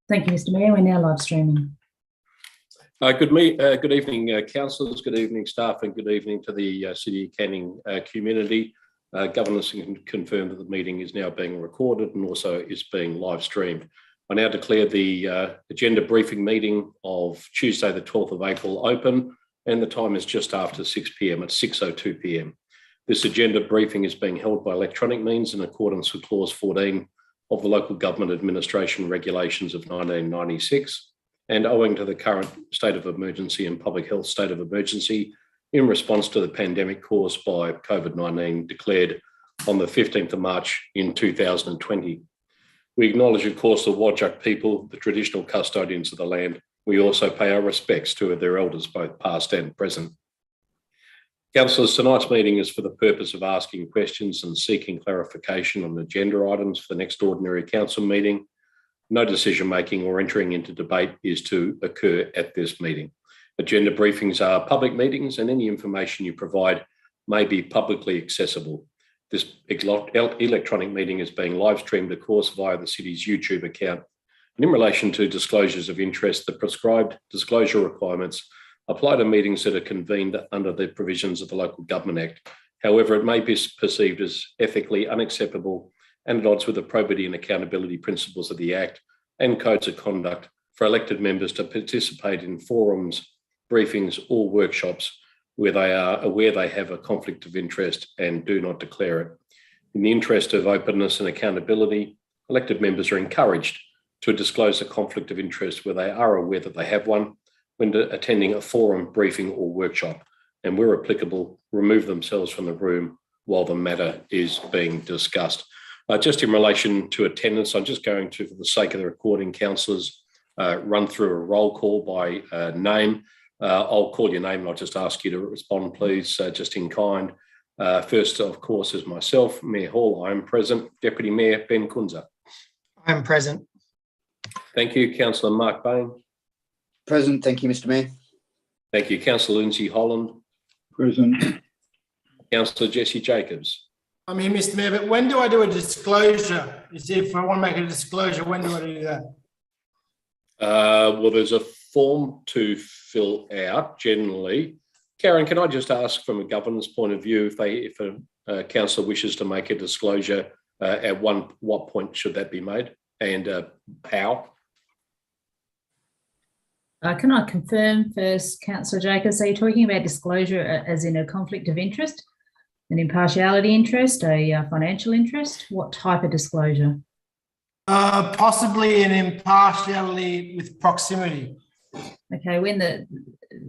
Thank you, Mr. Mayor. We're now live streaming. Good evening, councillors, good evening, staff, and good evening to the City of Canning community. Governance can confirm that the meeting is now being recorded and also is being live streamed. I now declare the agenda briefing meeting of Tuesday, the 12th of April open, and the time is just after 6 p.m. at 6:02 p.m. This agenda briefing is being held by electronic means in accordance with Clause 14 of the Local Government Administration Regulations of 1996, and owing to the current state of emergency and public health state of emergency in response to the pandemic caused by COVID-19 declared on the 15th of March in 2020. We acknowledge, of course, the Whadjuk people, the traditional custodians of the land. We also pay our respects to their elders, both past and present. Councillors, tonight's meeting is for the purpose of asking questions and seeking clarification on agenda items for the next ordinary council meeting. No decision making or entering into debate is to occur at this meeting. Agenda briefings are public meetings and any information you provide may be publicly accessible. This electronic meeting is being live streamed, of course, via the city's YouTube account. And in relation to disclosures of interest, the prescribed disclosure requirements apply to meetings that are convened under the provisions of the Local Government Act. However, it may be perceived as ethically unacceptable and at odds with the probity and accountability principles of the Act and codes of conduct for elected members to participate in forums, briefings or workshops where they are aware they have a conflict of interest and do not declare it. In the interest of openness and accountability, elected members are encouraged to disclose a conflict of interest where they are aware that they have one when attending a forum, briefing or workshop, and where applicable, remove themselves from the room while the matter is being discussed. Just in relation to attendance, I'm just going to, for the sake of the recording, councillors, run through a roll call by name. I'll call your name and I'll just ask you to respond, please, just in kind. First, of course, is myself, Mayor Hall. I am present. Deputy Mayor Ben Kunza. I am present. Thank you. Councillor Mark Bain. Present. Thank you, Mr. Mayor. Thank you. Councillor Lindsay Holland. Present. Councillor Jesse Jacobs. I'm here, Mr. Mayor, but when do I do a disclosure? If I want to make a disclosure, when do I do that? Well, there's a form to fill out generally. Karen, can I just ask from a governance point of view, if a councillor wishes to make a disclosure, at what point should that be made and how? Can I confirm first, Councillor Jacobs, are you talking about disclosure as in a conflict of interest, an impartiality interest, a financial interest? What type of disclosure? Possibly an impartiality with proximity. Okay, when a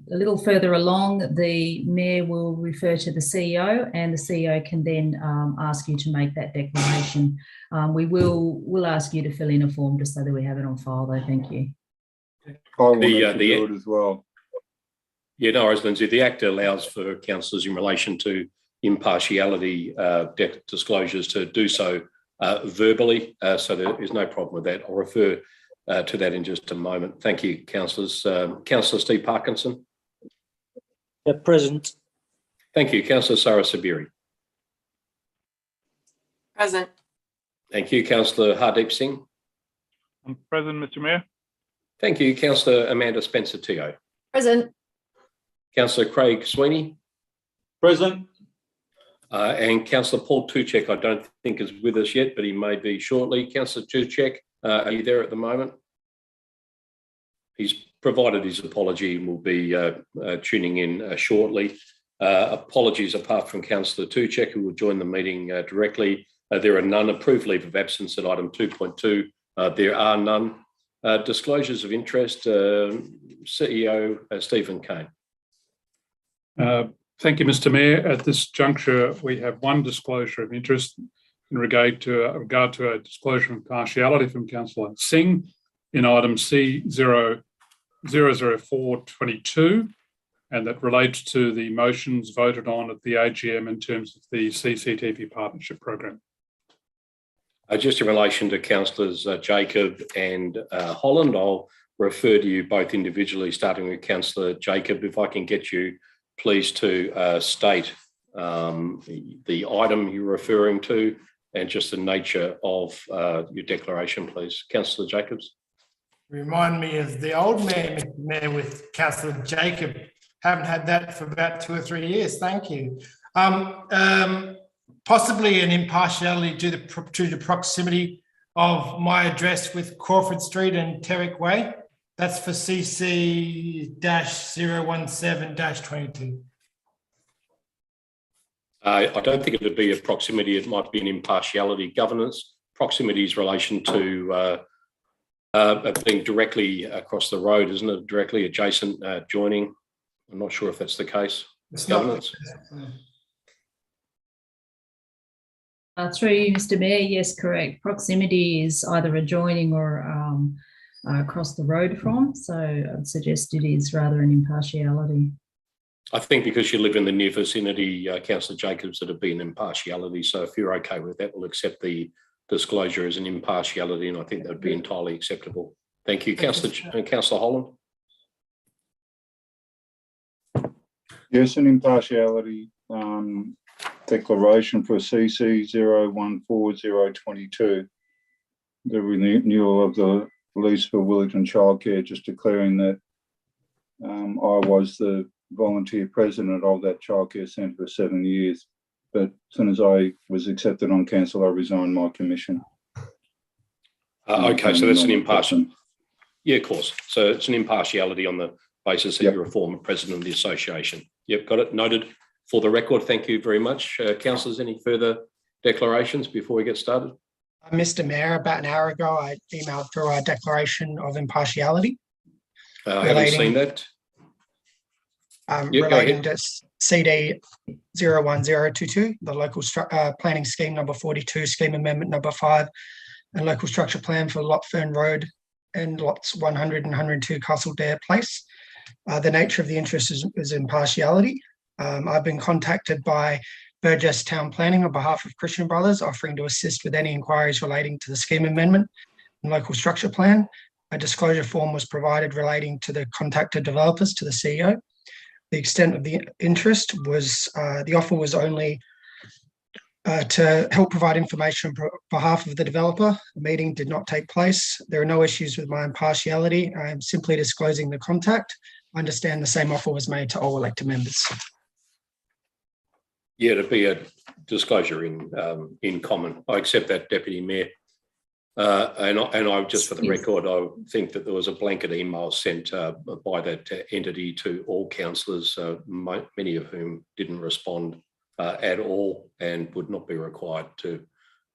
little further along, the Mayor will refer to the CEO and the CEO can then ask you to make that declaration. We'll ask you to fill in a form just so that we have it on file though, thank you. I want to do it as well. Yeah, no worries, Lindsay. The Act allows for councillors in relation to impartiality disclosures to do so verbally, so there is no problem with that. I'll refer to that in just a moment. Thank you, councillors. Councillor Steve Parkinson. Present. Thank you. Councillor Sarah Sabiri. Present. Thank you. Councillor Hardeep Singh. I'm present, Mr. Mayor. Thank you. Councillor Amanda Spencer-Teo. Present. Councillor Craig Sweeney. Present. And Councillor Paul Tuchek, I don't think is with us yet, but he may be shortly. Councillor Tuchek, are you there at the moment? He's provided his apology and will be tuning in shortly. Apologies apart from Councillor Tuchek, who will join the meeting directly. There are none. Approved leave of absence at item 2.2. There are none. Disclosures of interest, CEO Stephen Kane. Thank you, Mr. Mayor. At this juncture, we have one disclosure of interest in regard to a disclosure of impartiality from Councillor Singh in item C00422, and that relates to the motions voted on at the AGM in terms of the CCTV partnership program. Just in relation to Councillors Jacob and Holland, I'll refer to you both individually, starting with Councillor Jacob. If I can get you, please, to state the item you're referring to and just the nature of your declaration, please. Councillor Jacobs. Remind me of the old man, Mr. Mayor, with Councillor Jacob. Haven't had that for about 2 or 3 years. Thank you. Possibly an impartiality to the proximity of my address with Crawford Street and Terrick Way. That's for CC-017-22. I don't think it would be a proximity. It might be an impartiality. Governance proximity is relation to being directly across the road, isn't it? Directly adjacent, joining. I'm not sure if that's the case. It's Governance. Through you, Mr. Mayor, yes, correct. Proximity is either adjoining or across the road from. So I'd suggest it is rather an impartiality. I think because you live in the near vicinity, Councillor Jacobs, it'd be an impartiality. So if you're okay with that, we'll accept the disclosure as an impartiality, and I think that would be entirely acceptable. Thank you, Councillor Holland. Yes, an impartiality declaration for CC 014022, the renewal of the lease for Wellington Childcare, just declaring that I was the volunteer president of that childcare centre for 7 years. But as soon as I was accepted on council, I resigned my commission. Okay, so that's an impartial. Yeah, of course. So it's an impartiality on the basis that you're a former president of the association. Yep, got it. Noted. For the record, thank you very much. Councillors, any further declarations before we get started? Mr. Mayor, about an hour ago, I emailed through a declaration of impartiality. I haven't seen that. Relating to CD 01022, the local planning scheme number 42, scheme amendment number 5, and local structure plan for Lot Fern Road and lots 100 and 102 Castledare Place. The nature of the interest is impartiality. I've been contacted by Burgess Town Planning on behalf of Christian Brothers, offering to assist with any inquiries relating to the scheme amendment and local structure plan. A disclosure form was provided relating to the contacted developers to the CEO. The extent of the interest was, the offer was only to help provide information on behalf of the developer. The meeting did not take place. There are no issues with my impartiality. I am simply disclosing the contact. I understand the same offer was made to all elected members. Yeah, to be a disclosure in common. I accept that, Deputy Mayor. And I just for the record, I think that there was a blanket email sent by that entity to all councillors, many of whom didn't respond at all and would not be required to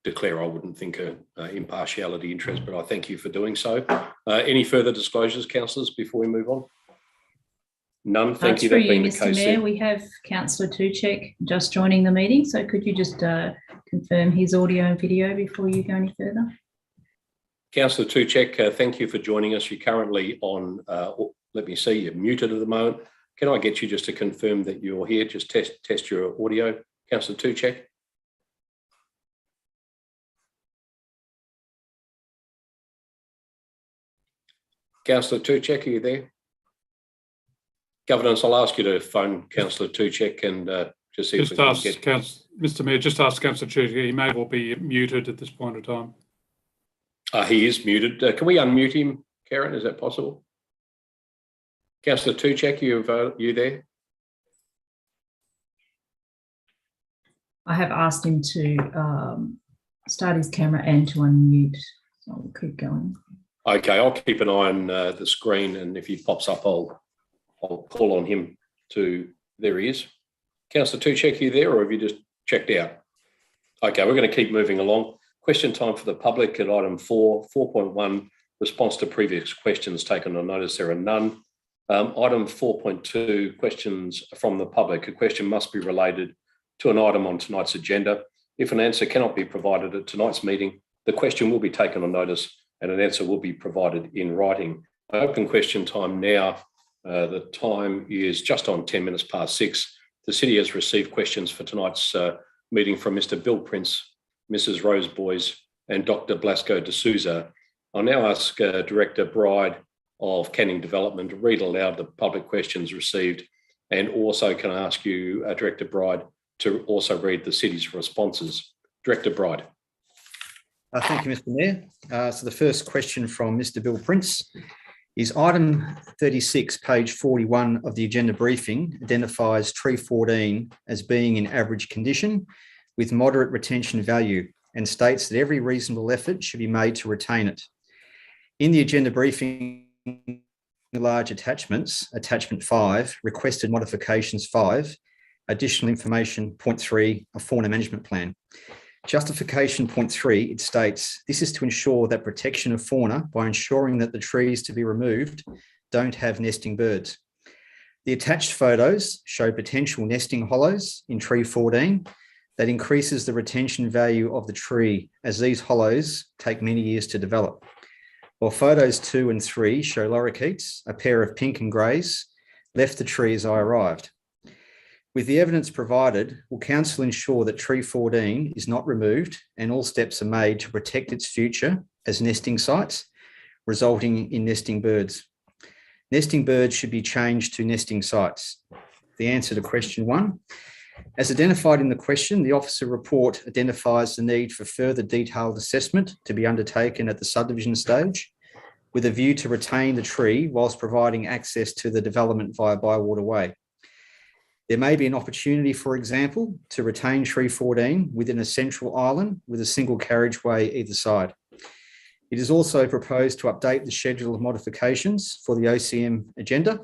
declare, I wouldn't think, impartiality interest, but I thank you for doing so. Any further disclosures, councillors, before we move on? None. Thank you. Through you, Mr. Mayor, we have Councillor Tuchek just joining the meeting. So could you just confirm his audio and video before you go any further? Councillor Tuchek, thank you for joining us. You're currently on, let me see, you're muted at the moment. Can I get you just to confirm that you're here? Just test your audio. Councillor Tuchek. Councillor Tuchek, are you there? Governance, I'll ask you to phone Councillor Tuchek and just see if we can get... Mr. Mayor, just ask Councillor Tuchek. He may well be muted at this point in time. He is muted. Can we unmute him, Karen? Is that possible? Councillor Tuchek, you there? I have asked him to start his camera and to unmute. So we'll keep going. Okay, I'll keep an eye on the screen, and if he pops up, I'll call on him to... There he is. Councillor Tuchek, you there, or have you just checked out? Okay, we're going to keep moving along. Question time for the public at item 4.1, response to previous questions taken on notice. There are none. Item 4.2, questions from the public. A question must be related to an item on tonight's agenda. If an answer cannot be provided at tonight's meeting, the question will be taken on notice and an answer will be provided in writing. I open question time now. The time is just on 10 minutes past 6. The City has received questions for tonight's meeting from Mr. Bill Prince, Mrs. Rose Boys and Dr. Blasco de Souza. I'll now ask Director Bride of Canning Development to read aloud the public questions received, and also can I ask you, Director Bride, to also read the City's responses. Director Bride. Thank you, Mr. Mayor. So the first question from Mr. Bill Prince is item 36, page 41 of the agenda briefing identifies tree 14 as being in average condition with moderate retention value and states that every reasonable effort should be made to retain it. In the agenda briefing, large attachments, attachment 5, requested modifications 5, additional information, point 3, a fauna management plan. Justification point 3, it states, this is to ensure that protection of fauna by ensuring that the trees to be removed don't have nesting birds. The attached photos show potential nesting hollows in tree 14 that increases the retention value of the tree as these hollows take many years to develop. While photos 2 and 3 show lorikeets, a pair of pink and greys, left the tree as I arrived. With the evidence provided, will Council ensure that tree 14 is not removed and all steps are made to protect its future as nesting sites, resulting in nesting birds? Nesting birds should be changed to nesting sites. The answer to question 1. As identified in the question, the officer report identifies the need for further detailed assessment to be undertaken at the subdivision stage with a view to retain the tree whilst providing access to the development via Bywater Way. There may be an opportunity, for example, to retain tree 14 within a central island with a single carriageway either side. It is also proposed to update the schedule of modifications for the OCM agenda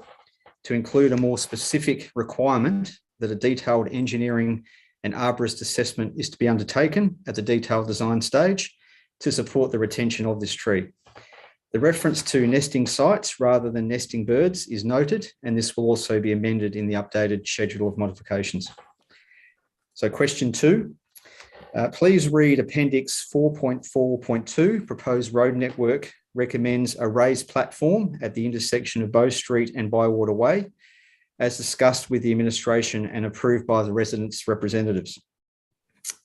to include a more specific requirement that a detailed engineering and arborist assessment is to be undertaken at the detailed design stage to support the retention of this tree. The reference to nesting sites rather than nesting birds is noted, and this will also be amended in the updated schedule of modifications. So question 2, please read Appendix 4.4.2, proposed road network recommends a raised platform at the intersection of Bow Street and Bywater Way, as discussed with the administration and approved by the residents' representatives.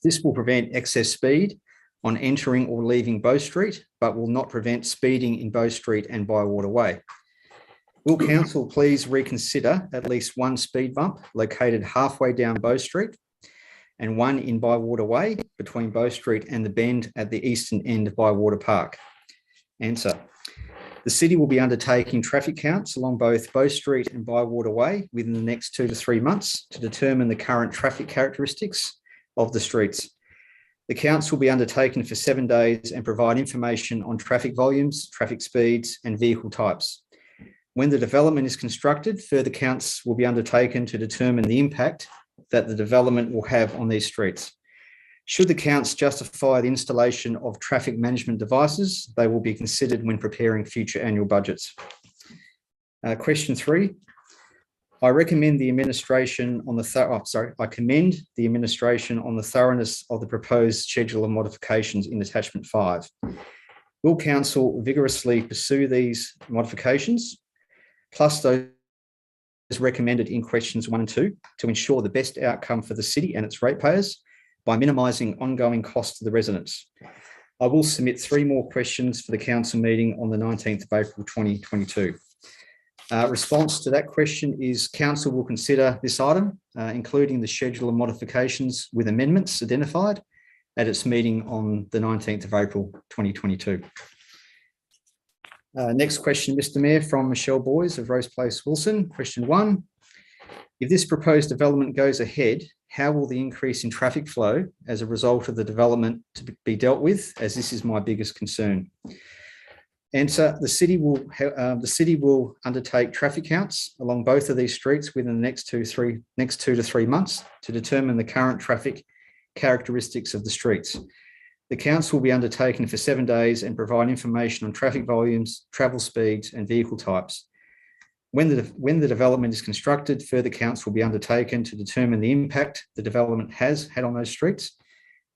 This will prevent excess speed on entering or leaving Bow Street, but will not prevent speeding in Bow Street and Bywater Way. Will Council please reconsider at least one speed bump located halfway down Bow Street and one in Bywater Way between Bow Street and the bend at the eastern end of Bywater Park? Answer. The City will be undertaking traffic counts along both Bow Street and Bywater Way within the next 2 to 3 months to determine the current traffic characteristics of the streets. The counts will be undertaken for 7 days and provide information on traffic volumes, traffic speeds, and vehicle types. When the development is constructed, further counts will be undertaken to determine the impact that the development will have on these streets. Should the counts justify the installation of traffic management devices, they will be considered when preparing future annual budgets. Question 3. I recommend the administration on the I commend the administration on the thoroughness of the proposed schedule of modifications in attachment 5. Will Council vigorously pursue these modifications, plus those recommended in questions 1 and 2, to ensure the best outcome for the City and its ratepayers by minimising ongoing costs to the residents? I will submit 3 more questions for the Council meeting on the 19th of April 2022. Response to that question is Council will consider this item, including the schedule of modifications with amendments identified at its meeting on the 19th of April 2022. Next question, Mr. Mayor, from Michelle Boys of Rose Place, Wilson. Question 1. If this proposed development goes ahead, how will the increase in traffic flow as a result of the development to be dealt with, as this is my biggest concern? Answer. The City will undertake traffic counts along both of these streets within the next 2 to 3 months to determine the current traffic characteristics of the streets. The counts will be undertaken for 7 days and provide information on traffic volumes, travel speeds, and vehicle types. When the development is constructed, further counts will be undertaken to determine the impact the development has had on those streets.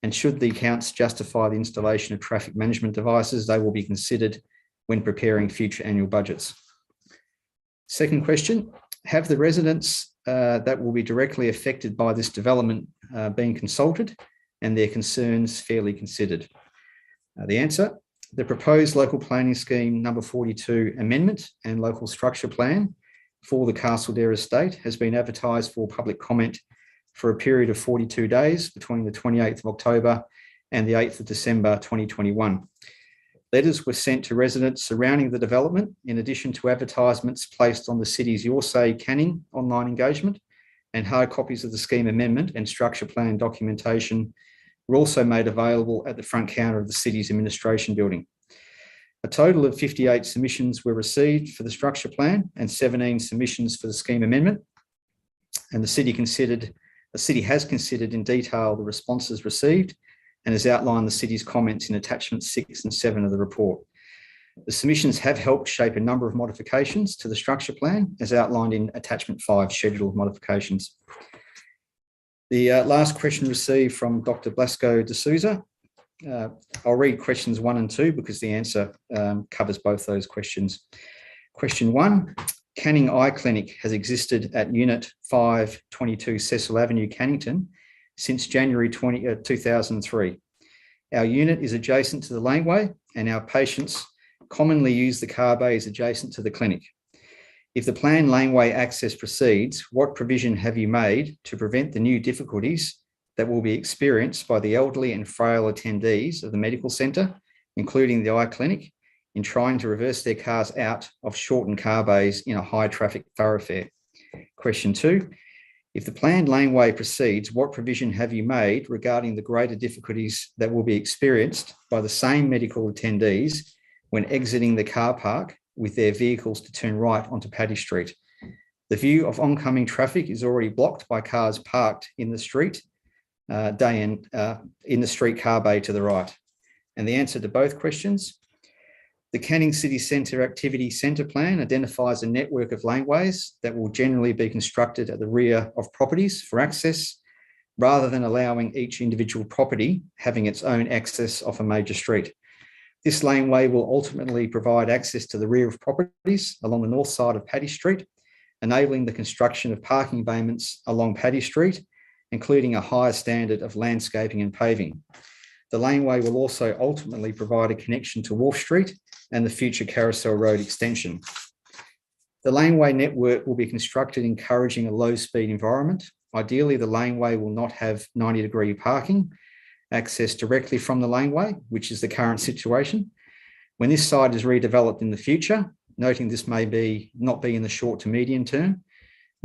And should the counts justify the installation of traffic management devices, they will be considered when preparing future annual budgets. Second question, have the residents that will be directly affected by this development been consulted and their concerns fairly considered? The answer, the proposed local planning scheme number 42 amendment and local structure plan for the Castledare estate has been advertised for public comment for a period of 42 days between the 28th of October and the 8th of December 2021. Letters were sent to residents surrounding the development, in addition to advertisements placed on the city's Your Say Canning online engagement, and hard copies of the scheme amendment and structure plan documentation were also made available at the front counter of the city's administration building. A total of 58 submissions were received for the structure plan and 17 submissions for the scheme amendment. And the city has considered in detail the responses received and has outlined the city's comments in attachments 6 and 7 of the report. The submissions have helped shape a number of modifications to the structure plan, as outlined in attachment 5, scheduled modifications. The last question received from Dr. Blasco de Souza. I'll read questions 1 and 2 because the answer covers both those questions. Question 1, Canning Eye Clinic has existed at Unit 522 Cecil Avenue, Cannington, since January 2003. Our unit is adjacent to the laneway and our patients commonly use the car bays adjacent to the clinic. If the planned laneway access proceeds, what provision have you made to prevent the new difficulties that will be experienced by the elderly and frail attendees of the medical centre, including the eye clinic, in trying to reverse their cars out of shortened car bays in a high traffic thoroughfare? Question 2, if the planned laneway proceeds, what provision have you made regarding the greater difficulties that will be experienced by the same medical attendees when exiting the car park with their vehicles to turn right onto Paddy Street? The view of oncoming traffic is already blocked by cars parked in the street, in the street car bay to the right. And the answer to both questions, the Canning City Centre Activity Centre Plan identifies a network of laneways that will generally be constructed at the rear of properties for access, rather than allowing each individual property having its own access off a major street. This laneway will ultimately provide access to the rear of properties along the north side of Paddy Street, enabling the construction of parking bayments along Paddy Street, including a higher standard of landscaping and paving. The laneway will also ultimately provide a connection to Wharf Street and the future Carousel Road extension. The laneway network will be constructed encouraging a low-speed environment. Ideally, the laneway will not have 90-degree parking, access directly from the laneway, which is the current situation. When this site is redeveloped in the future, noting this may not be in the short to medium term,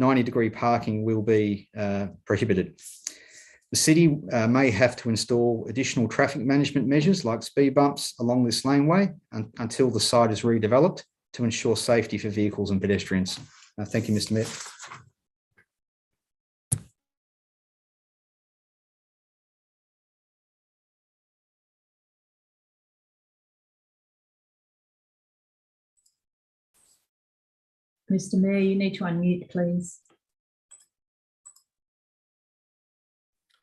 90-degree parking will be prohibited. The city may have to install additional traffic management measures like speed bumps along this laneway until the site is redeveloped to ensure safety for vehicles and pedestrians. Thank you, Mr. Mayor. Mr. Mayor, you need to unmute, please.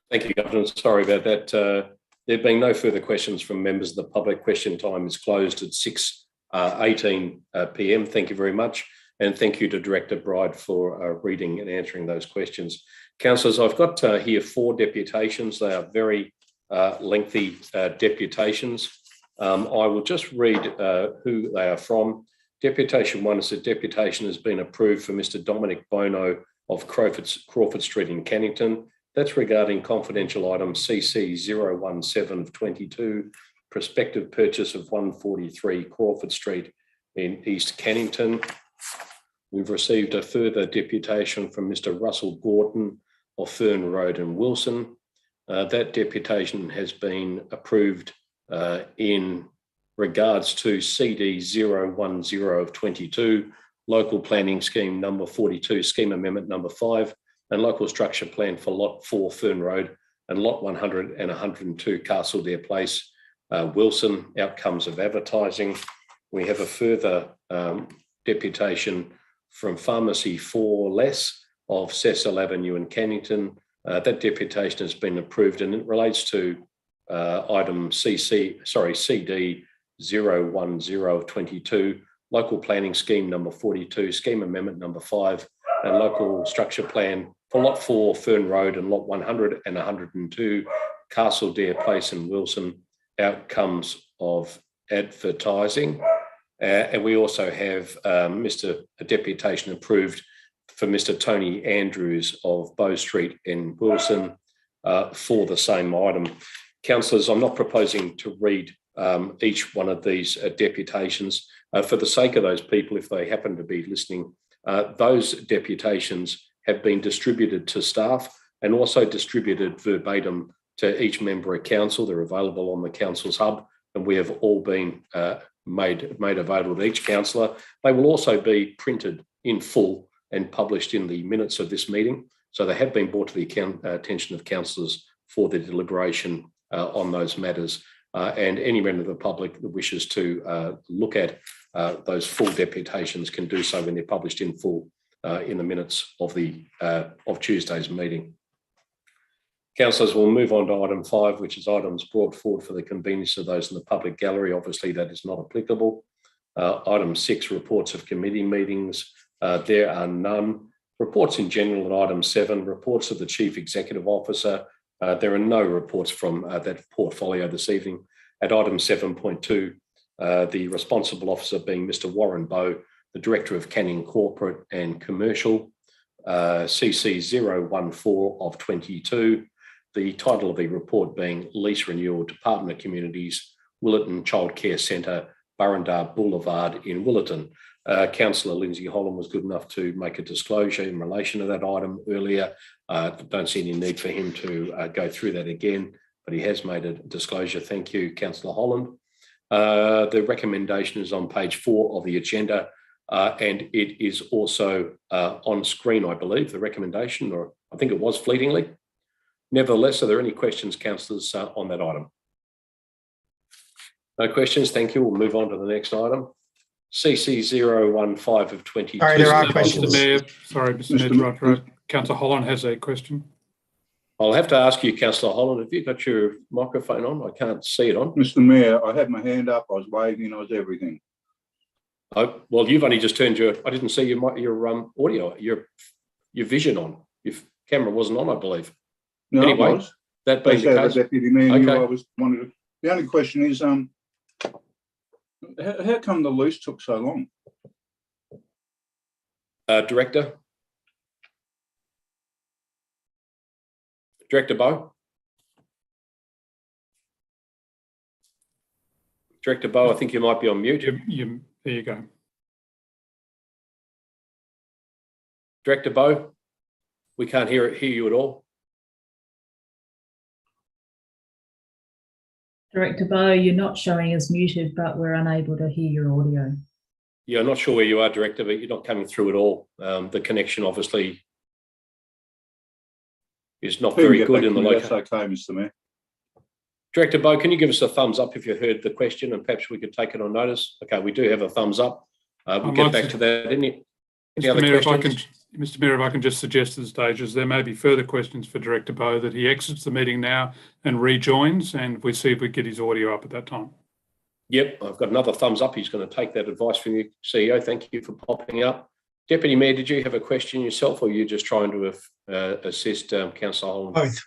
Thank you, Governor. Sorry about that. There being no further questions from members of the public, question time is closed at 6:18 p.m. Thank you very much. And thank you to Director Bride for reading and answering those questions. Councillors, I've got here 4 deputations. They are very lengthy deputations. I will just read who they are from. Deputation 1 is a deputation has been approved for Mr. Dominic Bono of Crawford Street in Cannington. That's regarding confidential item CC 017 of 22, prospective purchase of 143 Crawford Street in East Cannington. We've received a further deputation from Mr. Russell Gordon of Fern Road in Wilson. That deputation has been approved in regards to CD 010 of 22, local planning scheme number 42, scheme amendment number 5, and local structure plan for lot 4 Fern Road and lot 100 and 102 Castledare Place, Wilson, outcomes of advertising. We have a further deputation from Pharmacy 4 Less of Cecil Avenue in Cannington. That deputation has been approved and it relates to item CD 010 of 22, local planning scheme number 42, scheme amendment number 5, and local structure plan for lot 4 Fern Road and lot 100 and 102 Castledare Place in Wilson, outcomes of advertising. And we also have a deputation approved for Mr. Tony Andrews of Bow Street in Wilson for the same item. Councillors, I'm not proposing to read each one of these deputations. For the sake of those people, if they happen to be listening, those deputations have been distributed to staff and also distributed verbatim to each member of council. They're available on the council's hub, and we have all been made available to each councillor. They will also be printed in full and published in the minutes of this meeting. So they have been brought to the attention of councillors for their deliberation on those matters. And any member of the public that wishes to look at those full deputations can do so when they're published in full in the minutes of Tuesday's meeting. Councillors, will move on to item 5, which is items brought forward for the convenience of those in the public gallery. Obviously, that is not applicable. Item 6, reports of committee meetings. There are none. Reports in general at item 7, reports of the Chief Executive Officer. There are no reports from that portfolio this evening. At item 7.2, the responsible officer being Mr. Warren Bowe, the Director of Canning Corporate and Commercial, CC 014 of 22. The title of the report being Lease Renewal, Department of Communities, Willetton Childcare Centre, Burrendar Boulevard in Willetton. Councillor Lindsay Holland was good enough to make a disclosure in relation to that item earlier. Don't see any need for him to go through that again, but he has made a disclosure. Thank you, Councillor Holland. The recommendation is on page 4 of the agenda, and it is also on screen, I believe, the recommendation, or I think it was fleetingly. Nevertheless, are there any questions, councillors, on that item? No questions, thank you. We'll move on to the next item. CC 015 of 22. Sorry, there are questions. Mr. Mayor, sorry, Mr. Mayor, Councillor Holland has a question. I'll have to ask you, Councillor Holland, have you got your microphone on? I can't see it on. Mr. Mayor, I had my hand up, I was waving, I was everything. Oh, well, you've only just turned your, I didn't see your audio, your vision on. Your camera wasn't on, I believe. No, Anyway, it was. That being They the said case, the deputy mayor knew Okay. I was wanted to. The only question is, how come the lease took so long? Director Bowe? Director Bowe, I think you might be on mute. There you go. Director Bowe, we can't hear you at all. Director Bowe, you're not showing as muted, but we're unable to hear your audio. Yeah, I'm not sure where you are, Director, but you're not coming through at all. The connection obviously is not very good in the location. location. That's okay, Mr. Mayor. Director Bowe, can you give us a thumbs up if you heard the question, and perhaps we could take it on notice? Okay, we do have a thumbs up. We'll get back to that. Any other questions? Mr. Mayor, if I can just suggest at the stages, there may be further questions for Director Bowe that he exits the meeting now and rejoins, and we see if we get his audio up at that time. Yep, I've got another thumbs up. He's going to take that advice from you, CEO. Thank you for popping up. Deputy Mayor, did you have a question yourself, or are you just trying to assist Councillor Holland? Both.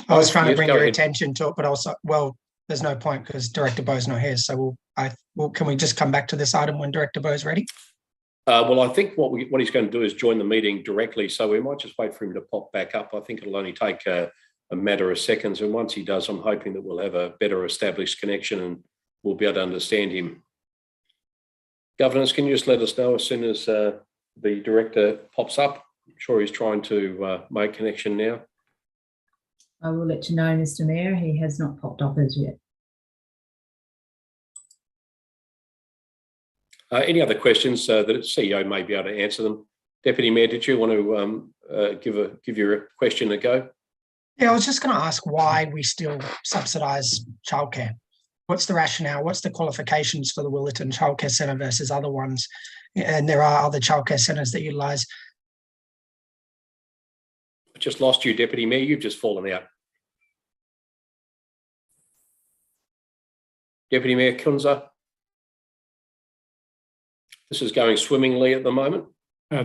I was trying to Yes, bring go your ahead. attention to it, but also, well, there's no point because Director Bowe's not here. So can we just come back to this item when Director Bowe's ready? Well, I think what he's going to do is join the meeting directly, so we might just wait for him to pop back up. I think it'll only take a matter of seconds, and once he does, I'm hoping that we'll have a better established connection and we'll be able to understand him. Governors, can you just let us know as soon as the director pops up? I'm sure he's trying to make connection now. I will let you know, Mr. Mayor, he has not popped up as yet. Any other questions that the CEO may be able to answer them? Deputy Mayor, did you want to give your question a go? Yeah, I was just going to ask why we still subsidise childcare. What's the rationale? What's the qualifications for the Willetton Childcare Centre versus other ones? And there are other childcare centres that utilise. I just lost you, Deputy Mayor. You've just fallen out. Deputy Mayor Kunza. This is going swimmingly at the moment.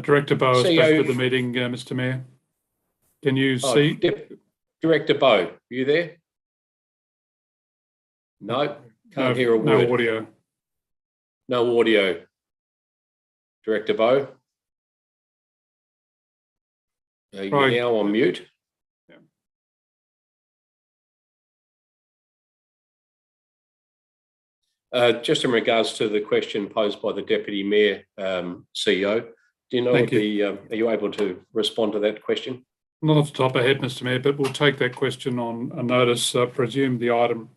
Director Bowe is CEO back with the meeting, Mr. Mayor. Can you see? Director Bowe, are you there? No, can't hear a word. No audio. No audio. Director Bowe. Are you Right. now on mute? Just in regards to the question posed by the Deputy Mayor, CEO, do you know Thank are you able to respond to that question? Not off the top of my head, Mr Mayor, but we'll take that question on a notice. I presume the item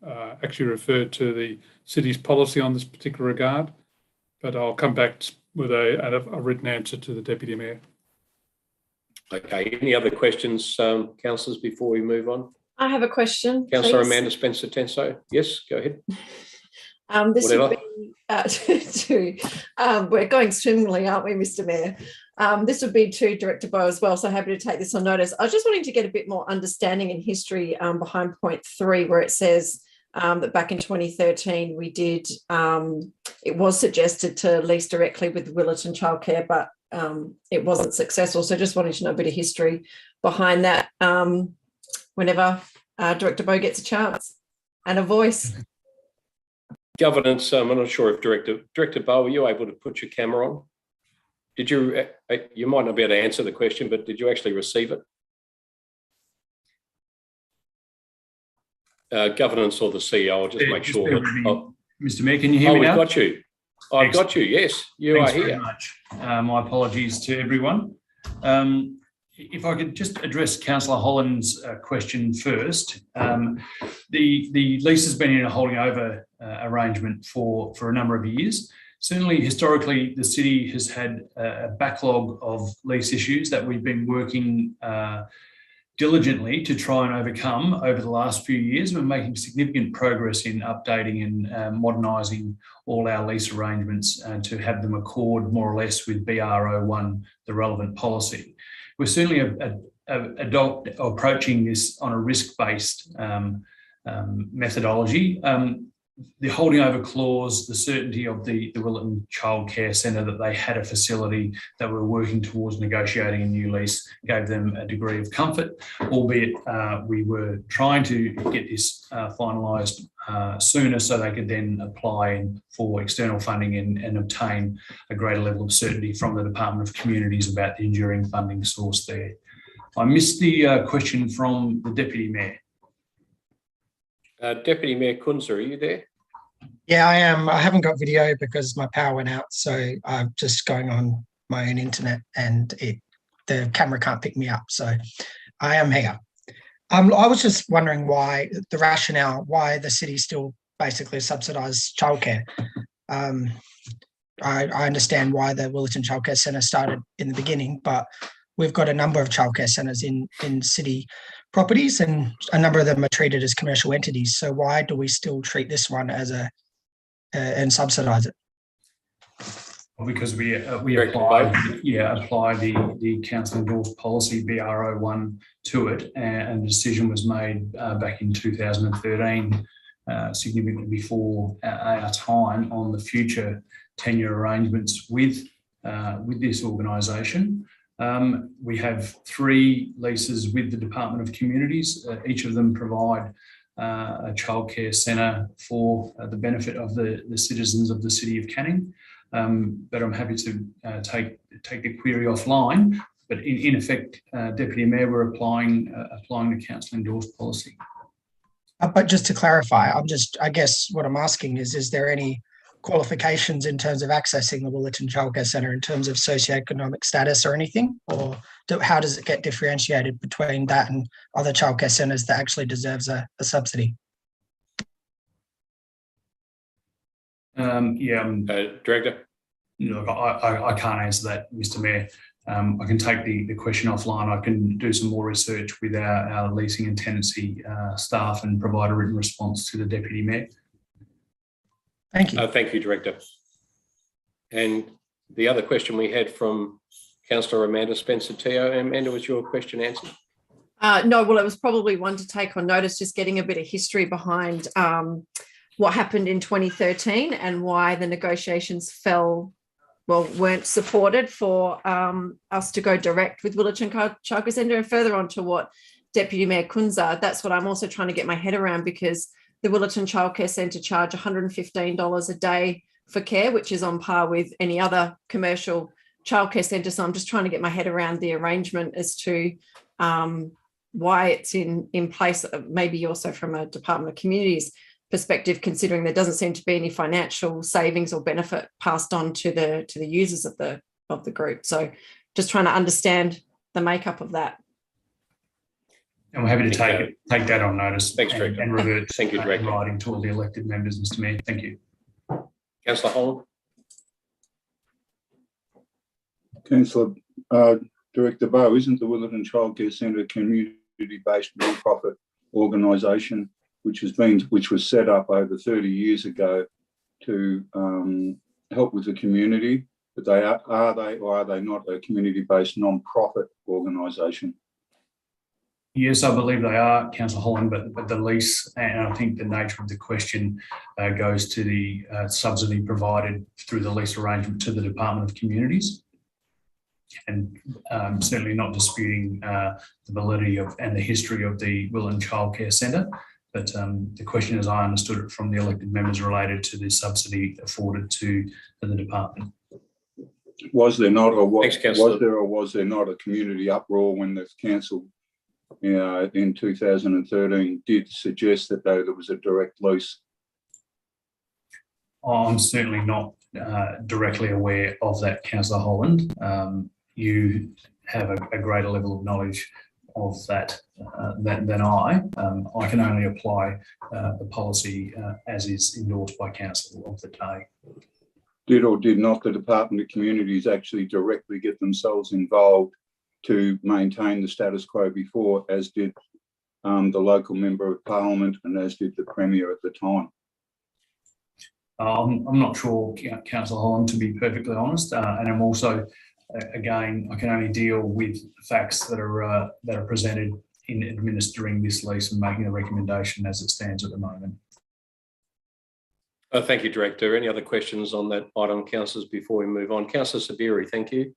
actually referred to the city's policy on this particular regard, but I'll come back with a written answer to the Deputy Mayor. Okay, any other questions, councillors, before we move on? I have a question. Councillor please. Amanda Spencer-Tenso. Yes, go ahead. This Whatever. would be we're going swimmingly, aren't we, Mr Mayor? This would be to Director Bowe as well, so happy to take this on notice. I was just wanting to get a bit more understanding and history behind point 3, where it says that back in 2013 we did, it was suggested to lease directly with Willetton Childcare, but it wasn't successful. So just wanting to know a bit of history behind that whenever Director Bowe gets a chance and a voice. Governance, I'm not sure if Director Bowe, are you able to put your camera on? Did you, you might not be able to answer the question, but did you actually receive it? Governance or the CEO, I'll just make sure. Mr Mayor, can you hear me now? We've got you. I've got you, yes, you Thanks are here. very much. My apologies to everyone. If I could just address Councillor Holland's question first. The lease has been in a holding over arrangement for a number of years. Certainly, historically, the city has had a backlog of lease issues that we've been working diligently to try and overcome over the last few years. We're making significant progress in updating and modernising all our lease arrangements to have them accord more or less with BR01, the relevant policy. We're certainly approaching this on a risk-based methodology. The holding over clause, the certainty of the Willetton Childcare Centre that they had a facility that we're working towards negotiating a new lease gave them a degree of comfort, albeit we were trying to get this finalised sooner so they could then apply for external funding and obtain a greater level of certainty from the Department of Communities about the enduring funding source there. I missed the question from the Deputy Mayor. Deputy Mayor Kunzer, are you there? Yeah, I am. I haven't got video because my power went out, so I'm just going on my own internet, and the camera can't pick me up. So I am here. I was just wondering why the rationale, why the city still basically subsidised childcare. I understand why the Willetton Childcare Centre started in the beginning, but we've got a number of childcare centres in city properties, and a number of them are treated as commercial entities. So why do we still treat this one as and subsidise it? Well, because we apply the council endorsed policy BR01 to it, and a decision was made back in 2013, significantly before our time, on the future tenure arrangements with this organisation. We have 3 leases with the Department of Communities. Each of them provide a childcare centre for the benefit of the citizens of the City of Canning. But I'm happy to take the query offline. But in effect, Deputy Mayor, we're applying the council endorsed policy. But just to clarify, I guess what I'm asking is there any qualifications in terms of accessing the Willetton Childcare Centre in terms of socioeconomic status or anything? Or how does it get differentiated between that and other childcare centres that actually deserves a subsidy? Director? Look, I can't answer that, Mr Mayor. I can take the question offline. I can do some more research with our leasing and tenancy staff and provide a written response to the Deputy Mayor. Thank you. Thank you, Director. And the other question we had from Councillor Amanda Spencer-Teo. Amanda, was your question answered? No, well, it was probably one to take on notice, just getting a bit of history behind what happened in 2013 and why the negotiations weren't supported for us to go direct with Willetton Childcare Centre. And further on to what Deputy Mayor Kunzer, that's what I'm also trying to get my head around, because the Willetton Childcare Centre charge $115 a day for care, which is on par with any other commercial childcare centre. So I'm just trying to get my head around the arrangement as to why it's in place, maybe also from a Department of Communities perspective, considering there doesn't seem to be any financial savings or benefit passed on to the users of the group. So just trying to understand the makeup of that. And we're happy to take that on notice. Thanks, and, Director. and revert Thank you, Director. in writing to all the elected members, Mr. Mayor. Thank you. Councillor Holland. Councillor, Director Bowe, isn't the Willetton Childcare Centre a community-based non-profit organisation which was set up over 30 years ago to help with the community? But are they not a community-based non-profit organisation? Yes, I believe they are, Councillor Holland, but the lease, and I think the nature of the question goes to the subsidy provided through the lease arrangement to the Department of Communities. And certainly not disputing the validity of and the history of the Willetton Childcare Centre, but the question, as I understood it from the elected members, related to the subsidy afforded to the department. Was there not, or Thanks, Councillor. was there not a community uproar when the council in 2013 did suggest that there was a direct lease? I'm certainly not directly aware of that, Councillor Holland. You have a greater level of knowledge of that than I. I can only apply the policy as is endorsed by council of the day. Did or did not the Department of Communities actually directly get themselves involved to maintain the status quo before, as did the local member of parliament and as did the Premier at the time? I'm not sure, Councillor Holland, to be perfectly honest, and I'm also, again, I can only deal with facts that are presented in administering this lease and making a recommendation as it stands at the moment. Thank you, Director. Any other questions on that item, councillors, before we move on? Councillor Sabiri, thank you.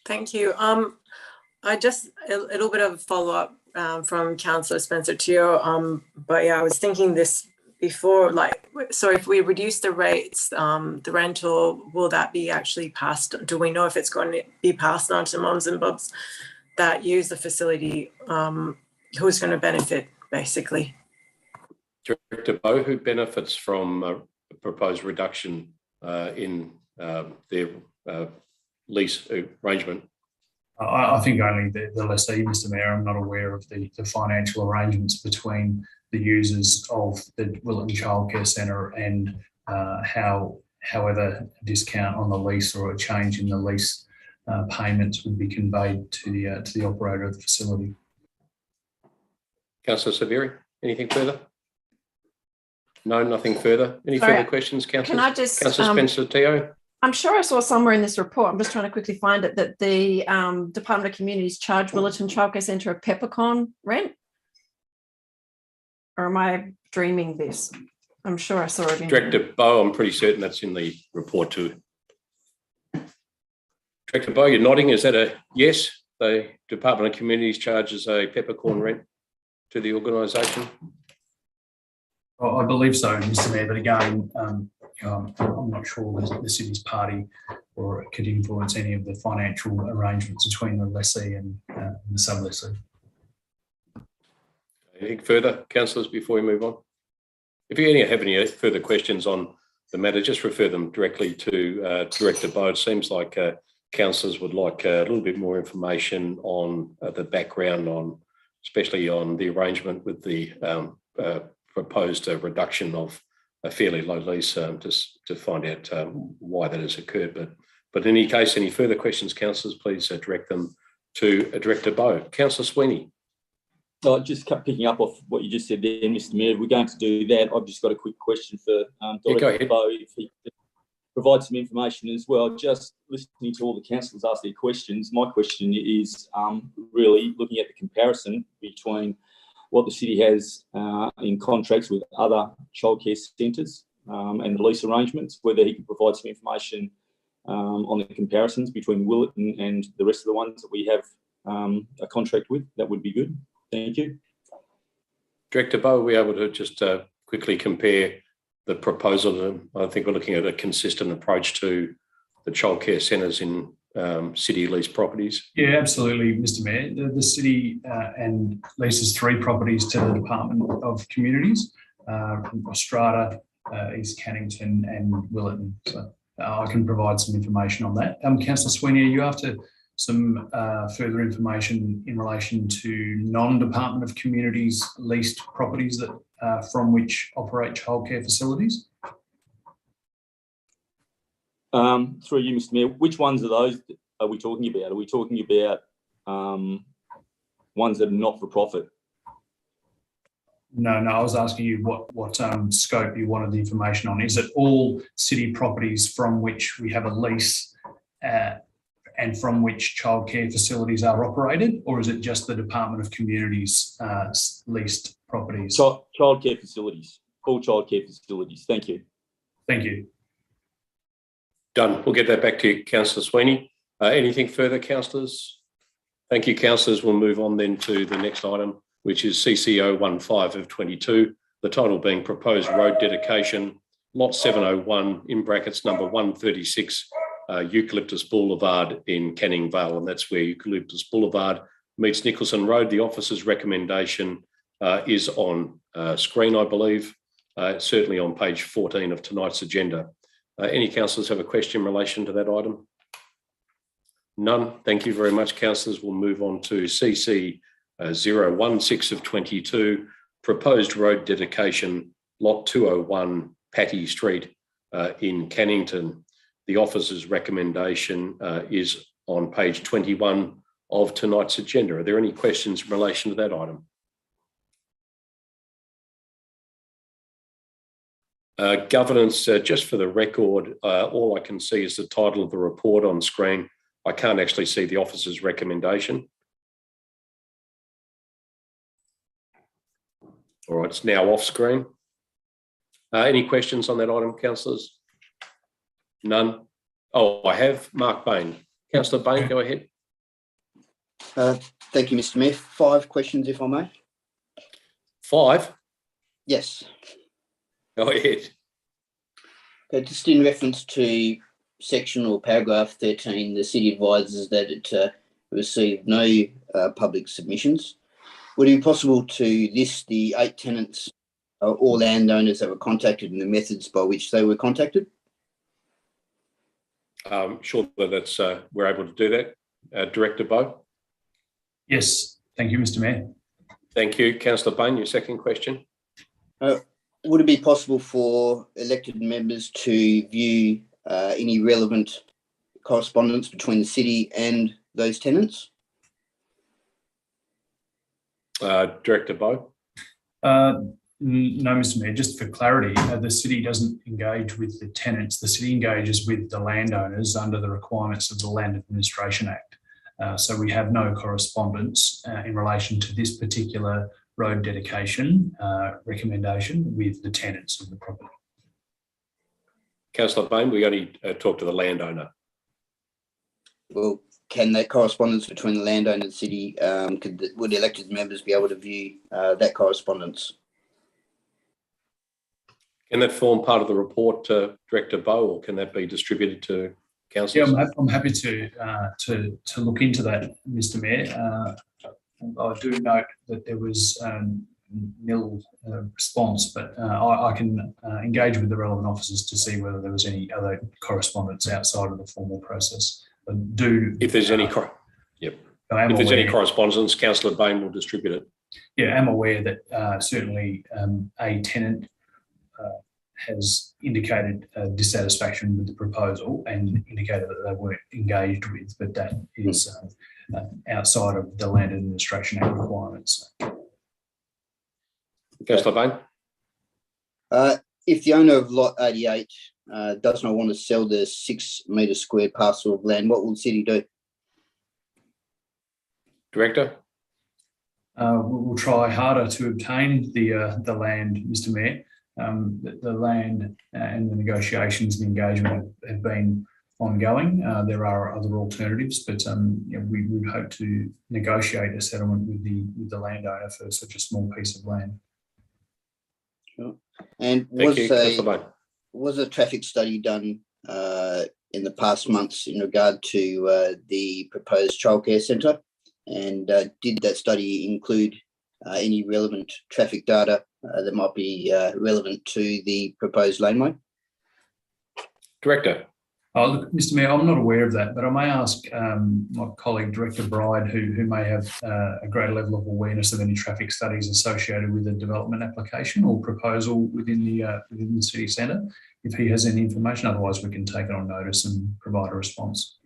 Thank you. I just a little bit of a follow-up from Councillor Spencer to you. But yeah, I was thinking this before, like, so if we reduce the rates, the rental, will that be actually passed? Do we know if it's going to be passed on to mums and bubs that use the facility? Who's going to benefit, basically? Director Bowe, who benefits from a proposed reduction in their lease arrangement? I think only the lessee, Mr. Mayor. I'm not aware of the financial arrangements between the users of the Willetton Childcare Centre and however a discount on the lease or a change in the lease payments would be conveyed to the operator of the facility. Councillor Sabiri, anything further? No, nothing further. Any further questions, Councillor? Can I just, Councillor Spencer-Teo? I'm sure I saw somewhere in this report, I'm just trying to quickly find it, that the Department of Communities charge Willetton Childcare Centre a peppercorn rent. Or am I dreaming this? I'm sure I saw it in Director Bowe, I'm pretty certain that's in the report too. Director Bowe, you're nodding. Is that a yes? The Department of Communities charges a peppercorn rent to the organisation? I believe so, Mr. Mayor, but again, I'm not sure the city's party or could influence any of the financial arrangements between the lessee and the sub-lessee. Anything further, councillors, before we move on? If you have any further questions on the matter, just refer them directly to Director Bowe. It seems like councillors would like a little bit more information on the background on, especially on the arrangement with the proposed reduction of a fairly low lease, just to find out why that has occurred. But in any case, any further questions, councillors, please direct them to Director Bowe. Councillor Sweeney. Just picking up off what you just said there, Mr. Mayor, we're going to do that. I've just got a quick question for Director Bowe, if he could provide some information as well. Just listening to all the councillors ask their questions, my question is really looking at the comparison between what the city has in contracts with other childcare centres and the lease arrangements, whether he could provide some information on the comparisons between Willetton and the rest of the ones that we have a contract with. That would be good. Thank you. Director Bowe, are we able to just quickly compare the proposal? I think we're looking at a consistent approach to the childcare centres in city lease properties? Yeah, absolutely, Mr. Mayor. The city and leases 3 properties to the Department of Communities, Strata, East Cannington and Willetton. So I can provide some information on that. Councillor Sweeney, are you after some further information in relation to non-Department of Communities leased properties that from which operate childcare facilities? Through you, Mr. Mayor, which ones of those are we talking about? Are we talking about ones that are not for profit? No, I was asking you what scope you wanted the information on. Is it all city properties from which we have a lease and from which childcare facilities are operated, or is it just the Department of Communities leased properties? Childcare facilities, all childcare facilities. Thank you. Thank you. Done. We'll get that back to you, Councillor Sweeney. Anything further, councillors? Thank you, councillors. We'll move on then to the next item, which is CCO 15 of 22, the title being Proposed Road Dedication, Lot 701, in brackets number 136, Eucalyptus Boulevard in Canning Vale, and that's where Eucalyptus Boulevard meets Nicholson Road. The officer's recommendation is on screen, I believe, certainly on page 14 of tonight's agenda. Any councillors have a question in relation to that item? None. Thank you very much, councillors. We'll move on to CC 016 of 22, Proposed Road Dedication, Lot 201, Patty Street in Cannington. The officer's recommendation is on page 21 of tonight's agenda. Are there any questions in relation to that item? Governance, just for the record, all I can see is the title of the report on screen. I can't actually see the officer's recommendation. All right, it's now off screen. Any questions on that item, councillors? None. Oh, I have Mark Bain. Councillor Bain, go ahead. Thank you, Mr. Mayor. 5 questions, if I may. 5? Yes. Go ahead. Okay, just in reference to section or paragraph 13, the city advises that it received no public submissions. Would it be possible to list the 8 tenants or landowners that were contacted and the methods by which they were contacted? Sure, that's we're able to do that. Director Bowe? Yes, thank you, Mr. Mayor. Thank you. Councillor Bain, your second question. Would it be possible for elected members to view any relevant correspondence between the city and those tenants? Director Bowe? No, Mr. Mayor, just for clarity, the city doesn't engage with the tenants. The city engages with the landowners under the requirements of the Land Administration Act. So we have no correspondence in relation to this particular road dedication recommendation with the tenants of the property. Councillor Bain, we only talk to the landowner. Well, can that correspondence between the landowner and the city, would elected members be able to view that correspondence? Can that form part of the report, Director Bowe, or can that be distributed to councillors? Yeah, I'm happy to look into that, Mr. Mayor. I do note that there was nil response, but I can engage with the relevant officers to see whether there was any other correspondence outside of the formal process. But if there's any, if there's any correspondence, Councillor Bain will distribute it. Yeah, I'm aware that certainly a tenant has indicated dissatisfaction with the proposal and indicated that they weren't engaged with, but that is outside of the Land Administration Act requirements. Councillor Bain? If the owner of lot 88 does not want to sell the 6 metre square parcel of land, what will the city do? Director? We'll try harder to obtain the land, Mr. Mayor. The land and the negotiations and engagement have been ongoing. There are other alternatives, but we would hope to negotiate a settlement with the landowner for such a small piece of land. Sure. And was a traffic study done in the past months in regard to the proposed childcare centre? And did that study include any relevant traffic data that might be relevant to the proposed laneway? Director. Oh, look, Mr. Mayor, I'm not aware of that, but I may ask my colleague, Director Bride, who may have a greater level of awareness of any traffic studies associated with a development application or proposal within the city centre, if he has any information. Otherwise, we can take it on notice and provide a response.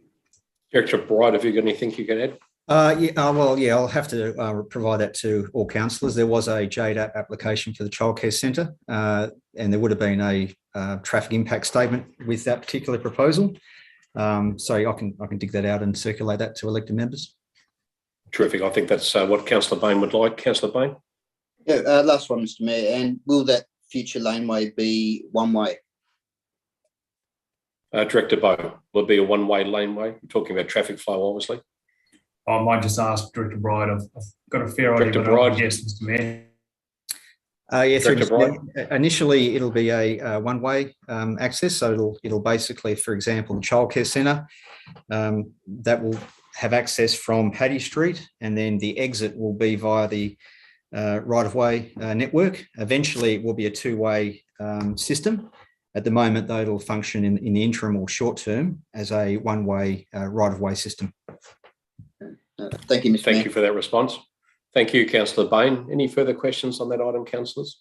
Director Bride, have you got anything you can add? I'll have to provide that to all councillors. There was a JDAP application for the childcare centre, and there would have been a traffic impact statement with that particular proposal. So I can dig that out and circulate that to elected members. Terrific. I think that's what Councillor Bain would like. Councillor Bain? Yeah, last one, Mr. Mayor. And will that future laneway be one way? Director Bowe, will it be a one-way laneway? We're talking about traffic flow, obviously. I might just ask Director Bride. I've got a fair idea, but yes, Mr. Mayor. Initially, it'll be a one-way access. So it'll basically, for example, the childcare centre, that will have access from Paddy Street, and then the exit will be via the right-of-way network. Eventually, it will be a two-way system. At the moment, though, it'll function in the interim or short term as a one-way right-of-way system. Thank you, Mr. Mayor. Thank you for that response. Thank you, Councillor Bain. Any further questions on that item, councillors?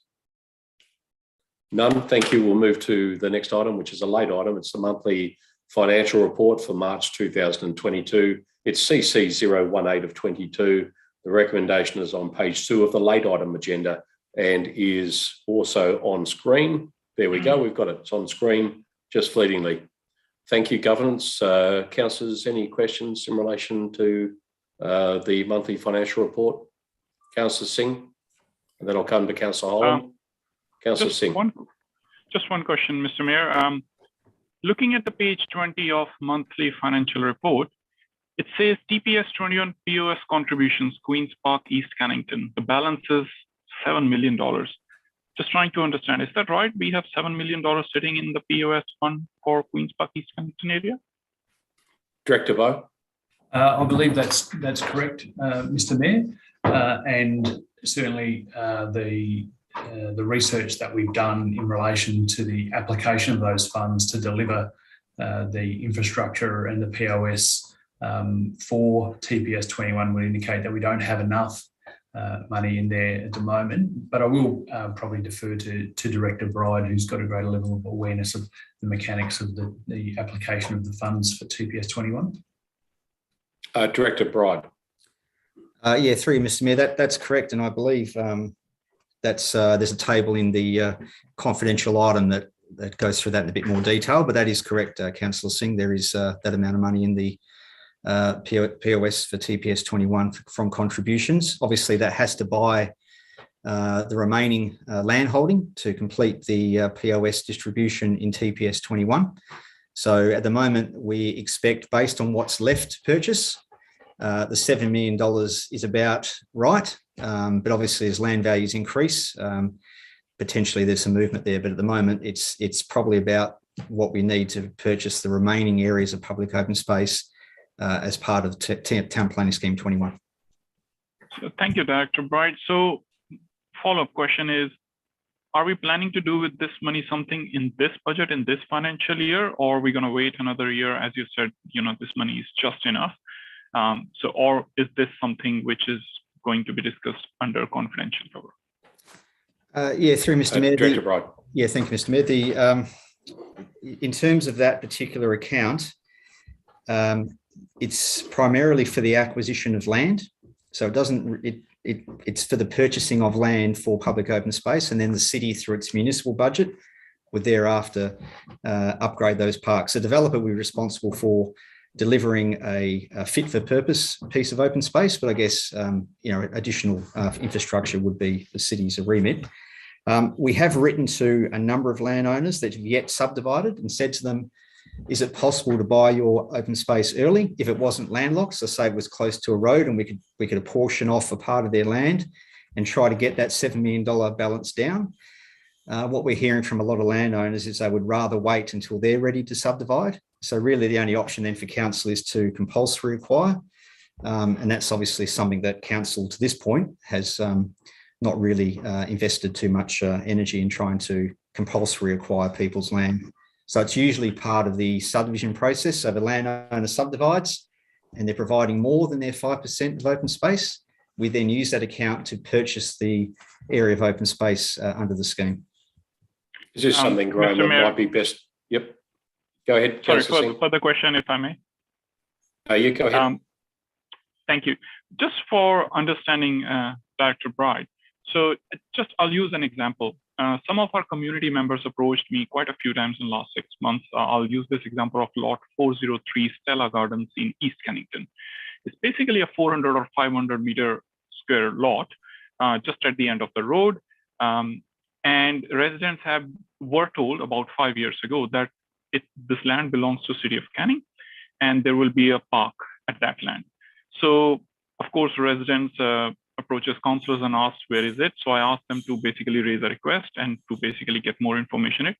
None. Thank you. We'll move to the next item, which is a late item. It's the monthly financial report for March 2022. It's CC 018 of 22. The recommendation is on page 2 of the late item agenda and is also on screen. There we go. We've got it. It's on screen just fleetingly. Thank you, governance. Councillors, any questions in relation to the monthly financial report? Councillor Singh, and then I'll come to Councillor Holland. Councillor Singh. Just one question, Mr. Mayor. Looking at the page 20 of monthly financial report, it says TPS 21 POS contributions, Queen's Park, East Cannington. The balance is $7 million. Just trying to understand, is that right? We have $7 million sitting in the POS fund for Queen's Park, East Cannington area? Director Bowe. I believe that's correct, Mr. Mayor, and certainly the research that we've done in relation to the application of those funds to deliver the infrastructure and the POS for TPS 21 would indicate that we don't have enough money in there at the moment. But I will probably defer to Director Bride, who's got a greater level of awareness of the mechanics of the application of the funds for TPS 21. Director Bride. Through you, Mr. Mayor, that's correct, and I believe there's a table in the confidential item that goes through that in a bit more detail. But that is correct, Councillor Singh. There is that amount of money in the POS for TPS 21 from contributions. Obviously, that has to buy the remaining land holding to complete the POS distribution in TPS 21. So at the moment, we expect, based on what's left to purchase, the $7 million is about right. But obviously, as land values increase, potentially there's some movement there. But at the moment, it's probably about what we need to purchase the remaining areas of public open space as part of Town Planning Scheme 21. So thank you, Director Bride. So follow-up question is, are we planning to do with this money something in this budget, in this financial year, or are we going to wait another year? As you said, this money is just enough. Or is this something which is going to be discussed under confidential cover? Through Mr. Mayor. Director Bride. Thank you, Mr. Mayor. In terms of that particular account, it's primarily for the acquisition of land. So it's for the purchasing of land for public open space, and then the city, through its municipal budget, would thereafter upgrade those parks. The developer will be responsible for delivering a fit for purpose piece of open space, but I guess additional infrastructure would be the city's remit. We have written to a number of landowners that have yet subdivided and said to them, is it possible to buy your open space early if it wasn't landlocked? So say it was close to a road and we could apportion off a part of their land and try to get that $7 million balance down. What we're hearing from a lot of landowners is they would rather wait until they're ready to subdivide So really the only option then for council is to compulsory acquire. And that's obviously something that council to this point has not really invested too much energy in trying to compulsory acquire people's land. So it's usually part of the subdivision process. So the landowner subdivides and they're providing more than their 5% of open space. We then use that account to purchase the area of open space under the scheme. Is this something, Graham, that might be best? Yep. Go ahead. Sorry, for the question, if I may. You go ahead. Thank you. Just for understanding, Director Bride. So I'll use an example. Some of our community members approached me quite a few times in the last 6 months. I'll use this example of lot 403 Stella Gardens in East Kennington. It's basically a 400 or 500 meter square lot just at the end of the road. And residents were told about 5 years ago that this land belongs to City of Canning and there will be a park at that land. So of course, residents approaches councillors and asked, where is it? So I asked them to basically raise a request and to basically get more information.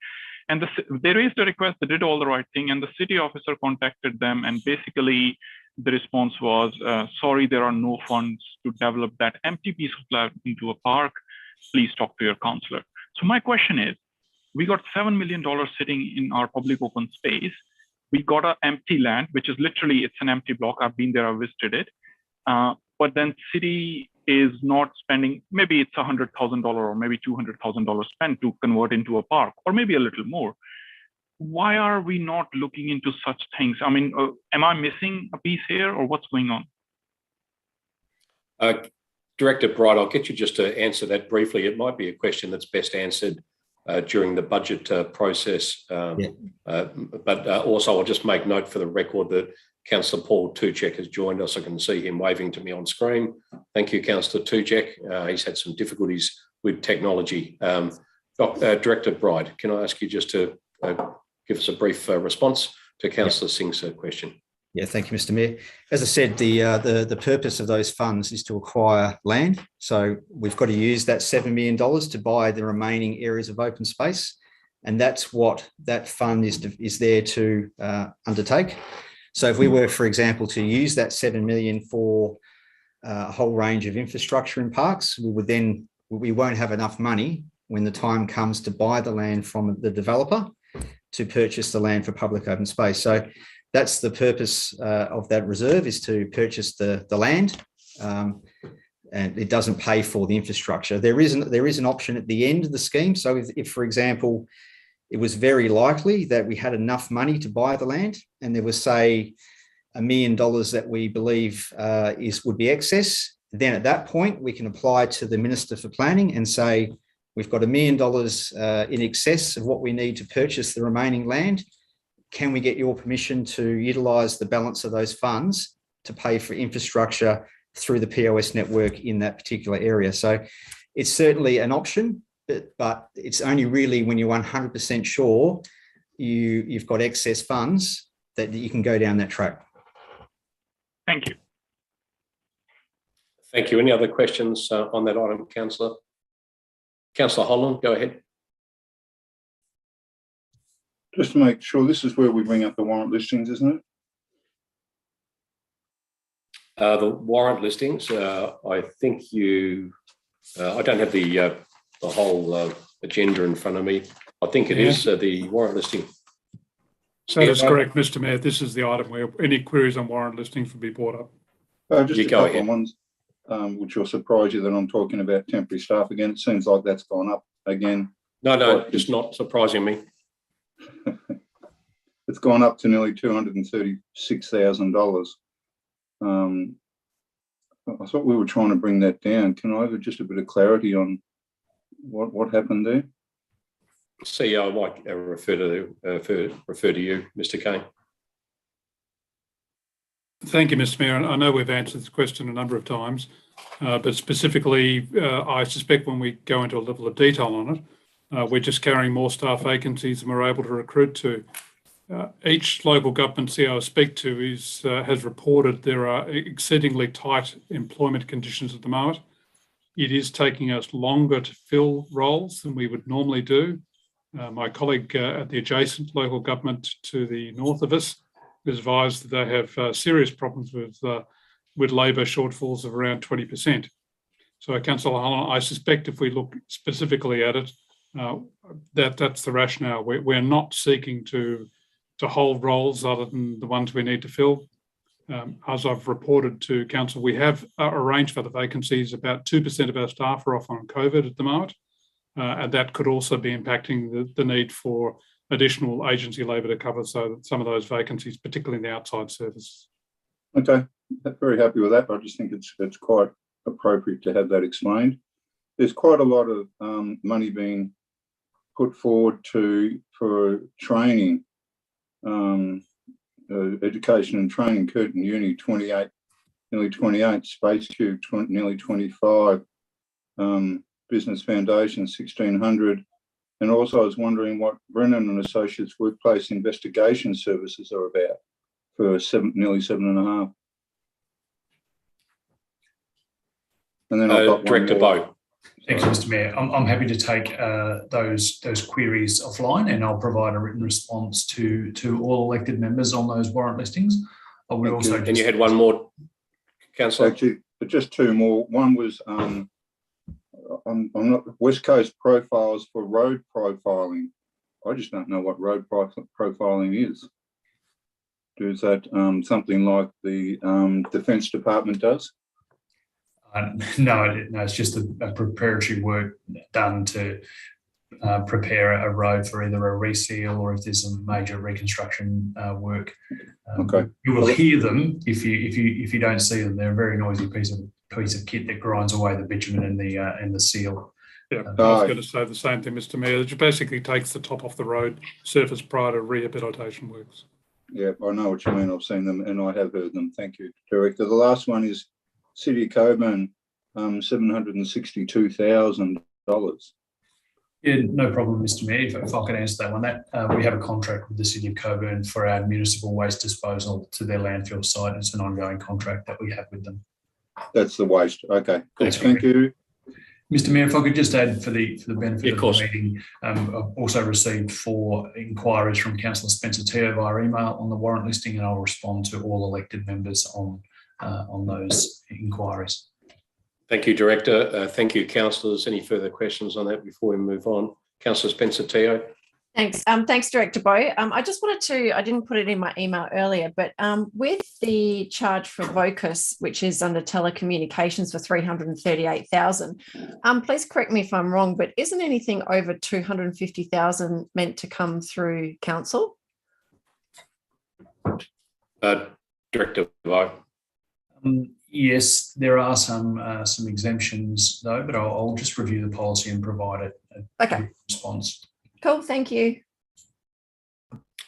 And they raised a request, they did all the right thing, and the city officer contacted them, and basically the response was, sorry, there are no funds to develop that empty piece of land into a park. Please talk to your councillor. So my question is, we got $7 million sitting in our public open space. We got an empty land, which is literally, it's an empty block. I've been there, I've visited it. But then city is not spending, maybe it's $100,000 or maybe $200,000 spent to convert into a park, or maybe a little more. Why are we not looking into such things? I mean, am I missing a piece here, or what's going on? Director Bright, I'll get you just to answer that briefly. It might be a question that's best answered during the budget process. But also I'll just make note for the record that Councillor Paul Tuchek has joined us. I can see him waving to me on screen. Thank you, Councillor Tuchek. He's had some difficulties with technology. Director Bright, can I ask you just to give us a brief response to Councillor Singh's question? Yeah, thank you, Mr. Mayor. As I said, the purpose of those funds is to acquire land. So we've got to use that $7 million to buy the remaining areas of open space. And that's what that fund is there to undertake. So if we were, for example, to use that $7 million for a whole range of infrastructure in parks, we won't have enough money when the time comes to buy the land from the developer to purchase the land for public open space. So that's the purpose of that reserve, is to purchase the land, and it doesn't pay for the infrastructure. There is an option at the end of the scheme. So if for example, it was very likely that we had enough money to buy the land, and there was, say, $1 million that we believe would be excess, then at that point we can apply to the Minister for Planning and say, we've got $1 million in excess of what we need to purchase the remaining land. Can we get your permission to utilise the balance of those funds to pay for infrastructure through the POS network in that particular area? So it's certainly an option, but it's only really when you're 100% sure you've got excess funds that you can go down that track. Thank you. Thank you. Any other questions on that item, Councillor? Councillor Holland, go ahead. Just to make sure, this is where we bring up the warrant listings, isn't it? The warrant listings, I think I don't have the whole agenda in front of me. I think it is the warrant listing. So that's correct, Mr. Mayor. This is the item where any queries on warrant listings will be brought up. Just a couple of ones, which will surprise you that I'm talking about temporary staff again. It seems like that's gone up again. No, it's not surprising me. It's gone up to nearly $236,000. I thought we were trying to bring that down. Can I have just a bit of clarity on what happened there? CEO, I might refer to you, Mr. Kane. Thank you, Mr. Mayor. I know we've answered this question a number of times, but specifically, I suspect when we go into a level of detail on it, we're just carrying more staff vacancies than we're able to recruit to. Each local government CEO I speak to has reported there are exceedingly tight employment conditions at the moment. It is taking us longer to fill roles than we would normally do. My colleague at the adjacent local government to the north of us is advised that they have serious problems with labour shortfalls of around 20%. So, Councillor Holland, I suspect if we look specifically at it, that's the rationale. We're not seeking to hold roles other than the ones we need to fill. As I've reported to Council, we have arranged for the vacancies. About 2% of our staff are off on COVID at the moment, and that could also be impacting the need for additional agency labour to cover some of those vacancies, particularly in the outside services. Okay, very happy with that. But I just think it's quite appropriate to have that explained. There's quite a lot of money being put forward for training, education and training. Curtin Uni 28, nearly 28, Space Cube nearly 25, Business Foundation 1600, and also I was wondering what Brennan and Associates Workplace Investigation Services are about for nearly 7.5. And then I've got Director Bowe. Thanks, Mr. Mayor. I'm happy to take those queries offline, and I'll provide a written response to all elected members on those warrant listings. I would also. And you had one more, Councillor? Actually, just two more. One was I'm not West Coast profiles for road profiling. I just don't know what road profiling is. Is that something like the Defence Department does? No, it's just a preparatory work done to prepare a road for either a reseal or if there's some major reconstruction work. Okay. You will hear them if you don't see them. They're a very noisy piece of kit that grinds away the bitumen and the seal. Yeah, I was going to say the same thing, Mr. Mayor. It basically takes the top off the road surface prior to rehabilitation works. Yeah, I know what you mean. I've seen them and I have heard them. Thank you, Director. The last one is City of Coburn, $762,000. Yeah, no problem, Mr. Mayor. If I could answer that one, we have a contract with the City of Coburn for our municipal waste disposal to their landfill site. It's an ongoing contract that we have with them. That's the waste. Okay, cool. Thank you. Mr. Mayor, if I could just add for the benefit of the meeting, I've also received 4 inquiries from Councillor Spencer Teo via email on the warrant listing, and I'll respond to all elected members on those inquiries. Thank you, Director. Thank you, councillors. Any further questions on that before we move on? Councillor Spencer Teo. Thanks. Thanks, Director Bowe. I just wanted to, I didn't put it in my email earlier, but with the charge for Vocus, which is under telecommunications for $338,000, please correct me if I'm wrong, but isn't anything over $250,000 meant to come through council? Director Bowe. Yes, there are some exemptions though, but I'll just review the policy and provide a response. Cool, thank you.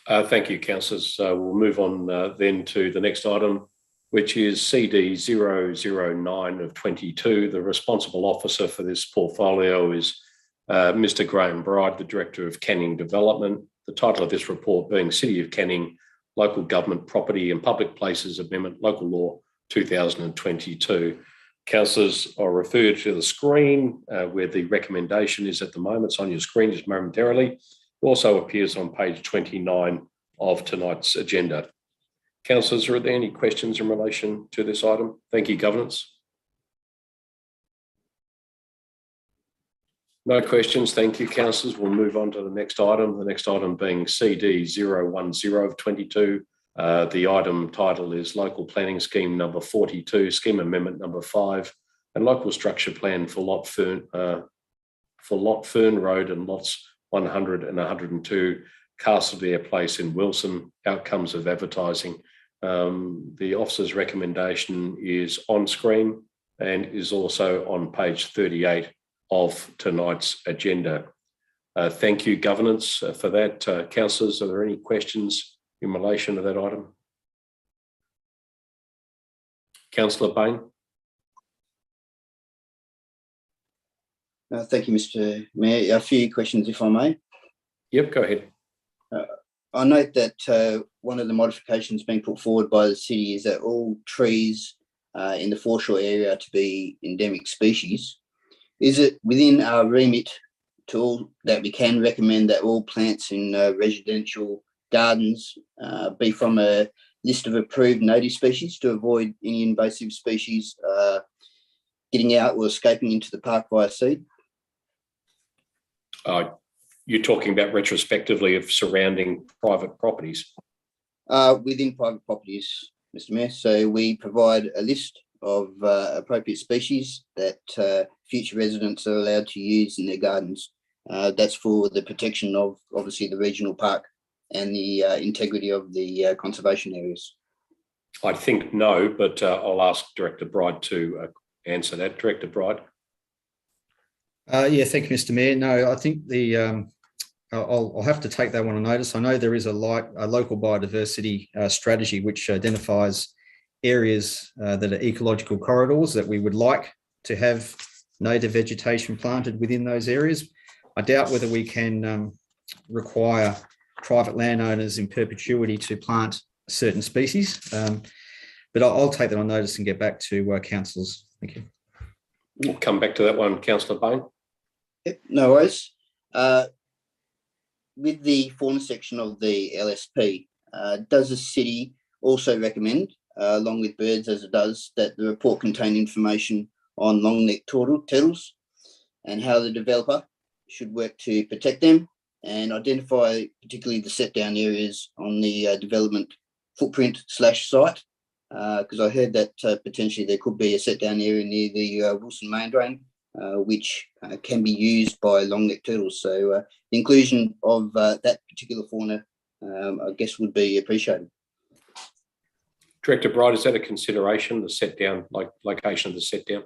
Thank you, councillors. We'll move on then to the next item, which is CD 009 of 22. The responsible officer for this portfolio is Mr. Graham Bride, the Director of Canning Development. The title of this report being City of Canning Local Government Property and Public Places Amendment Local Law 2022. Councillors, I'll refer to the screen where the recommendation is at the moment. It's on your screen just momentarily. It also appears on page 29 of tonight's agenda. Councillors, are there any questions in relation to this item? Thank you, Governance. No questions. Thank you, councillors. We'll move on to the next item. The next item being CD 010 of 22. The item title is Local Planning Scheme number 42, Scheme Amendment number 5, and Local Structure Plan for Lot Fern Road and lots 100 and 102, Castlevere Place in Wilson. Outcomes of advertising. The officer's recommendation is on screen and is also on page 38 of tonight's agenda. Thank you, Governance, for that. Councillors, are there any questions in relation to that item? Councillor Bain. Thank you, Mr. Mayor. A few questions, if I may. Yep, go ahead. I note that one of the modifications being put forward by the city is that all trees in the foreshore area are to be endemic species. Is it within our remit to all that we can recommend that all plants in residential gardens be from a list of approved native species to avoid any invasive species getting out or escaping into the park via seed. You're talking about retrospectively of surrounding private properties? Within private properties, Mr. Mayor. So we provide a list of appropriate species that future residents are allowed to use in their gardens. That's for the protection of obviously the regional park and the integrity of the conservation areas. I think no, but I'll ask Director Bride to answer that. Director Bride. Yeah, thank you, Mr. Mayor. No, I think I'll have to take that one on notice. I know there is a local biodiversity strategy which identifies areas that are ecological corridors that we would like to have native vegetation planted within those areas. I doubt whether we can require private landowners in perpetuity to plant certain species, but I'll take that on notice and get back to councillors. Thank you. We'll come back to that one, Councillor Bain. Yep, no worries. With the fauna section of the LSP, does the city also recommend, along with birds as it does, that the report contain information on long-necked turtles and how the developer should work to protect them and identify particularly the set-down areas on the development footprint / site? Because I heard that potentially there could be a set-down area near the Wilson Main Drain, which can be used by long-necked turtles. So the inclusion of that particular fauna, I guess, would be appreciated. Director Bright, is that a consideration, the set-down, location of the set-down?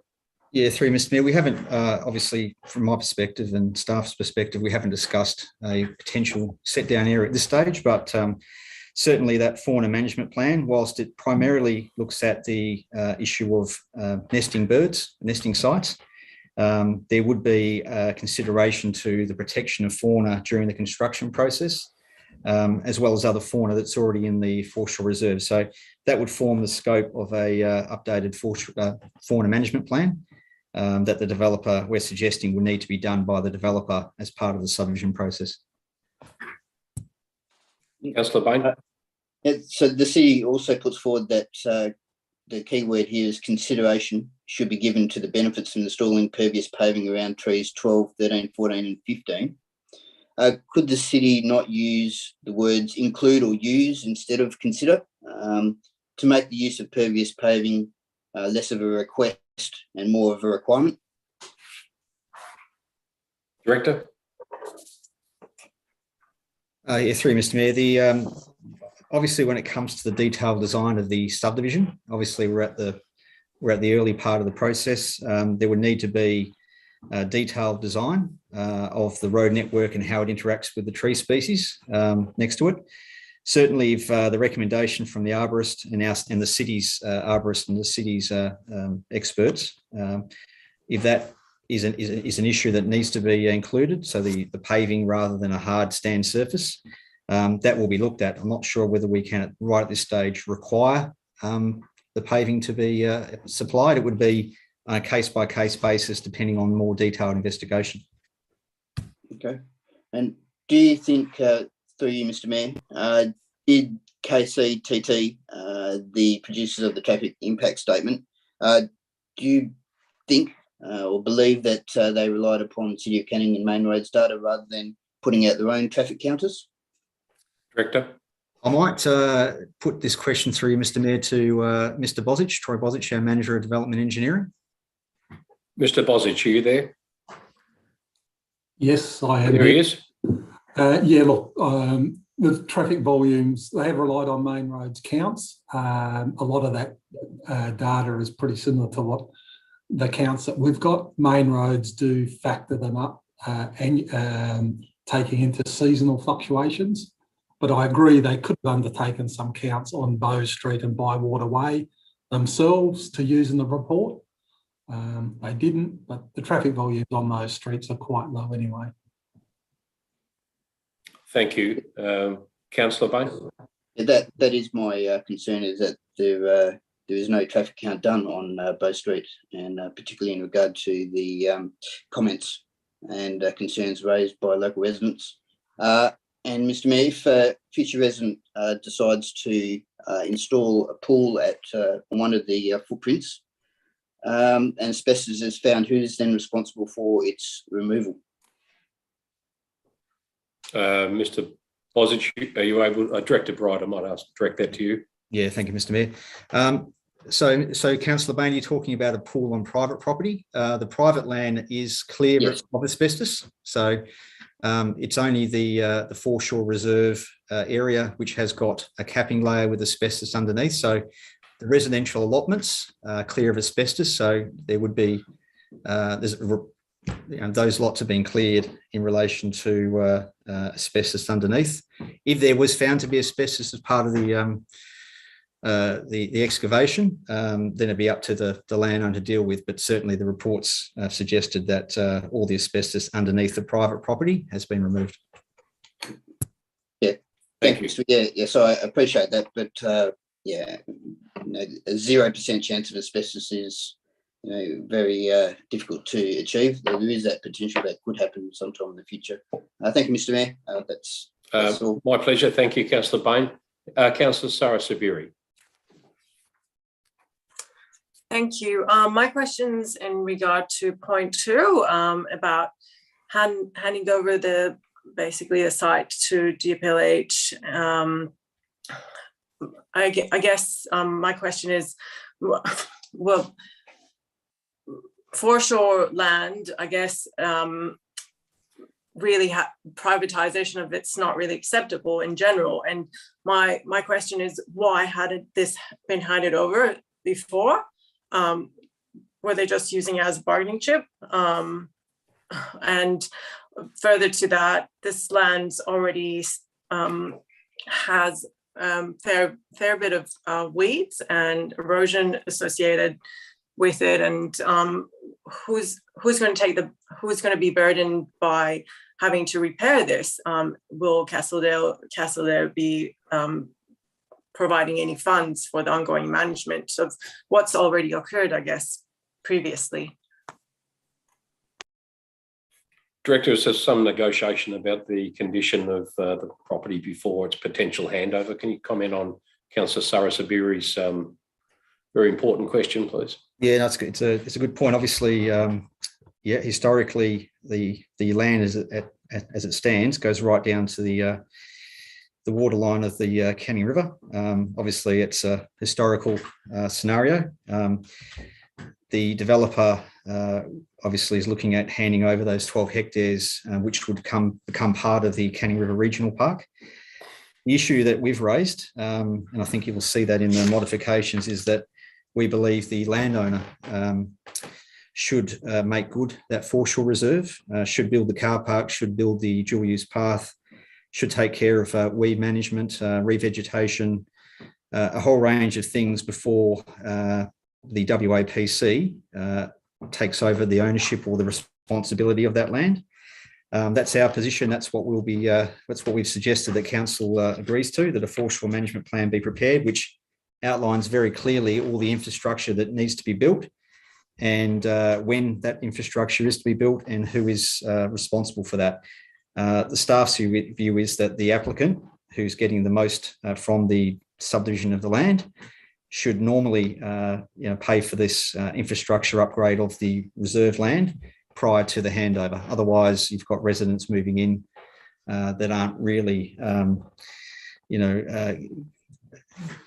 Yeah, through Mr. Mayor, we haven't, obviously, from my perspective and staff's perspective, we haven't discussed a potential set-down area at this stage, but certainly that fauna management plan, whilst it primarily looks at the issue of nesting birds, nesting sites, there would be a consideration to the protection of fauna during the construction process, as well as other fauna that's already in the foreshore reserve. So that would form the scope of a updated fauna management plan that the developer, we're suggesting, would need to be done by the developer as part of the subdivision process. Councillor Bain. So the city also puts forward that the key word here is consideration should be given to the benefits of installing pervious paving around trees 12, 13, 14 and 15. Could the city not use the words include or use instead of consider to make the use of pervious paving less of a request and more of a requirement? Director? Yeah, through Mr. Mayor. Obviously, when it comes to the detailed design of the subdivision, obviously we're at the early part of the process. There would need to be a detailed design of the road network and how it interacts with the tree species next to it. Certainly, if the recommendation from the arborist and the city's arborist and the city's experts, if that is an issue that needs to be included, so the paving rather than a hard stand surface, that will be looked at. I'm not sure whether we can, right at this stage, require the paving to be supplied. It would be on a case-by-case basis, depending on more detailed investigation. Okay. And do you think, through you, Mr. Mayor, did KCTT, the producers of the traffic impact statement, do you think or believe that they relied upon City of Canning and Main Roads data rather than putting out their own traffic counters? Director? I might put this question through, Mr. Mayor, to Mr. Bozich, Troy Bozich, our Manager of Development Engineering. Mr. Bozich, are you there? Yes, I am. There he is. Yeah, look, the traffic volumes, they have relied on Main Roads counts. A lot of that data is pretty similar to what the counts that we've got. Main Roads do factor them up and taking into seasonal fluctuations. But I agree they could have undertaken some counts on Bow Street and Bywater Way themselves to use in the report. They didn't, but the traffic volumes on those streets are quite low anyway. Thank you. Councillor Bain? That is my concern, is that there is no traffic count done on Bow Street, and particularly in regard to the comments and concerns raised by local residents. And Mr. Mayor, if a future resident decides to install a pool at one of the footprints and asbestos is found, who is then responsible for its removal? Mr. Bosich, are you able, Director Bright, I might direct that to you. Yeah, thank you, Mr. Mayor. So Councillor Bain, you're talking about a pool on private property. The private land is clear of asbestos. So it's only the foreshore reserve area which has got a capping layer with asbestos underneath. So the residential allotments are clear of asbestos. So there would be those lots have been cleared in relation to asbestos underneath. If there was found to be asbestos as part of the excavation, then it'd be up to the landowner to deal with. But certainly the reports suggested that all the asbestos underneath the private property has been removed. Yeah, thank you. Yeah, so I appreciate that, but yeah, a 0% chance of asbestos is very difficult to achieve. There is that potential that could happen sometime in the future. Thank you, Mr. Mayor. That's all. My pleasure. Thank you, Councillor Bain. Councillor Sarah Sabiri. Thank you. My question's in regard to point 2 about handing over basically a site to DPLH. I guess my question is, well, foreshore land, I guess, really privatization of it's not really acceptable in general. And my question is, why hadn't this been handed over before? Were they just using it as a bargaining chip? And further to that, this land's already has fair bit of weeds and erosion associated with it, and who's going to be burdened by having to repair this? Will Castledale be providing any funds for the ongoing management of what's already occurred, I guess, previously? Director, is there some negotiation about the condition of the property before its potential handover? Can you comment on Councillor Sarah Sabiri's very important question, please? Yeah, that's good. It's a good point. Obviously, historically, the land as it stands goes right down to the waterline of the Canning River. Obviously, it's a historical scenario. The developer obviously is looking at handing over those 12 hectares, which would become part of the Canning River Regional Park. The issue that we've raised, and I think you will see that in the modifications, is that we believe the landowner should make good that foreshore reserve, should build the car park, should build the dual use path, should take care of weed management, revegetation, a whole range of things before the WAPC takes over the ownership or the responsibility of that land. That's our position. That's what we'll be. That's what we've suggested that council agrees to, that a foreshore management plan be prepared, which outlines very clearly all the infrastructure that needs to be built, and when that infrastructure is to be built and who is responsible for that. The staff's view is that the applicant, who's getting the most from the subdivision of the land, should normally pay for this infrastructure upgrade of the reserve land prior to the handover. Otherwise, you've got residents moving in that aren't really,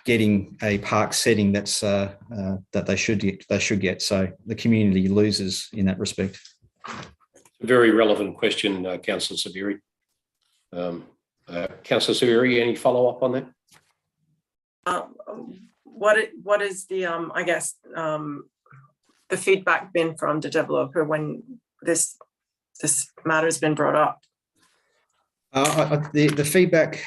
getting a park setting that's that they should get. So the community loses in that respect. A very relevant question, Councillor Sabiri. Councillor Sabiri, any follow up on that? What is the I guess the feedback been from the developer when this matter has been brought up? The feedback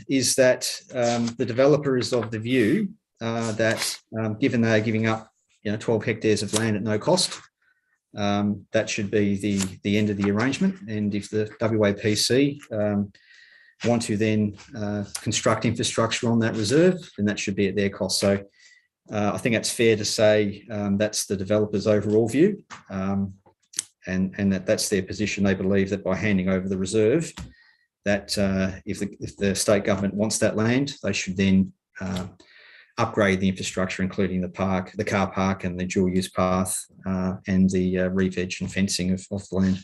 is that the developer is of the view that given they are giving up 12 hectares of land at no cost, that should be the end of the arrangement. And if the WAPC want to then construct infrastructure on that reserve, then that should be at their cost. So I think that's fair to say that's the developer's overall view. and that's their position. They believe that by handing over the reserve, that if the state government wants that land, they should then upgrade the infrastructure, including the car park and the dual use path and the re-veg and fencing of the land.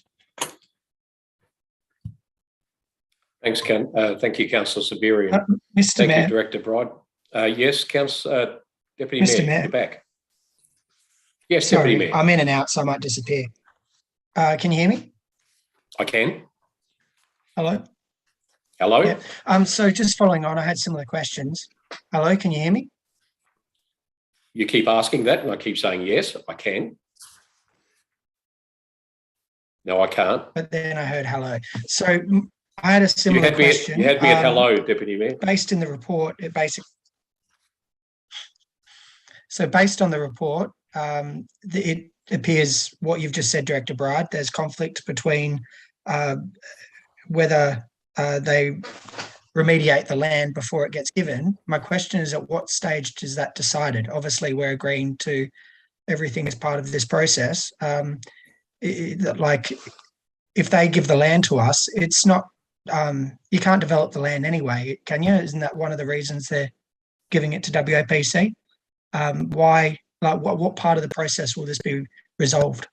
Thanks, Ken. Thank you, Councillor Sabirian. Mr. Thank Mayor. you, Director Bride. Yes, Deputy Mr. Mayor, Mayor. you're back. Yes, Sorry, Deputy Mayor. I'm in and out, so I might disappear. Can you hear me? I can. Hello? Hello? Yeah. So just following on, I had similar questions. Hello, can you hear me? You keep asking that and I keep saying, yes, I can. No, I can't. But then I heard hello. So I had a similar question. You had me at hello, Deputy Mayor. Based in the report, so based on the report, it appears what you've just said, Director Bride, there's conflict between whether they remediate the land before it gets given. My question is, at what stage is that decided? Obviously, we're agreeing to everything as part of this process. Like, if they give the land to us, it's not, you can't develop the land anyway, can you? Isn't that one of the reasons they're giving it to WAPC? Why, like, what part of the process will this be resolved?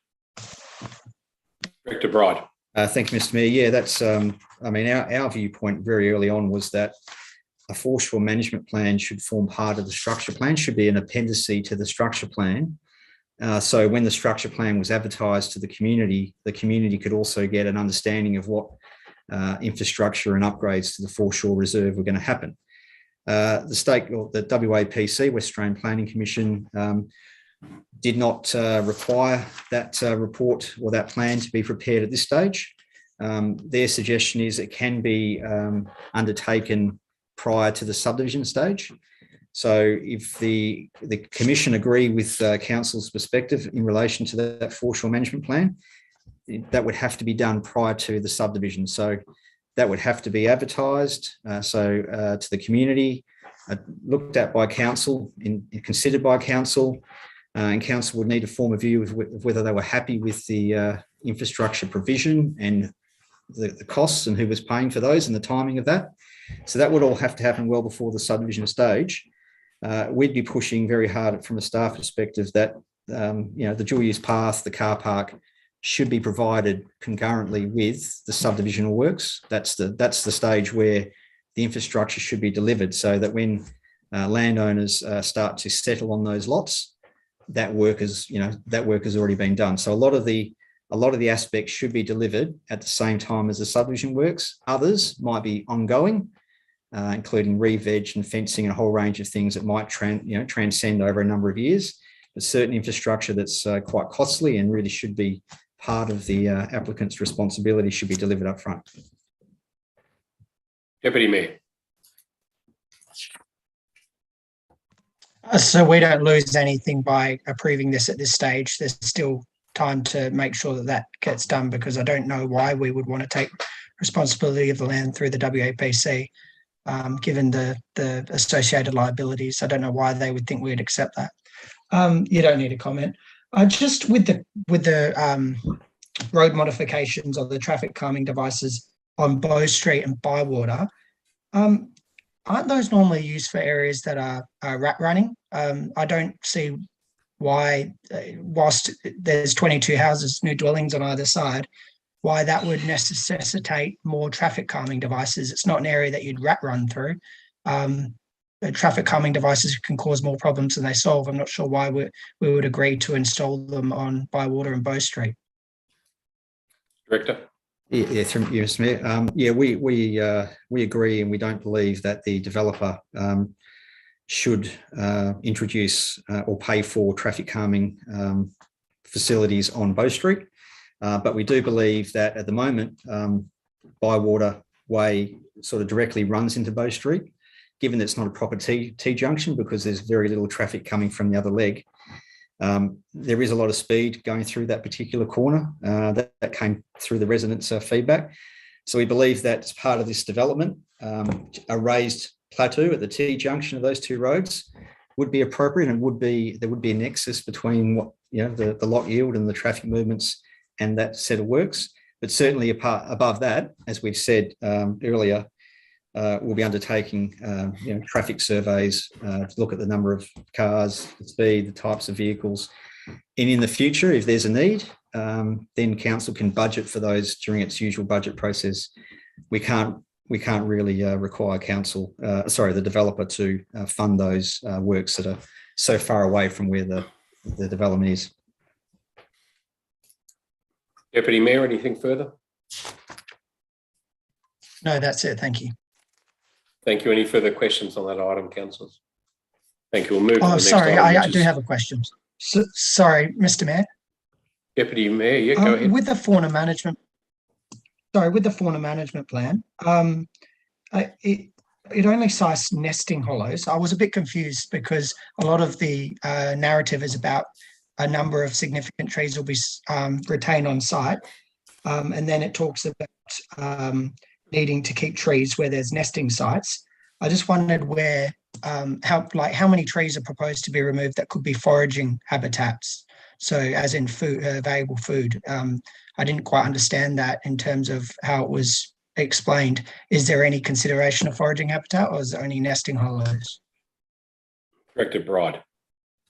Director Bride. Thank you, Mr. Mayor. Yeah, that's, I mean, our viewpoint very early on was that a foreshore management plan should form part of the structure plan, should be an appendix to the structure plan. So when the structure plan was advertised to the community could also get an understanding of what infrastructure and upgrades to the foreshore reserve were going to happen. The state, or the WAPC, West Australian Planning Commission, did not require that report or that plan to be prepared at this stage. Their suggestion is it can be undertaken prior to the subdivision stage. So if the Commission agree with Council's perspective in relation to that foreshore management plan, that would have to be done prior to the subdivision. So that would have to be advertised to the community, looked at by Council, considered by Council, and Council would need to form a view of whether they were happy with the infrastructure provision and the costs and who was paying for those and the timing of that. So that would all have to happen well before the subdivision stage. We'd be pushing very hard from a staff perspective that the dual use path, the car park, should be provided concurrently with the subdivisional works. That's the stage where the infrastructure should be delivered, so that when landowners start to settle on those lots, that work has already been done. So a lot of the aspects should be delivered at the same time as the subdivision works. Others might be ongoing, including re-veg and fencing and a whole range of things that might transcend over a number of years. But certain infrastructure that's quite costly and really should be part of the applicant's responsibility should be delivered up front. Deputy Mayor. So we don't lose anything by approving this at this stage. There's still time to make sure that that gets done, because I don't know why we would want to take responsibility of the land through the WAPC, given the associated liabilities. I don't know why they would think we'd accept that. You don't need a comment. Just with the road modifications or the traffic calming devices on Bow Street and Bywater, aren't those normally used for areas that are rat running? I don't see why, whilst there's 22 houses, new dwellings on either side, why that would necessitate more traffic calming devices. It's not an area that you'd rat run through. The traffic calming devices can cause more problems than they solve. I'm not sure why we would agree to install them on Bywater and Bow Street. Director. Yeah, through you, Mr. Mayor. We agree, and we don't believe that the developer should introduce or pay for traffic calming facilities on Bow Street. But we do believe that at the moment, Bywater Way sort of directly runs into Bow Street, given that it's not a proper T-junction because there's very little traffic coming from the other leg. There is a lot of speed going through that particular corner that came through the residents' feedback. So we believe that as part of this development, a raised plateau at the T-junction of those two roads would be appropriate, and there would be a nexus between what the lot yield and the traffic movements and that set of works. But certainly above that, as we've said earlier, we'll be undertaking traffic surveys to look at the number of cars, the speed, the types of vehicles. And in the future, if there's a need, then council can budget for those during its usual budget process. We can't really require the developer to fund those works that are so far away from where the development is. Deputy Mayor, anything further? No, that's it. Thank you. Thank you. Any further questions on that item, councillors? Thank you. We'll move to the next sorry, item. I do have a question. Sorry, Mr. Mayor. Deputy Mayor, yeah, go ahead. With the fauna management plan, it only cites nesting hollows. I was a bit confused because a lot of the narrative is about a number of significant trees will be retained on site, and then it talks about needing to keep trees where there's nesting sites. I just wondered how many trees are proposed to be removed that could be foraging habitats. So as in food, valuable food. I didn't quite understand that in terms of how it was explained. Is there any consideration of foraging habitat, or is it only nesting hollows? Director Bride.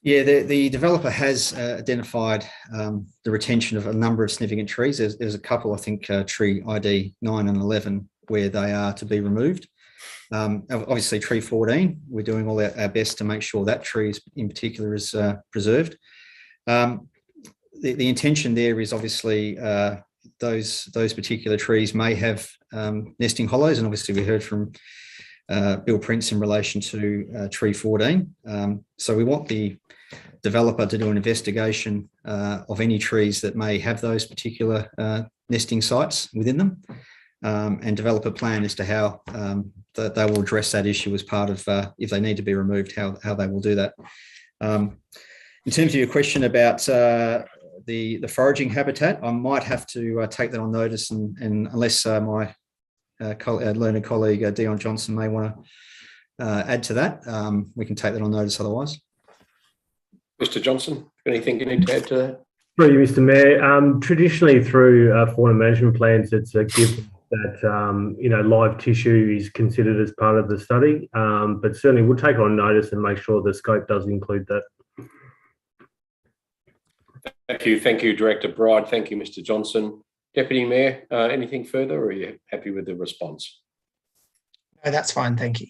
Yeah, the developer has identified the retention of a number of significant trees. There's a couple, I think, tree ID 9 and 11, where they are to be removed. Obviously, tree 14, we're doing all our best to make sure that tree in particular is preserved. The intention there is obviously those particular trees may have nesting hollows, and obviously we heard from Bill Prince in relation to tree 14. So we want the developer to do an investigation of any trees that may have those particular nesting sites within them, and develop a plan as to how that they will address that issue as part of, if they need to be removed, how they will do that. In terms of your question about the foraging habitat, I might have to take that on notice, and unless my learned colleague Dion Johnson may want to add to that, we can take that on notice otherwise. Mr. Johnson, anything you need to add to that? Through you, Mr. Mayor. Traditionally, through fauna management plans, it's a given that live tissue is considered as part of the study, but certainly we'll take it on notice and make sure the scope does include that. Thank you, Director Bride. Thank you, Mr. Johnson. Deputy Mayor, anything further, or are you happy with the response? No, that's fine. Thank you.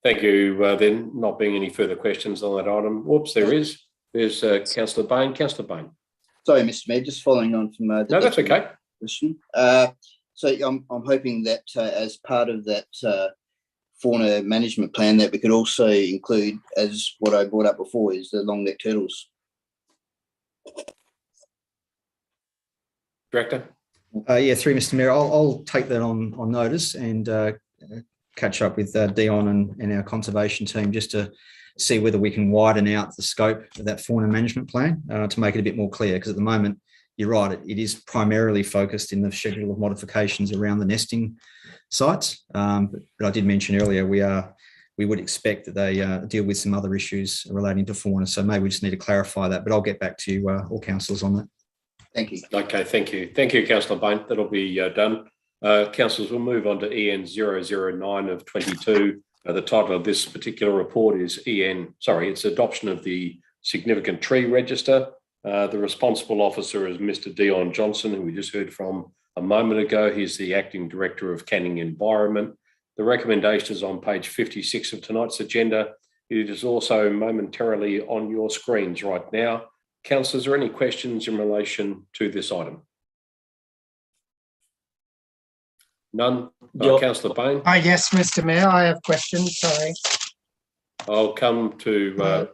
Thank you. Then, not being any further questions on that item. Whoops, there is. There's Councillor Bain. Councillor Bain. Sorry, Mr. Mayor, just following on from no, that's okay. Question. So I'm hoping that as part of that fauna management plan, that we could also include, as what I brought up before, is the long-necked turtles. Director. Yeah, through Mr. Mayor, I'll take that on notice and catch up with Dion and our conservation team just to see whether we can widen out the scope of that fauna management plan to make it a bit more clear, because at the moment, you're right, it is primarily focused in the schedule of modifications around the nesting sites. But I did mention earlier, we would expect that they deal with some other issues relating to fauna. So maybe we just need to clarify that, but I'll get back to you, all councillors, on that. Thank you. Okay, thank you. Thank you, Councillor Bain. That'll be done. Councillors, we'll move on to EN 009 of 22. The title of this particular report is it's adoption of the significant tree register. The responsible officer is Mr. Dion Johnson, who we just heard from a moment ago. He's the Acting Director of Canning Environment. The recommendation is on page 56 of tonight's agenda. It is also momentarily on your screens right now. Councillors, are there any questions in relation to this item? None? Councillor Bain? Yes, Mr. Mayor, I have questions. Sorry. I'll come to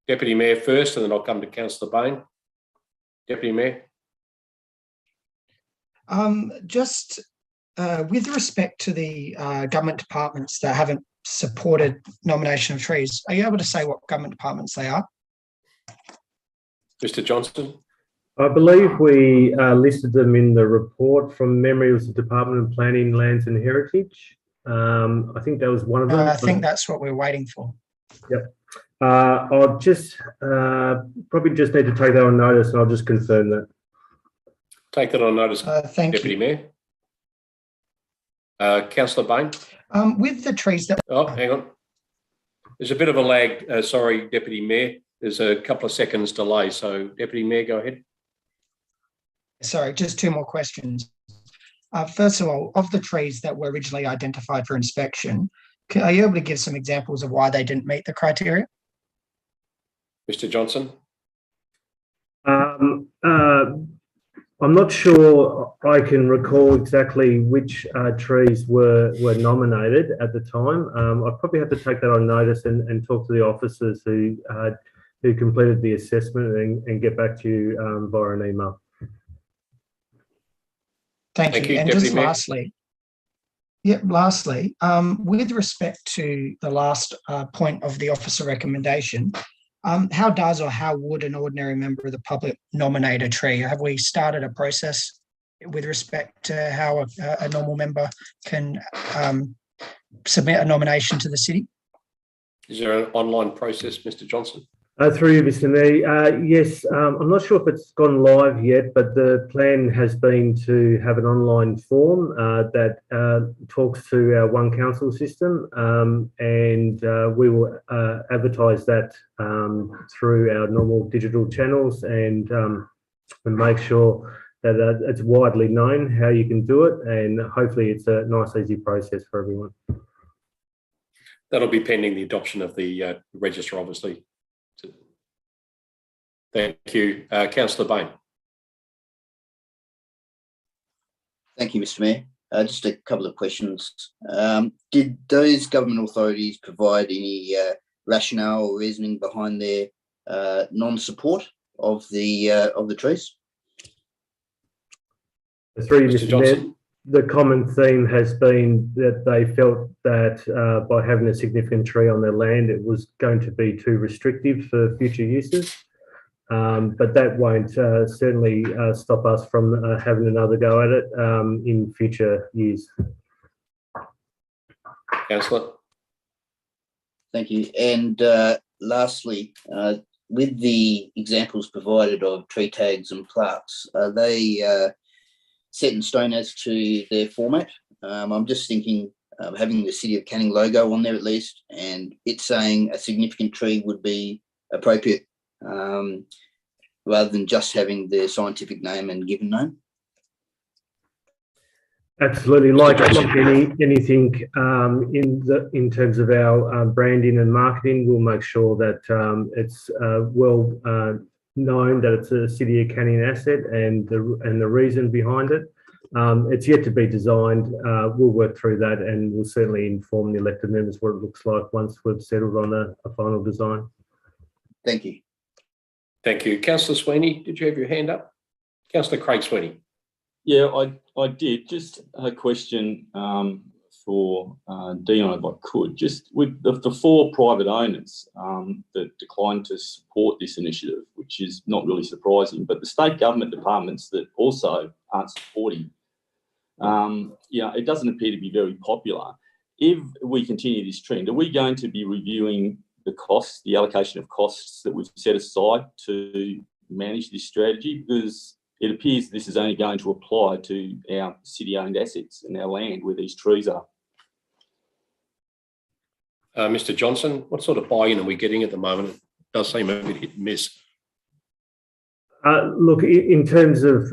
Deputy Mayor first, and then I'll come to Councillor Bain. Deputy Mayor. Just with respect to the government departments that haven't supported nomination of trees, are you able to say what government departments they are? Mr. Johnson. I believe we listed them in the report. From memory, it was the Department of Planning, Lands and Heritage. I think that was one of them. I think that's what we're waiting for. Yep. I'll just probably just need to take that on notice, and I'll just confirm that. Take that on notice, Thank Deputy you. Mayor. Councillor Bain. With the trees that. Oh, hang on. There's a bit of a lag. Sorry, Deputy Mayor. There's a couple of seconds delay. So, Deputy Mayor, go ahead. Sorry, just two more questions. First of all, of the trees that were originally identified for inspection, are you able to give some examples of why they didn't meet the criteria? Mr. Johnson. I'm not sure I can recall exactly which trees were nominated at the time. I'd probably have to take that on notice and talk to the officers who completed the assessment and get back to you via an email. Thank you. And Deputy just Mayor. lastly, with respect to the last point of the officer recommendation, how does or how would an ordinary member of the public nominate a tree? Have we started a process with respect to how a normal member can submit a nomination to the city? Is there an online process, Mr. Johnson? Through you, Mr. Mayor. Yes, I'm not sure if it's gone live yet, but the plan has been to have an online form that talks to our One Council system, and we will advertise that through our normal digital channels and make sure that it's widely known how you can do it, and hopefully it's a nice, easy process for everyone. That'll be pending the adoption of the register, obviously. Thank you. Councillor Bain. Thank you, Mr. Mayor. Just a couple of questions. Did those government authorities provide any rationale or reasoning behind their non-support of the trees? Through you, Mr. Mayor, the common theme has been that they felt that by having a significant tree on their land, it was going to be too restrictive for future uses. But that won't certainly stop us from having another go at it in future years. Councillor. Thank you. And lastly, with the examples provided of tree tags and plaques, are they set in stone as to their format? I'm just thinking of having the City of Canning logo on there at least, and it saying a significant tree would be appropriate, rather than just having the scientific name and given name. Absolutely, like anything in terms of our branding and marketing, we'll make sure that it's well known that it's a City of Canning asset and the reason behind it. It's yet to be designed. We'll work through that, and we'll certainly inform the elected members what it looks like once we've settled on a final design. Thank you. Thank you. Councillor Sweeney, did you have your hand up? Councillor Craig Sweeney. Yeah, I did. Just a question for Dion, if I could. Just with the four private owners that declined to support this initiative, which is not really surprising, but the state government departments that also aren't supporting, it doesn't appear to be very popular. If we continue this trend, are we going to be reviewing the costs, the allocation of costs that we've set aside to manage this strategy? Because it appears this is only going to apply to our city-owned assets and our land where these trees are. Mr. Johnson, what sort of buy-in are we getting at the moment? It does seem a bit hit and miss. Look, in terms of,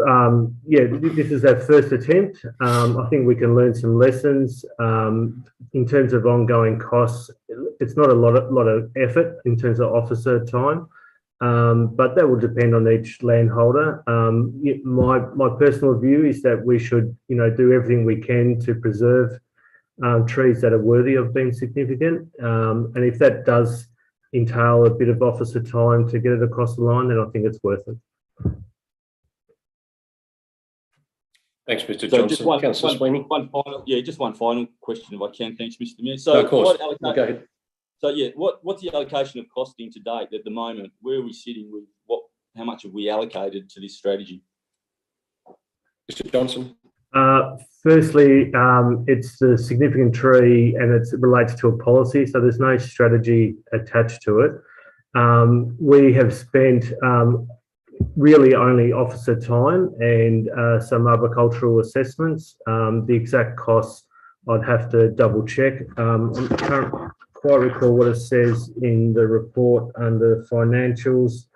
this is our first attempt. I think we can learn some lessons. In terms of ongoing costs, it's not a lot of effort in terms of officer time, but that will depend on each landholder. My personal view is that we should, do everything we can to preserve trees that are worthy of being significant. And if that does entail a bit of officer time to get it across the line, then I think it's worth it. Thanks, Mr. Johnson. Councillor Sweeney. Just one final question, if I can. Thanks, Mr. Mayor. So, of course. Go ahead. So, what's the allocation of costing to date at the moment? Where are we sitting with how much have we allocated to this strategy? Mr. Johnson. Firstly, it's a significant tree and it relates to a policy, so there's no strategy attached to it. We have spent really only officer time and some arboricultural assessments. The exact costs I'd have to double check. I can't quite recall what it says in the report under financials.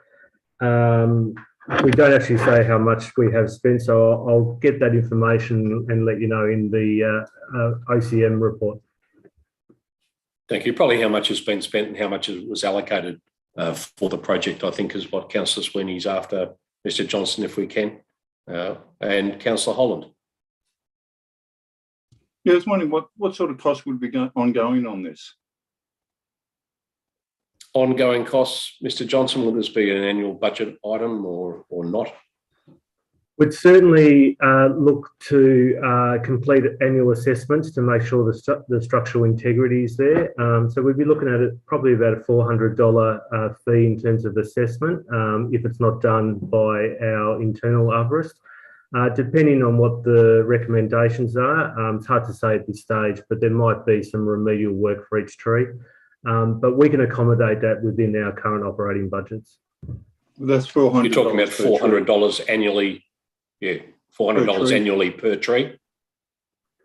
We don't actually say how much we have spent, so I'll get that information and let you know in the OCM report. Thank you. Probably how much has been spent and how much was allocated for the project, I think, is what Councillor Sweeney's after, Mr. Johnson, if we can, and Councillor Holland. Yeah, I was wondering what sort of cost would be ongoing on this? Ongoing costs, Mr. Johnson, will this be an annual budget item or not? We'd certainly look to complete annual assessments to make sure the structural integrity is there. So we'd be looking at it probably about a $400 fee in terms of assessment if it's not done by our internal arborist. Depending on what the recommendations are, it's hard to say at this stage, but there might be some remedial work for each tree. But we can accommodate that within our current operating budgets. That's $400. You're talking about $400 annually. Yeah, $400 annually per tree.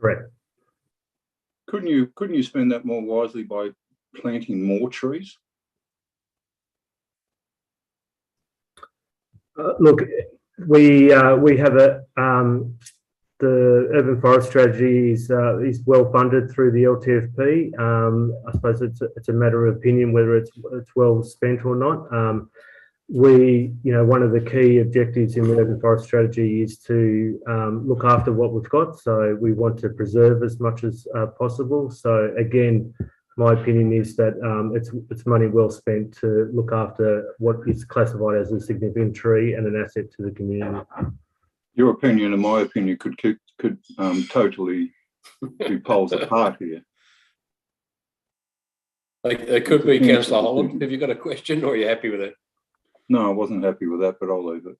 Correct. Couldn't you spend that more wisely by planting more trees? Look, we have a the urban forest strategy is well funded through the LTFP. I suppose it's a matter of opinion whether it's well spent or not. One of the key objectives in the urban forest strategy is to look after what we've got. So we want to preserve as much as possible. So again, my opinion is that it's money well spent to look after what is classified as a significant tree and an asset to the community. Your opinion and my opinion could totally be poles apart here. It could be, Councillor Holland. Have you got a question or are you happy with it? No, I wasn't happy with that, but I'll leave it.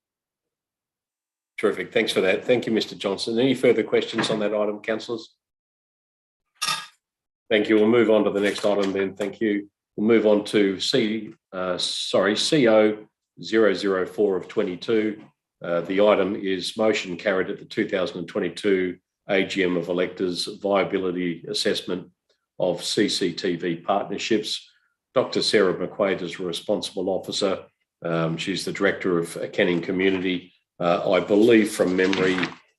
Terrific. Thanks for that. Thank you, Mr. Johnson. Any further questions on that item, councillors? Thank you. We'll move on to the next item then. Thank you. We'll move on to CO 004 of 22. The item is motion carried at the 2022 AGM of electors viability assessment of CCTV partnerships. Dr. Sarah McQuaid is a responsible officer. She's the director of Canning Community. I believe from memory,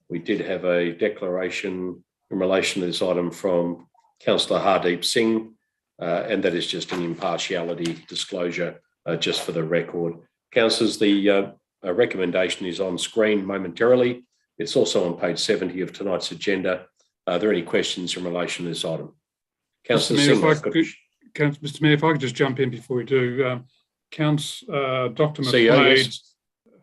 we did have a declaration in relation to this item from Councillor Hardeep Singh, and that is just an impartiality disclosure just for the record. Councillors, the recommendation is on screen momentarily. It's also on page 70 of tonight's agenda. Are there any questions in relation to this item? Councillor Singh. Mr. Mayor, if I could just jump in before we do. Dr.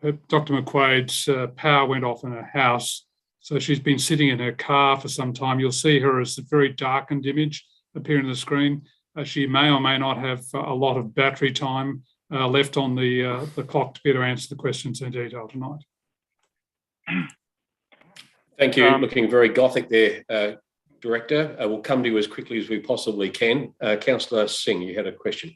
McQuaid's power went off in her house, so she's been sitting in her car for some time. You'll see her as a very darkened image appearing on the screen. She may or may not have a lot of battery time left on the clock to be able to answer the questions in detail tonight. Thank you. Looking very gothic there, Director. We'll come to you as quickly as we possibly can. Councillor Singh, you had a question.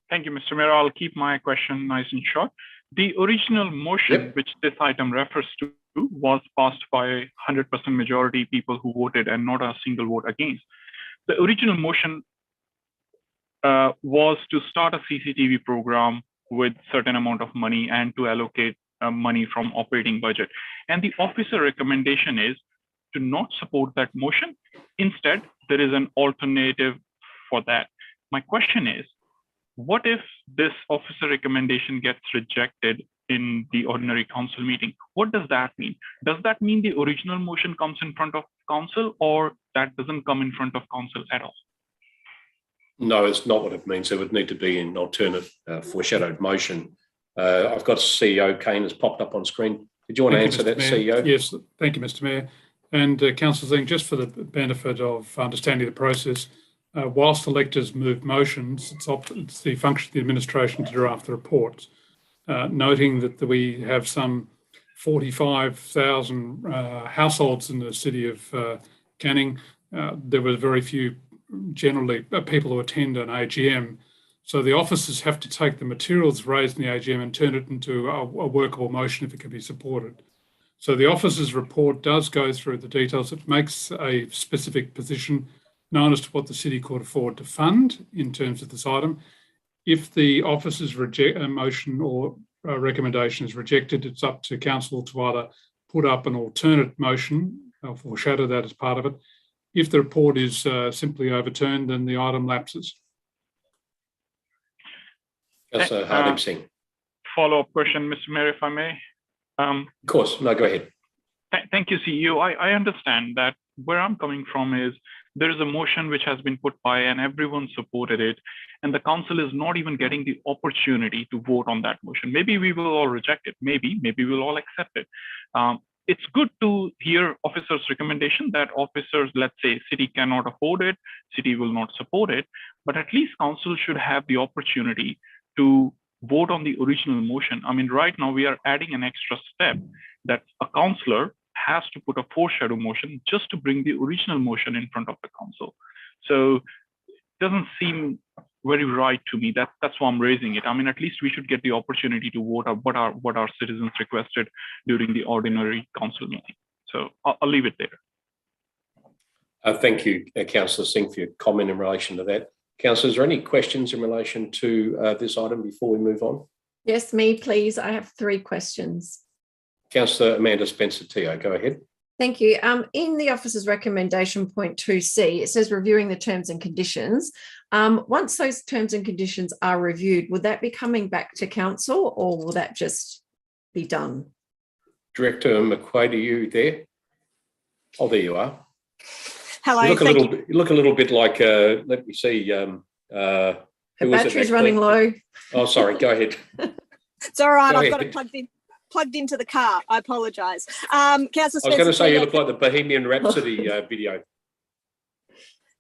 Thank you, Mr. Mayor. I'll keep my question nice and short. The original motion, which this item refers to, was passed by 100% majority people who voted and not a single vote against. The original motion was to start a CCTV program with certain amount of money and to allocate money from operating budget. And the officer recommendation is to not support that motion. Instead, there is an alternative for that. My question is, what if this officer recommendation gets rejected in the ordinary council meeting? What does that mean? Does that mean the original motion comes in front of council, or that doesn't come in front of council at all? No, it's not what it means. There would need to be an alternate foreshadowed motion. I've got CEO Kane has popped up on screen. Did you want to answer that, CEO? Yes, thank you, Mr. Mayor. And Councillor Singh, just for the benefit of understanding the process, whilst electors move motions, it's the function of the administration to draft the reports. Noting that we have some 45,000 households in the city of Canning, there were very few generally people who attend an AGM. So the officers have to take the materials raised in the AGM and turn it into a workable motion if it can be supported. So the officers' report does go through the details. It makes a specific position known as to what the city could afford to fund in terms of this item. If the officers reject a motion or a recommendation is rejected, it's up to council to either put up an alternate motion or foreshadow that as part of it. If the report is simply overturned, then the item lapses. Councillor Hardeep Singh. Follow-up question, Mr. Mayor, if I may. Of course, no, go ahead. Thank you, CEO. I understand that. Where I'm coming from is there is a motion which has been put by and everyone supported it, and the council is not even getting the opportunity to vote on that motion. Maybe we will all reject it. Maybe we'll all accept it. It's good to hear officers' recommendation that officers, let's say, city cannot afford it, city will not support it, but at least council should have the opportunity to vote on the original motion. I mean, right now we are adding an extra step that a councillor has to put a foreshadow motion just to bring the original motion in front of the council. So it doesn't seem very right to me. That's why I'm raising it. I mean, at least we should get the opportunity to vote on what our citizens requested during the ordinary council meeting. So I'll leave it there. Thank you, Councillor Singh, for your comment in relation to that. Councillor, is there any questions in relation to this item before we move on? Yes, me, please. I have 3 questions. Councillor Amanda Spencer-Teo, go ahead. Thank you. In the officer's recommendation point 2C, it says reviewing the terms and conditions. Once those terms and conditions are reviewed, would that be coming back to council or will that just be done? Director McQuaid, are you there? Oh, there you are. Hello. You look a little bit like, let me see. The battery's running low. Oh, sorry, go ahead. It's all right. I've got it plugged into the car. I apologise. Councillor Spencer, I was going to say you look like the Bohemian Rhapsody video.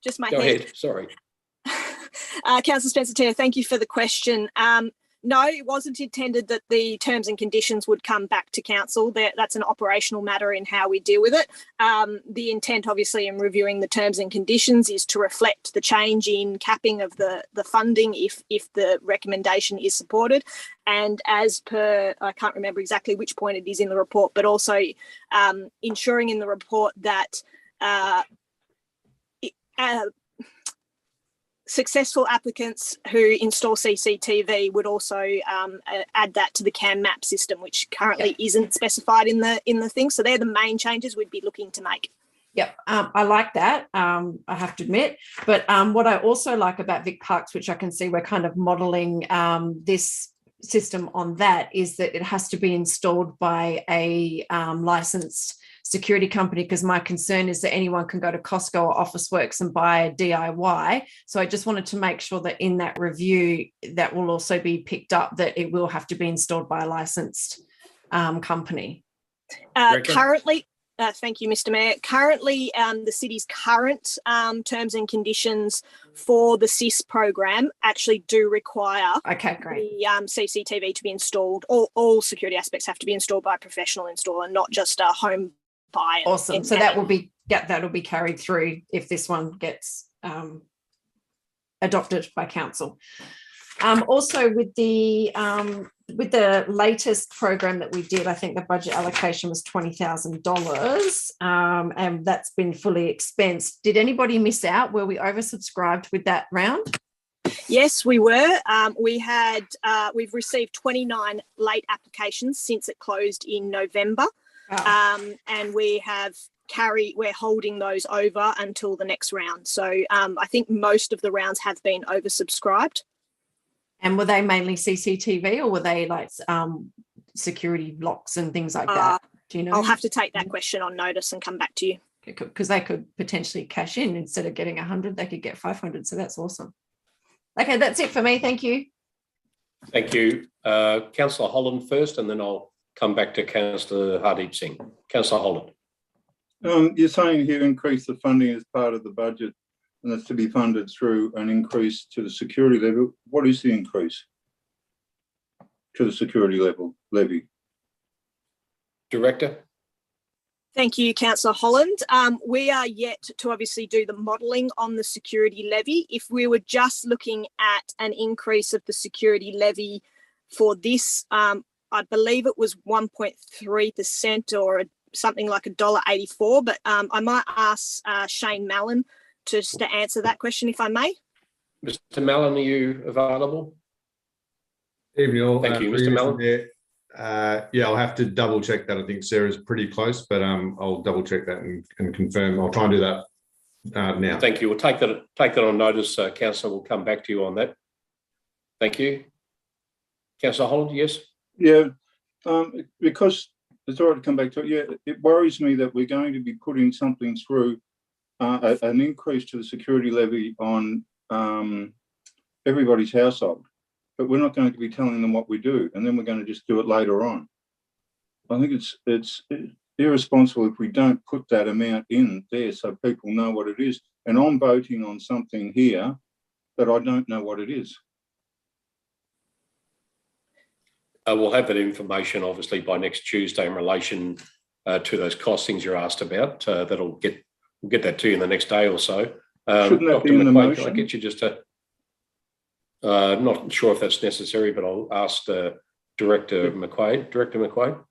Just my Go head. ahead, sorry. Councillor Spencer-Teo, thank you for the question. No, it wasn't intended that the terms and conditions would come back to council. That's an operational matter in how we deal with it. The intent, obviously, in reviewing the terms and conditions is to reflect the change in capping of the funding if the recommendation is supported. And as per, I can't remember exactly which point it is in the report, but also ensuring in the report that successful applicants who install CCTV would also add that to the CAM map system, which currently isn't specified in the thing. So they're the main changes we'd be looking to make. Yep, I like that, I have to admit. But what I also like about Vic Parks, which I can see we're kind of modelling this system on that, is that it has to be installed by a licensed security company, because my concern is that anyone can go to Costco or Officeworks and buy a DIY. So I just wanted to make sure that in that review that will also be picked up, that it will have to be installed by a licensed company. Currently, thank you, Mr. Mayor. Currently, the city's current terms and conditions for the SIS program actually do require the CCTV to be installed. All security aspects have to be installed by a professional installer, not just a home buy. Awesome. So that will be carried through if this one gets adopted by council. Also, with the latest program that we did, I think the budget allocation was $20,000, and that's been fully expensed. Did anybody miss out? Were we oversubscribed with that round? Yes, we were. We've received 29 late applications since it closed in November, and we're holding those over until the next round. So I think most of the rounds have been oversubscribed. And were they mainly CCTV or were they like security locks and things like that? Do you know? I'll have to take that question on notice and come back to you. Because they could potentially cash in. Instead of getting 100, they could get 500. So that's awesome. Okay, that's it for me. Thank you. Thank you. Councillor Holland first, and then I'll come back to Councillor Hardeep Singh. Councillor Holland. You're saying here increase the funding as part of the budget, and that's to be funded through an increase to the security level. What is the increase to the security level levy? Director? Thank you, Councillor Holland. We are yet to obviously do the modelling on the security levy. If we were just looking at an increase of the security levy for this, I believe it was 1.3% or something like $1.84. But I might ask Shane Mallon just to answer that question, if I may. Mr. Mallon, are you available? Evening all. Thank you, Mr. Mallon. Yeah, I'll have to double check that. I think Sarah's pretty close, but I'll double check that and confirm. I'll try and do that now. Thank you. We'll take that on notice. Councillor will come back to you on that. Thank you. Councillor Holland, yes? Yeah, because it's all right to come back to it. Yeah, it worries me that we're going to be putting something through, an increase to the security levy on everybody's household, but we're not going to be telling them what we do, and then we're going to just do it later on. I think it's irresponsible if we don't put that amount in there so people know what it is. And I'm voting on something here that I don't know what it is. We'll have that information obviously by next Tuesday in relation to those costings you're asked about. We'll get that to you in the next day or so. Shouldn't that Dr. be in the McQuaid, motion? can I get you just to? Not sure if that's necessary, but I'll ask Director McQuaid. Director McQuaid,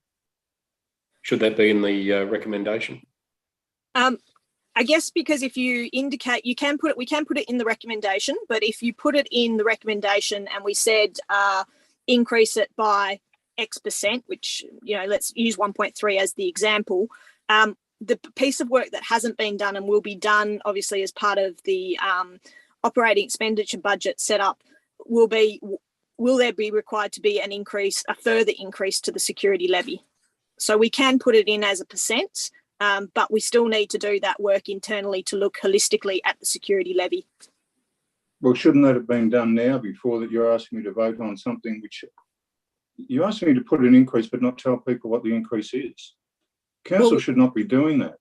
should that be in the recommendation? I guess because if you indicate, we can put it in the recommendation, but if you put it in the recommendation and we said increase it by X%, which, let's use 1.3 as the example, the piece of work that hasn't been done and will be done obviously as part of the operating expenditure budget set up will there be required to be a further increase to the security levy? So we can put it in as a percent, but we still need to do that work internally to look holistically at the security levy. Well, shouldn't that have been done now before that you're asking me to vote on something which you asked me to put an increase but not tell people what the increase is? Council should not be doing that.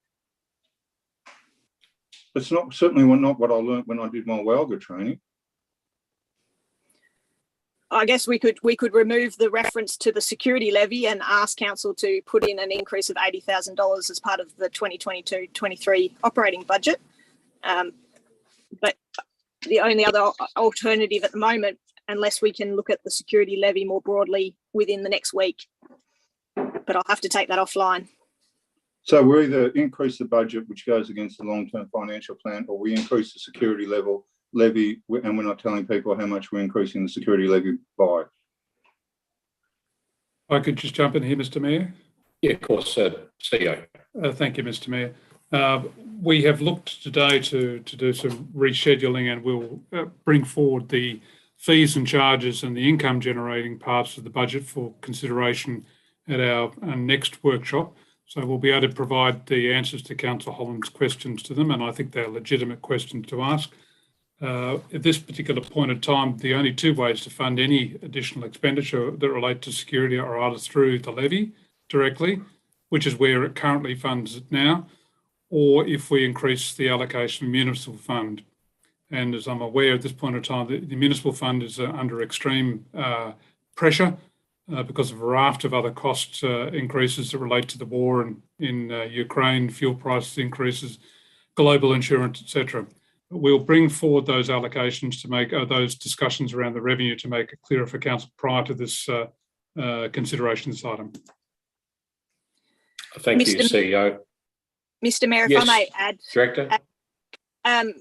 It's certainly not what I learnt when I did my WALGA training. I guess we could remove the reference to the security levy and ask council to put in an increase of $80,000 as part of the 2022-23 operating budget. But the only other alternative at the moment, unless we can look at the security levy more broadly within the next week, but I'll have to take that offline. So we either increase the budget, which goes against the long-term financial plan, or we increase the security levy, and we're not telling people how much we're increasing the security levy by. I could just jump in here, Mr. Mayor. Yeah, of course, CEO. Thank you, Mr. Mayor. We have looked today to do some rescheduling, and we'll bring forward the fees and charges and the income generating parts of the budget for consideration at our next workshop. So we'll be able to provide the answers to Councillor Holland's questions to them, and I think they're legitimate questions to ask. At this particular point in time, the only two ways to fund any additional expenditure that relate to security are either through the levy directly, which is where it currently funds it now, or if we increase the allocation of municipal fund. And as I'm aware at this point in time, the municipal fund is under extreme pressure because of a raft of other cost increases that relate to the war in Ukraine, fuel price increases, global insurance, etc. We'll bring forward those allocations to make those discussions around the revenue to make it clearer for council prior to this consideration of this item. Thank you, CEO. Mr. Mayor, yes, if I may add, Director.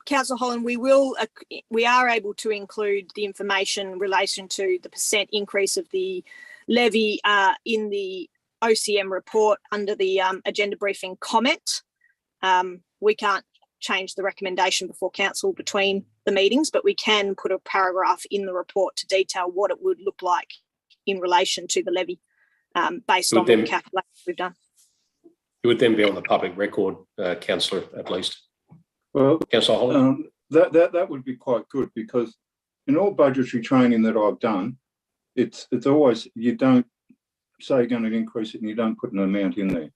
Councillor Holland, we are able to include the information in relation to the percent increase of the levy in the OCM report under the agenda briefing comment. We can't change the recommendation before council between the meetings, but we can put a paragraph in the report to detail what it would look like in relation to the levy based on the calculations we've done. It would then be on the public record, Councillor, at least. Well, Councillor Holland? that would be quite good, because in all budgetary training that I've done, it's always, you don't say you're going to increase it and you don't put an amount in there.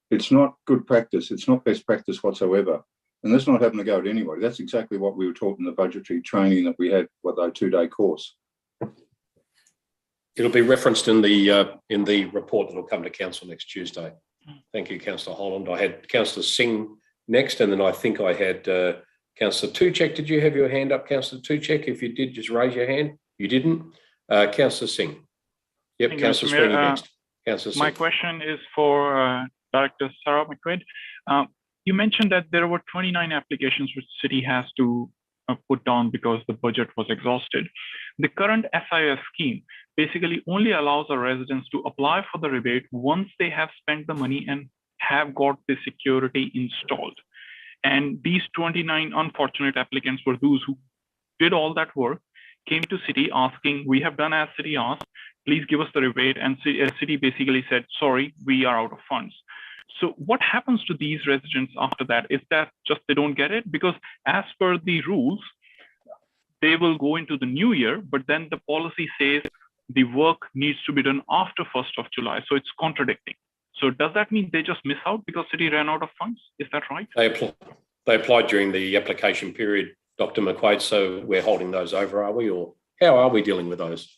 It's not good practice. It's not best practice whatsoever. And that's not having to go at anybody. That's exactly what we were taught in the budgetary training that we had, a 2-day course. It'll be referenced in the report that will come to council next Tuesday. Thank you, Councillor Holland. I had Councillor Singh next, and then I think I had Councillor Tuchek. Did you have your hand up, Councillor Tuchek? If you did, just raise your hand. You didn't. Councillor Singh. Yep, Councillor Sweeney next. Councillor Singh. My question is for Director Sarah McQuaid. You mentioned that there were 29 applications which the city has to put down because the budget was exhausted. The current SIS scheme basically only allows our residents to apply for the rebate once they have spent the money and have got the security installed. And these 29 unfortunate applicants were those who did all that work, came to city asking, we have done as city asked, please give us the rebate. And city basically said, sorry, we are out of funds. So what happens to these residents after that? Is that just they don't get it? Because as per the rules, they will go into the new year, but then the policy says the work needs to be done after 1st of July. So it's contradicting. So does that mean they just miss out because city ran out of funds? Is that right? They applied during the application period, Dr. McQuaid, so we're holding those over, are we? Or how are we dealing with those?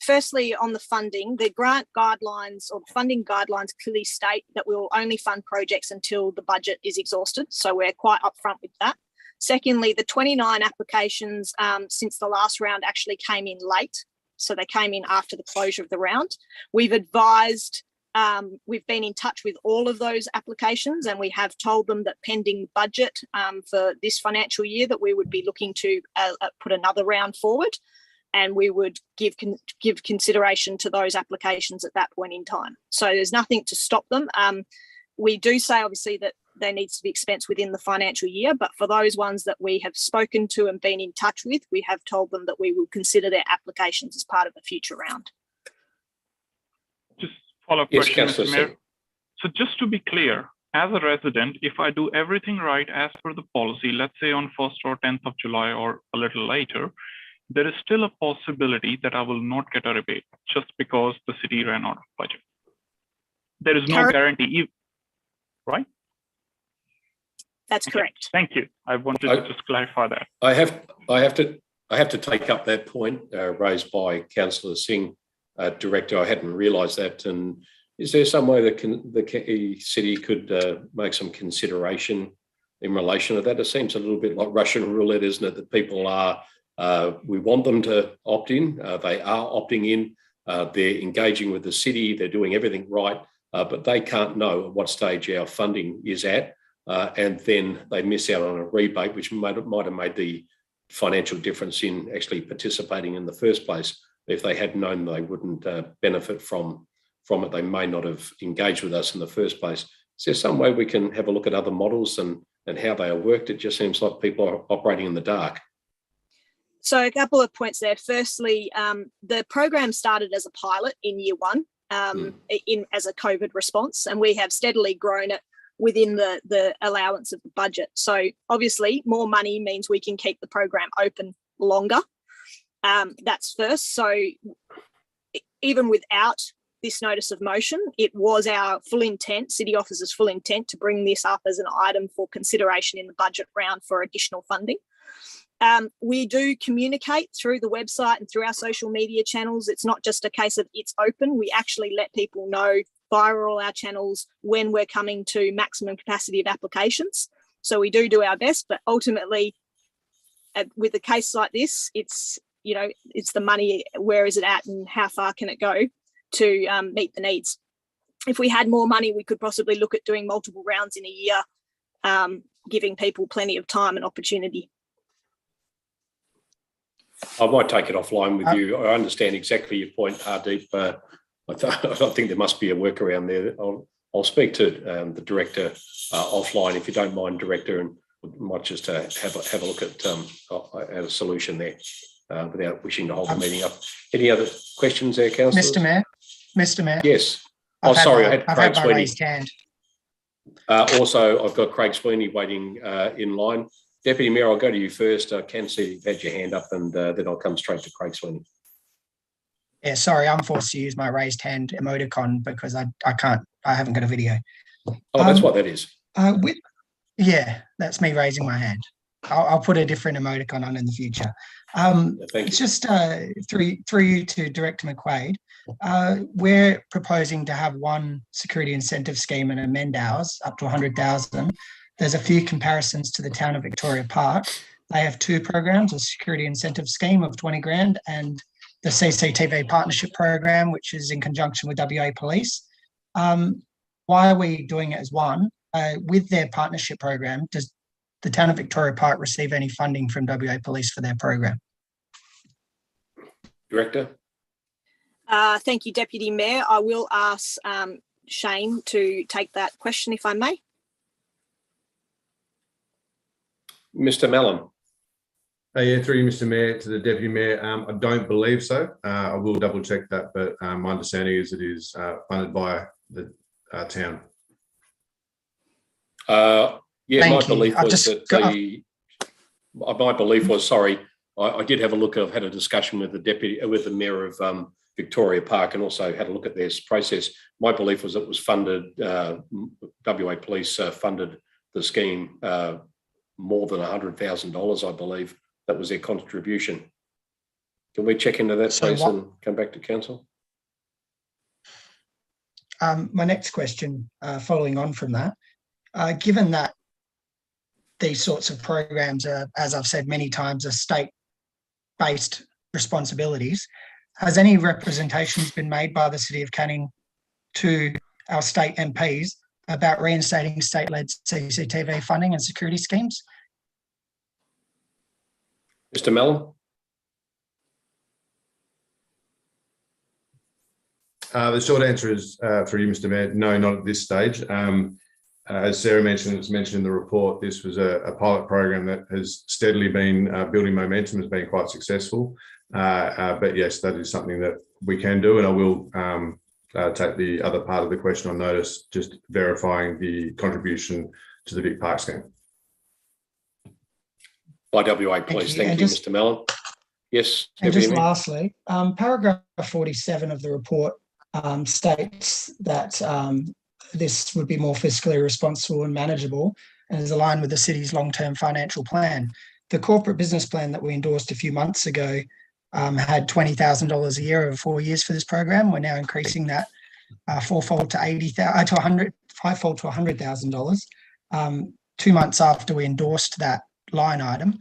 Firstly, on the funding, the grant guidelines or the funding guidelines clearly state that we will only fund projects until the budget is exhausted. So we're quite upfront with that. Secondly, the 29 applications since the last round actually came in late. So they came in after the closure of the round. We've advised, we've been in touch with all of those applications, and we have told them that pending budget for this financial year that we would be looking to put another round forward, and we would give consideration to those applications at that point in time. So there's nothing to stop them. We do say obviously that there needs to be expense within the financial year, but for those ones that we have spoken to and been in touch with, we have told them that we will consider their applications as part of a future round. Just follow-up question, Mr. Mayor. So just to be clear, as a resident, if I do everything right as per the policy, let's say on 1st or 10th of July or a little later, there is still a possibility that I will not get a rebate just because the city ran out of budget. There is no guarantee, right? That's correct. Thank you. I wanted to just clarify that. I have to take up that point raised by Councillor Singh, Director. I hadn't realised that. And is there some way that the city could make some consideration in relation to that? It seems a little bit like Russian roulette, isn't it? That people are. We want them to opt in. They are opting in. They're engaging with the city. They're doing everything right, but they can't know at what stage our funding is at. And then they miss out on a rebate, which might have made the financial difference in actually participating in the first place. If they had known they wouldn't benefit from it, they may not have engaged with us in the first place. Is there some way we can have a look at other models and how they are worked? It just seems like people are operating in the dark. So a couple of points there. Firstly, the program started as a pilot in year one as a COVID response, and we have steadily grown it within the allowance of the budget. So obviously more money means we can keep the program open longer. That's first. So even without this notice of motion, it was our full intent, city officers' full intent, to bring this up as an item for consideration in the budget round for additional funding. We do communicate through the website and through our social media channels. It's not just a case of it's open. We actually let people know via all our channels when we're coming to maximum capacity of applications. So we do our best, but ultimately with a case like this, it's the money, where is it at and how far can it go to meet the needs. If we had more money, we could possibly look at doing multiple rounds in a year, giving people plenty of time and opportunity. I might take it offline with you. I understand exactly your point, Hardeep. I think there must be a workaround there. I'll speak to the director offline, if you don't mind, Director, and might just have a look at a solution there without wishing to hold the meeting up. Any other questions there, Councillors? Mr. Mayor? Yes. I had Craig Sweeney. Raised hand. Also, I've got Craig Sweeney waiting in line. Deputy Mayor, I'll go to you first. I can see you've had your hand up, and then I'll come straight to Craig Sweeney. Yeah, sorry, I'm forced to use my raised hand emoticon because I haven't got a video. Oh, that's what that is. Yeah, that's me raising my hand. I'll put a different emoticon on in the future. It's just through you to Director McQuaid. We're proposing to have one security incentive scheme and amend ours up to 100,000. There's a few comparisons to the town of Victoria Park. They have two programs, a security incentive scheme of 20 grand and the CCTV partnership program, which is in conjunction with WA Police. Why are we doing it as one? With their partnership program, does the town of Victoria Park receive any funding from WA Police for their program? Director. Thank you, Deputy Mayor. I will ask Shane to take that question, if I may. Mr. Mallon. Yeah, through you, Mr. Mayor, to the Deputy Mayor. I don't believe so. I will double check that, but my understanding is it is funded by the town. Yeah, my belief was that my belief was, sorry, I did have a look. I've had a discussion with the Mayor of Victoria Park, and also had a look at this process. My belief was it was funded. WA Police funded the scheme more than $100,000, I believe. That was their contribution. Can we check into that, please, and come back to council? My next question, following on from that, given that these sorts of programs are, as I've said many times, are state-based responsibilities, has any representations been made by the City of Canning to our state MPs about reinstating state-led CCTV funding and security schemes? Mr. Mallon. The short answer is, through you, Mr. Mayor, no, not at this stage. As Sarah mentioned, it's mentioned in the report, this was a pilot program that has steadily been building momentum, has been quite successful. But yes, that is something that we can do, and I will take the other part of the question on notice, just verifying the contribution to the Vic Park scheme. By WA Police. Thank you, Mr. Mallon. Yes. And just lastly, paragraph 47 of the report states that this would be more fiscally responsible and manageable and is aligned with the city's long-term financial plan. The corporate business plan that we endorsed a few months ago had $20,000 a year over 4 years for this program. We're now increasing that fivefold to $100,000. 2 months after we endorsed that line item,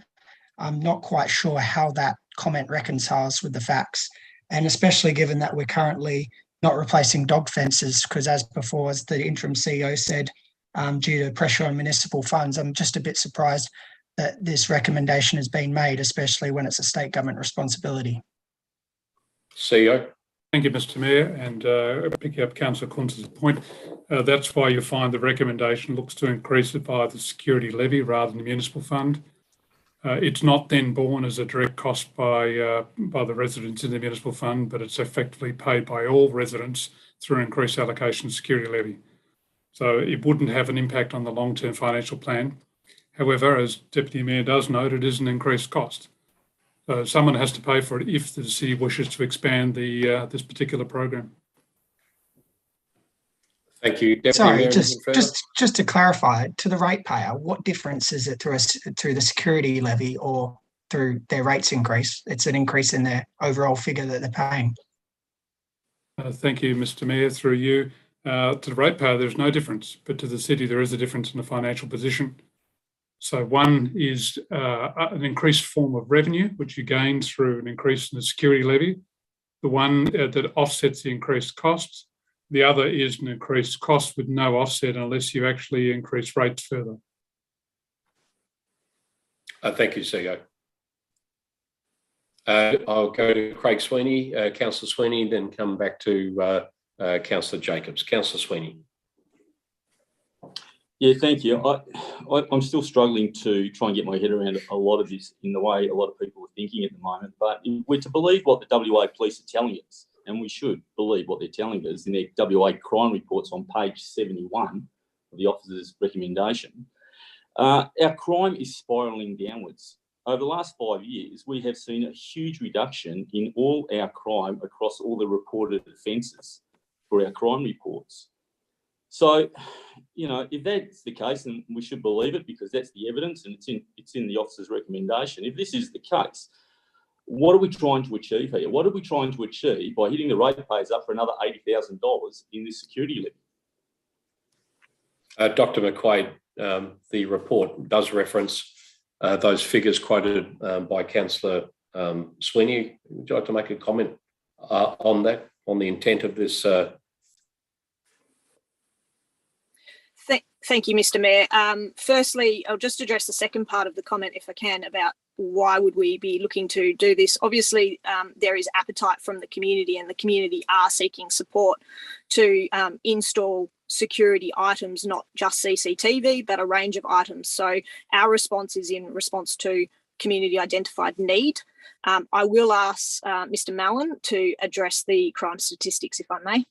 I'm not quite sure how that comment reconciles with the facts, and especially given that we're currently not replacing dog fences, because as before, as the interim CEO said, due to pressure on municipal funds, I'm just a bit surprised that this recommendation has been made, especially when it's a state government responsibility. CEO. Thank you, Mr. Mayor, and picking up Councillor Kunz's point, that's why you find the recommendation looks to increase it via the security levy rather than the municipal fund. It's not then borne as a direct cost by the residents in the municipal fund, but it's effectively paid by all residents through increased allocation security levy. So it wouldn't have an impact on the long-term financial plan. However, as Deputy Mayor does note, it is an increased cost. So someone has to pay for it if the city wishes to expand this particular program. Thank you. Deputy Sorry, Mayor, just to clarify, to the ratepayer, what difference is it through the security levy or through their rates increase? It's an increase in their overall figure that they're paying. Thank you, Mr. Mayor. Through you, to the ratepayer, there's no difference, but to the city, there is a difference in the financial position. So one is an increased form of revenue, which you gain through an increase in the security levy. The one that offsets the increased costs. The other is an increased cost with no offset unless you actually increase rates further. Thank you, CEO. I'll go to Craig Sweeney, Councillor Sweeney, then come back to Councillor Jacobs. Councillor Sweeney. Yeah, thank you. I'm still struggling to try and get my head around a lot of this in the way a lot of people are thinking at the moment. But if we're to believe what the WA Police are telling us, and we should believe what they're telling us in their WA crime reports on page 71 of the officer's recommendation, our crime is spiralling downwards. Over the last 5 years, we have seen a huge reduction in all our crime across all the reported offences for our crime reports. So, you know, if that's the case, then we should believe it because that's the evidence and it's in the officer's recommendation. If this is the case, What are we trying to achieve here? What are we trying to achieve by hitting the ratepayers up for another $80,000 in this security levy? Dr. McQuaid, the report does reference those figures quoted by Councillor Sweeney. Would you like to make a comment on that, on the intent of this? Thank you, Mr. Mayor. Firstly, I'll just address the second part of the comment, if I can, about why would we be looking to do this. Obviously, there is appetite from the community, and the community are seeking support to install security items, not just CCTV, but a range of items. So our response is in response to community identified need. I will ask Mr. Mallon to address the crime statistics, if I may.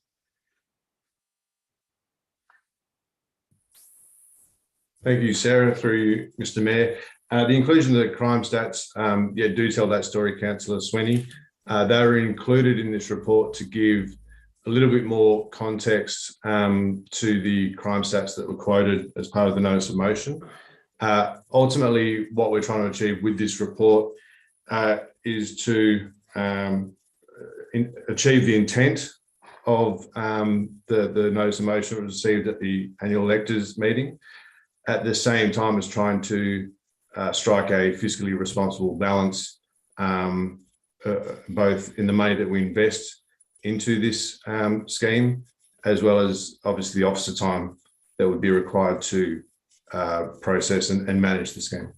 Thank you, Sarah, through Mr. Mayor. The inclusion of the crime stats, do tell that story, Councillor Sweeney. They were included in this report to give a little bit more context to the crime stats that were quoted as part of the notice of motion. Ultimately, what we're trying to achieve with this report is to achieve the intent of the notice of motion received at the annual electors meeting, at the same time as trying to strike a fiscally responsible balance, both in the money that we invest into this scheme, as well as obviously the officer time that would be required to process and manage the scheme.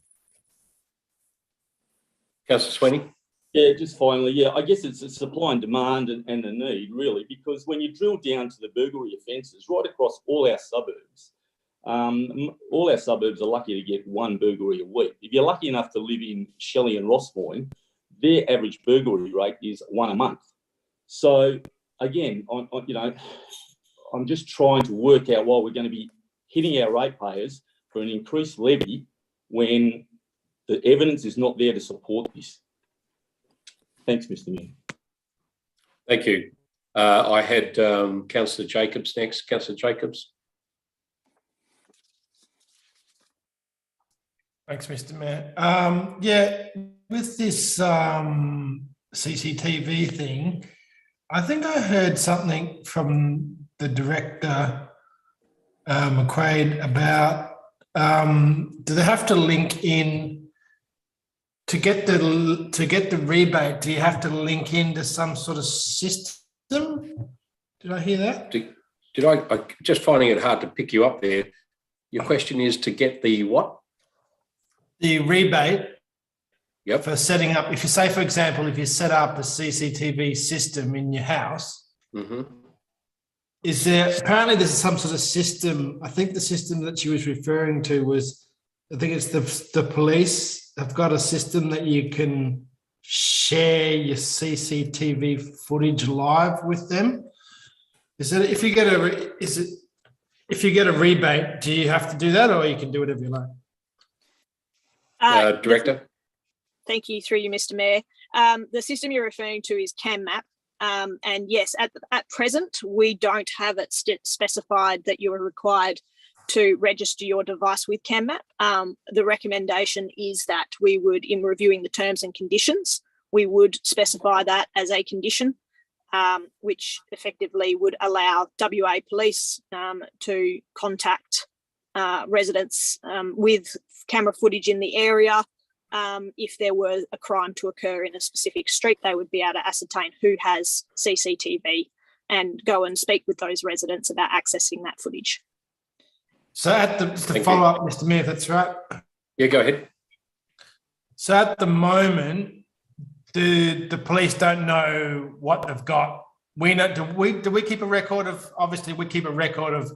Councillor Sweeney? Yeah, just finally, I guess it's a supply and demand and the need, really, because when you drill down to the burglary offences right across all our suburbs are lucky to get one burglary a week. If you're lucky enough to live in Shelley and Rossmoyne, their average burglary rate is one a month. So again, I'm just trying to work out why we're going to be hitting our ratepayers for an increased levy when the evidence is not there to support this. Thanks, Mr. Mayor. Thank you. I had Councillor Jacobs next. Councillor Jacobs. Thanks, Mr. Mayor. With this CCTV thing, I think I heard something from the director, McQuaid, about do they have to link in to get the rebate? Do you have to link into some sort of system? Did I hear that? Did I just finding it hard to pick you up there? Your question is to get the what? The rebate for setting up, if you say, for example, if you set up a CCTV system in your house, is there, apparently there's some sort of system, I think the system that she was referring to was, I think it's the police have got a system that you can share your CCTV footage live with them. Is it, if you get a rebate, do you have to do that, or you can do whatever you like? Director. Thank you, through you, Mr. Mayor. The system you're referring to is CamMap. And yes, at present, we don't have it specified that you are required to register your device with CamMap. The recommendation is that we would, in reviewing the terms and conditions, we would specify that as a condition, which effectively would allow WA Police to contact residents with camera footage in the area. If there were a crime to occur in a specific street, they would be able to ascertain who has CCTV and go and speak with those residents about accessing that footage. So at the follow up, Mr. Mayor, if that's right. Yeah, go ahead. So at the moment, the police don't know what they've got. We know, do we keep a record of, obviously we keep a record of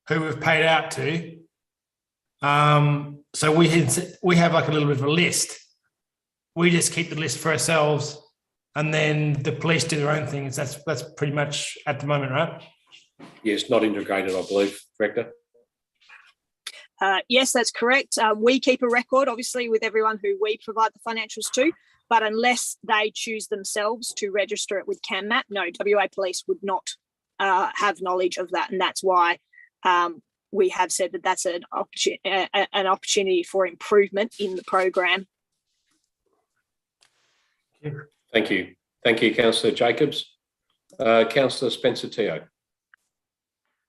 who we've paid out to. So we have like a little bit of a list. We just keep the list for ourselves, and then the police do their own things. That's pretty much at the moment, right? Yes, not integrated, I believe, Director. Yes, that's correct. We keep a record, obviously, with everyone who we provide the financials to, but unless they choose themselves to register it with CamMap, no, WA Police would not have knowledge of that, and that's why we have said that that's an opportunity for improvement in the program. Thank you. Thank you, Councillor Jacobs. Councillor Spencer-Teo.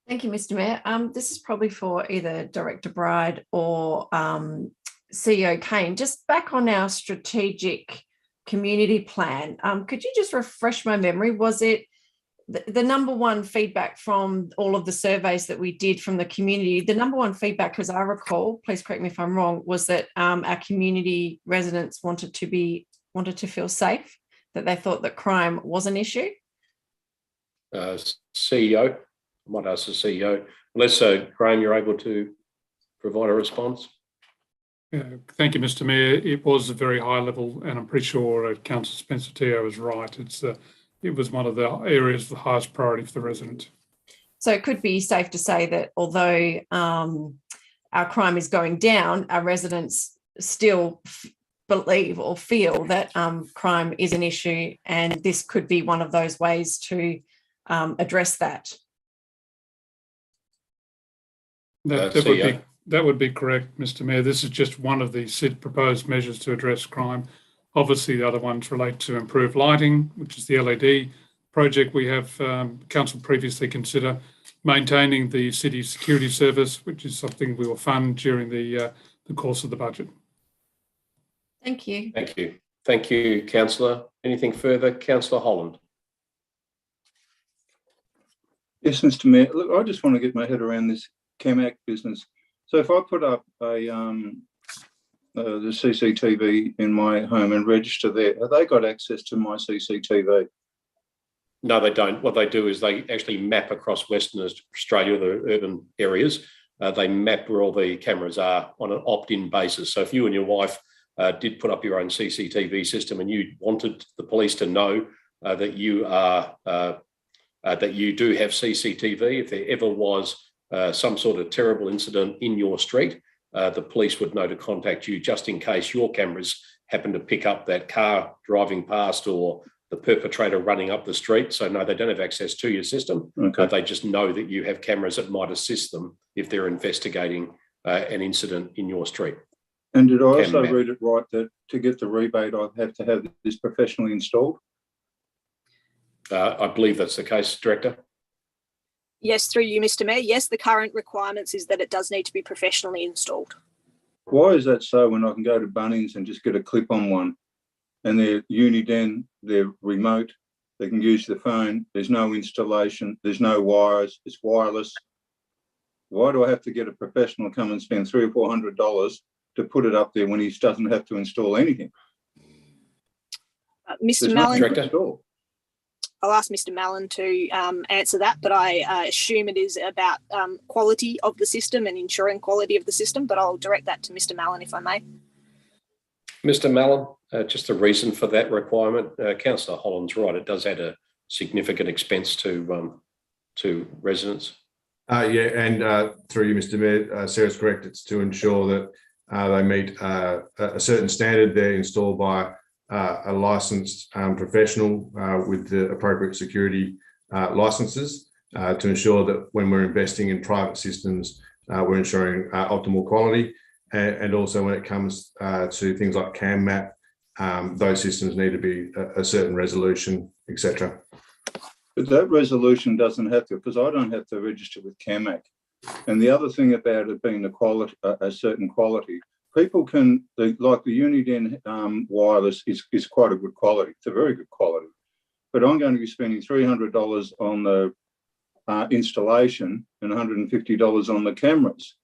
Thank you, Mr. Mayor. This is probably for either Director Bride or CEO Kane. Just back on our strategic community plan, could you just refresh my memory? Was it the number one feedback from all of the surveys that we did from the community? The number one feedback, as I recall, please correct me if I'm wrong, was that our community residents wanted to feel safe, that they thought that crime was an issue. CEO, I might ask the CEO. Unless, Graham, you're able to provide a response. Thank you, Mr. Mayor. It was a very high level, and I'm pretty sure Councillor Spencer-Teo is right. It was one of the areas of the highest priority for the residents. So it could be safe to say that although our crime is going down, our residents still believe or feel that crime is an issue, and this could be one of those ways to address that. That would be correct, Mr. Mayor. This is just one of the proposed measures to address crime. Obviously, the other ones relate to improved lighting, which is the LED project we have council previously consider, maintaining the city security service, which is something we will fund during the course of the budget. Thank you. Thank you. Thank you, Councillor. Anything further? Councillor Holland. Yes, Mr. Mayor. Look, I just want to get my head around this CAMAC business. So if I put up the CCTV in my home and register there, have they got access to my CCTV? No, they don't. What they do is they actually map across Western Australia, the urban areas. They map where all the cameras are on an opt-in basis. So if you and your wife did put up your own CCTV system and you wanted the police to know that you are that you do have CCTV, if there ever was some sort of terrible incident in your street, the police would know to contact you just in case your cameras happen to pick up that car driving past or the perpetrator running up the street. So no, they don't have access to your system. Okay. They just know that you have cameras that might assist them if they're investigating an incident in your street. And did I also read it right that to get the rebate, I have to have this professionally installed? I believe that's the case, Director. Yes, through you, Mr. Mayor. Yes, the current requirements is that it does need to be professionally installed. Why is that so when I can go to Bunnings and just get a clip-on one and they're Uniden, they're remote, they can use the phone, there's no installation, there's no wires, it's wireless. Why do I have to get a professional to come and spend $300 or $400 to put it up there when he doesn't have to install anything? Mr. Mallon, I'll ask Mr. Mallon to answer that, but I assume it is about quality of the system and ensuring quality of the system, but I'll direct that to Mr. Mallon if I may. Mr. Mallon, just the reason for that requirement, Councillor Holland's right, it does add a significant expense to residents. Yeah, and through you, Mr. Mayor, Sarah's correct. It's to ensure that they meet a certain standard. They're installed by a licensed professional with the appropriate security licenses to ensure that when we're investing in private systems, we're ensuring optimal quality. And also when it comes to things like CAMMAP, those systems need to be a certain resolution, etc. But that resolution doesn't have to, because I don't have to register with CAMAC. And the other thing about it being a certain quality, people can, like the Uniden wireless is quite a good quality. It's a very good quality. But I'm going to be spending $300 on the installation and $150 on the cameras.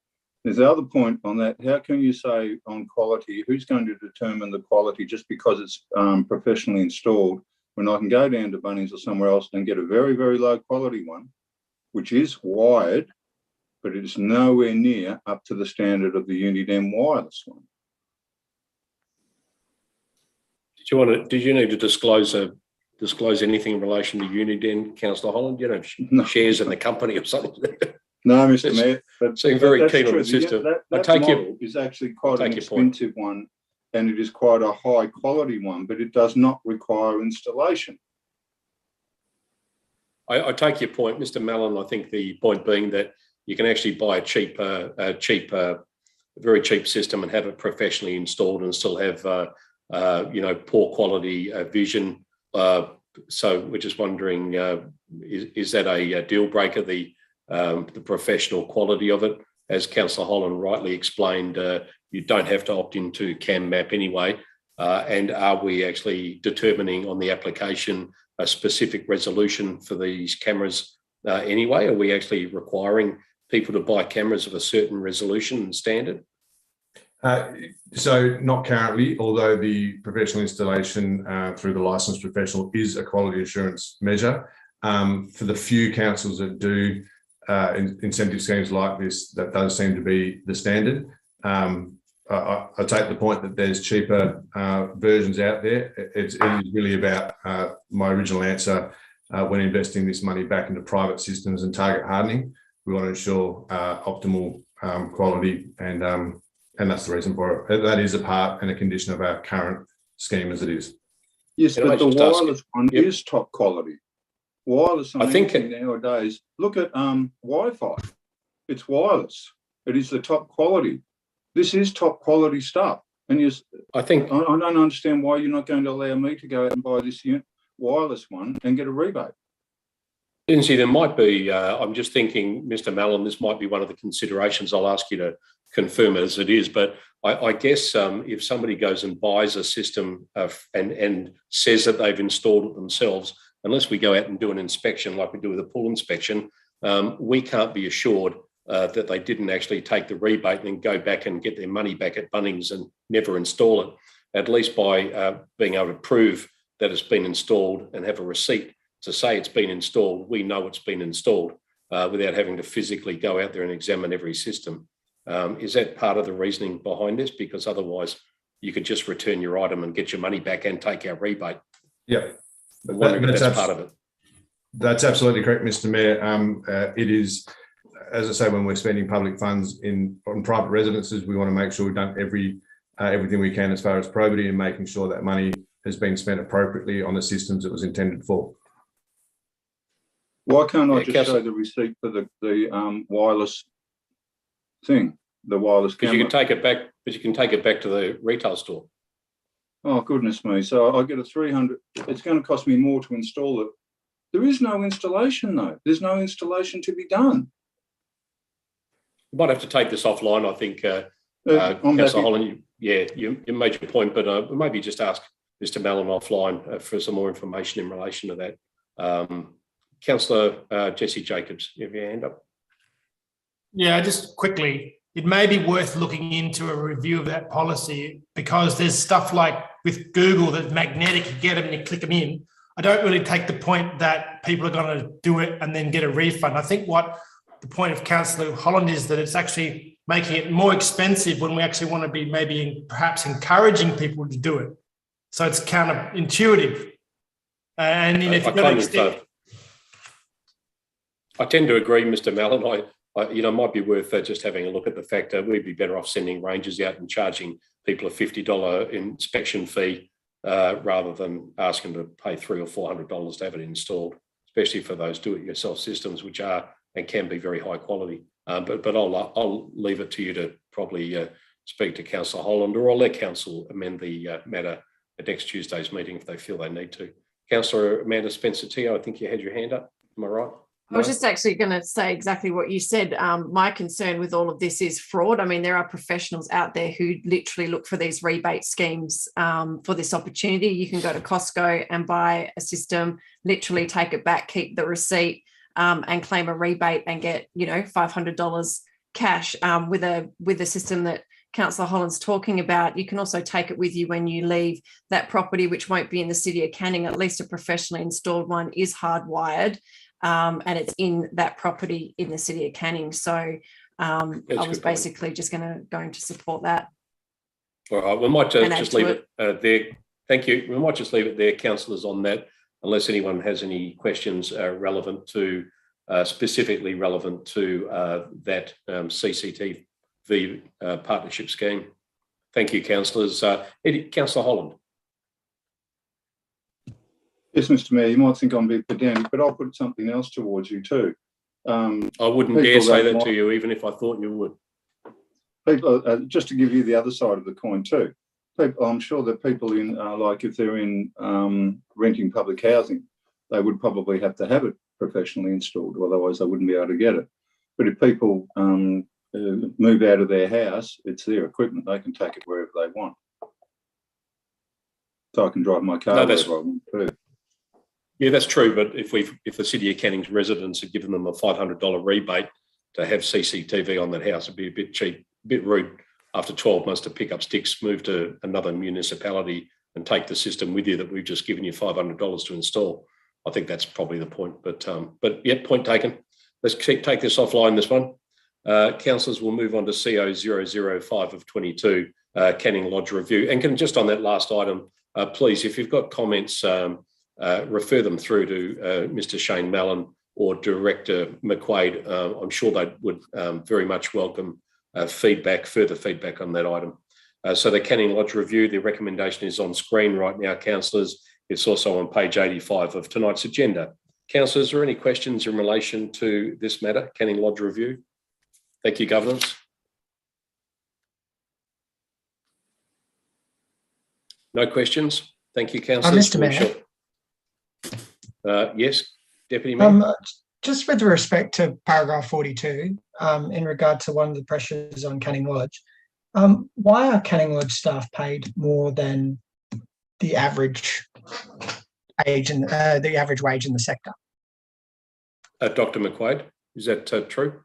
There's the other point on that. How can you say on quality, who's going to determine the quality just because it's professionally installed, when I can go down to Bunnings or somewhere else and get a very, very low quality one, which is wired, but it is nowhere near up to the standard of the Uniden wireless one. Did you need to disclose anything in relation to Uniden, Councillor Holland? You know, shares in the company or something? No, Mr. Mayor. But seem very keen on the system. That model is actually quite an expensive one, and it is quite a high quality one, but it does not require installation. I take your point, Mr. Mallon. I think the point being that you can actually buy a very cheap system and have it professionally installed and still have poor quality vision. So we're just wondering, is that a deal breaker, the professional quality of it? As Councillor Holland rightly explained, you don't have to opt into CamMap anyway. And are we actually determining on the application a specific resolution for these cameras anyway? Are we actually requiring people to buy cameras of a certain resolution and standard? So not currently, although the professional installation through the licensed professional is a quality assurance measure. For the few councils that do incentive schemes like this, that does seem to be the standard. I take the point that there's cheaper versions out there. It is really about my original answer when investing this money back into private systems and target hardening. We want to ensure optimal quality, and that's the reason for it. That is a part and a condition of our current scheme as it is. Yes, but the wireless one is top quality. Wireless on anything nowadays. Look at Wi-Fi. It's wireless. It is the top quality. This is top quality stuff. And I don't understand why you're not going to allow me to go out and buy this wireless one and get a rebate. Lindsay, there might be, I'm just thinking, Mr. Mallon, this might be one of the considerations. I'll ask you to confirm it as it is, but I guess if somebody goes and buys a system and says that they've installed it themselves, unless we go out and do an inspection like we do with a pool inspection, we can't be assured that they didn't actually take the rebate and then go back and get their money back at Bunnings and never install it. At least by being able to prove that it's been installed and have a receipt to say it's been installed, we know it's been installed without having to physically go out there and examine every system. Is that part of the reasoning behind this? Because otherwise you could just return your item and get your money back and take our rebate. Yeah. That's part of it. That's absolutely correct, Mr. Mayor. It is, as I say, when we're spending public funds on private residences, we want to make sure we've done everything we can as far as probity and making sure that money has been spent appropriately on the systems it was intended for. Why can't I just show the receipt for the wireless thing, the wireless camera? Because you can take it back, but you can take it back to the retail store. Oh, goodness me. So I get a 300. It's going to cost me more to install it. There is no installation, though. There's no installation to be done. You might have to take this offline, I think, Councillor Holland. You made your point, but maybe just ask Mr. Mallon offline for some more information in relation to that. Councillor Jesse Jacobs, you have your hand up. Yeah, just quickly, it may be worth looking into a review of that policy, because there's stuff like with Google that's magnetic, you get them and you click them in. I don't really take the point that people are going to do it and then get a refund. I think what the point of Councillor Holland is that it's actually making it more expensive when we actually want to be maybe perhaps encouraging people to do it. So it's counterintuitive. And if you're going to extend... I tend to agree, Mr. Mallon. It might be worth just having a look at the fact that we'd be better off sending rangers out and charging people a $50 inspection fee rather than asking them to pay $300 or $400 to have it installed, especially for those do-it-yourself systems, which are and can be very high quality. But I'll leave it to you to probably speak to Councillor Holland, or I'll let Council amend the matter at next Tuesday's meeting if they feel they need to. Councillor Amanda Spencer-Teo, I think you had your hand up. Am I right? I was just actually going to say exactly what you said. My concern with all of this is fraud. I mean, there are professionals out there who literally look for these rebate schemes for this opportunity. You can go to Costco and buy a system, literally take it back, keep the receipt, and claim a rebate and get, $500 cash with a system that Councillor Holland's talking about. You can also take it with you when you leave that property, which won't be in the City of Canning. At least a professionally installed one is hardwired. And it's in that property in the City of Canning. So I was basically just going to support that. All right, we might just leave it there. Thank you. We might just leave it there, councillors, on that, unless anyone has any questions specifically relevant to that CCTV partnership scheme. Thank you, councillors. Councillor Holland. Yes, Mr. Mayor, you might think I'm a bit pedantic, but I'll put something else towards you too. I wouldn't dare say that to you, even if I thought you would. People, just to give you the other side of the coin too. people, I'm sure that people in, like if they're in renting public housing, they would probably have to have it professionally installed, otherwise they wouldn't be able to get it. But if people move out of their house, it's their equipment, they can take it wherever they want. So I can drive my car wherever I want to. Yeah, that's true. But if the City of Canning's residents had given them a $500 rebate to have CCTV on that house, it'd be a bit cheap, a bit rude after 12 months to pick up sticks, move to another municipality and take the system with you that we've just given you $500 to install. I think that's probably the point. But yeah, point taken. Let's take this offline, this one. Councillors, will move on to CO 005 of 22, Canning Lodge review. And can just on that last item, please, if you've got comments, refer them through to Mr. Shane Mallon or Director McQuaid. I'm sure they would very much welcome further feedback on that item. So the Canning Lodge review, the recommendation is on screen right now, councillors. It's also on page 85 of tonight's agenda. Councillors, are there any questions in relation to this matter, Canning Lodge review? Thank you, Governance. No questions? Thank you, councillors. Mr. Mayor. Yes, Deputy Mayor. Just with respect to paragraph 42, in regard to one of the pressures on Canning Lodge, why are Canning Lodge staff paid more than the average age and the average wage in the sector? Dr. McQuaid, is that true?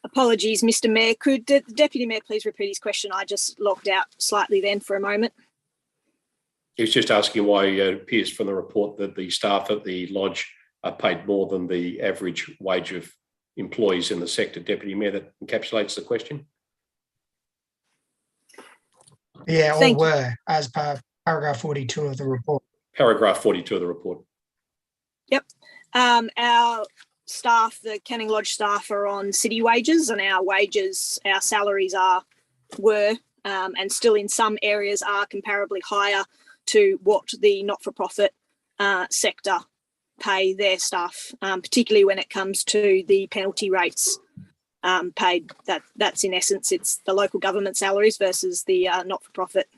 Apologies, Mr. Mayor. Could the Deputy Mayor please repeat his question? I just logged out slightly then for a moment. He was just asking why it appears from the report that the staff at the lodge are paid more than the average wage of employees in the sector. Deputy Mayor, that encapsulates the question. Yeah, all were, as per paragraph 42 of the report. Paragraph 42 of the report. Yep. Our staff, the Canning Lodge staff, are on city wages, and our salaries were and still in some areas are comparably higher to what the not-for-profit sector pay their staff, particularly when it comes to the penalty rates paid. That's in essence, it's the local government salaries versus the not-for-profit,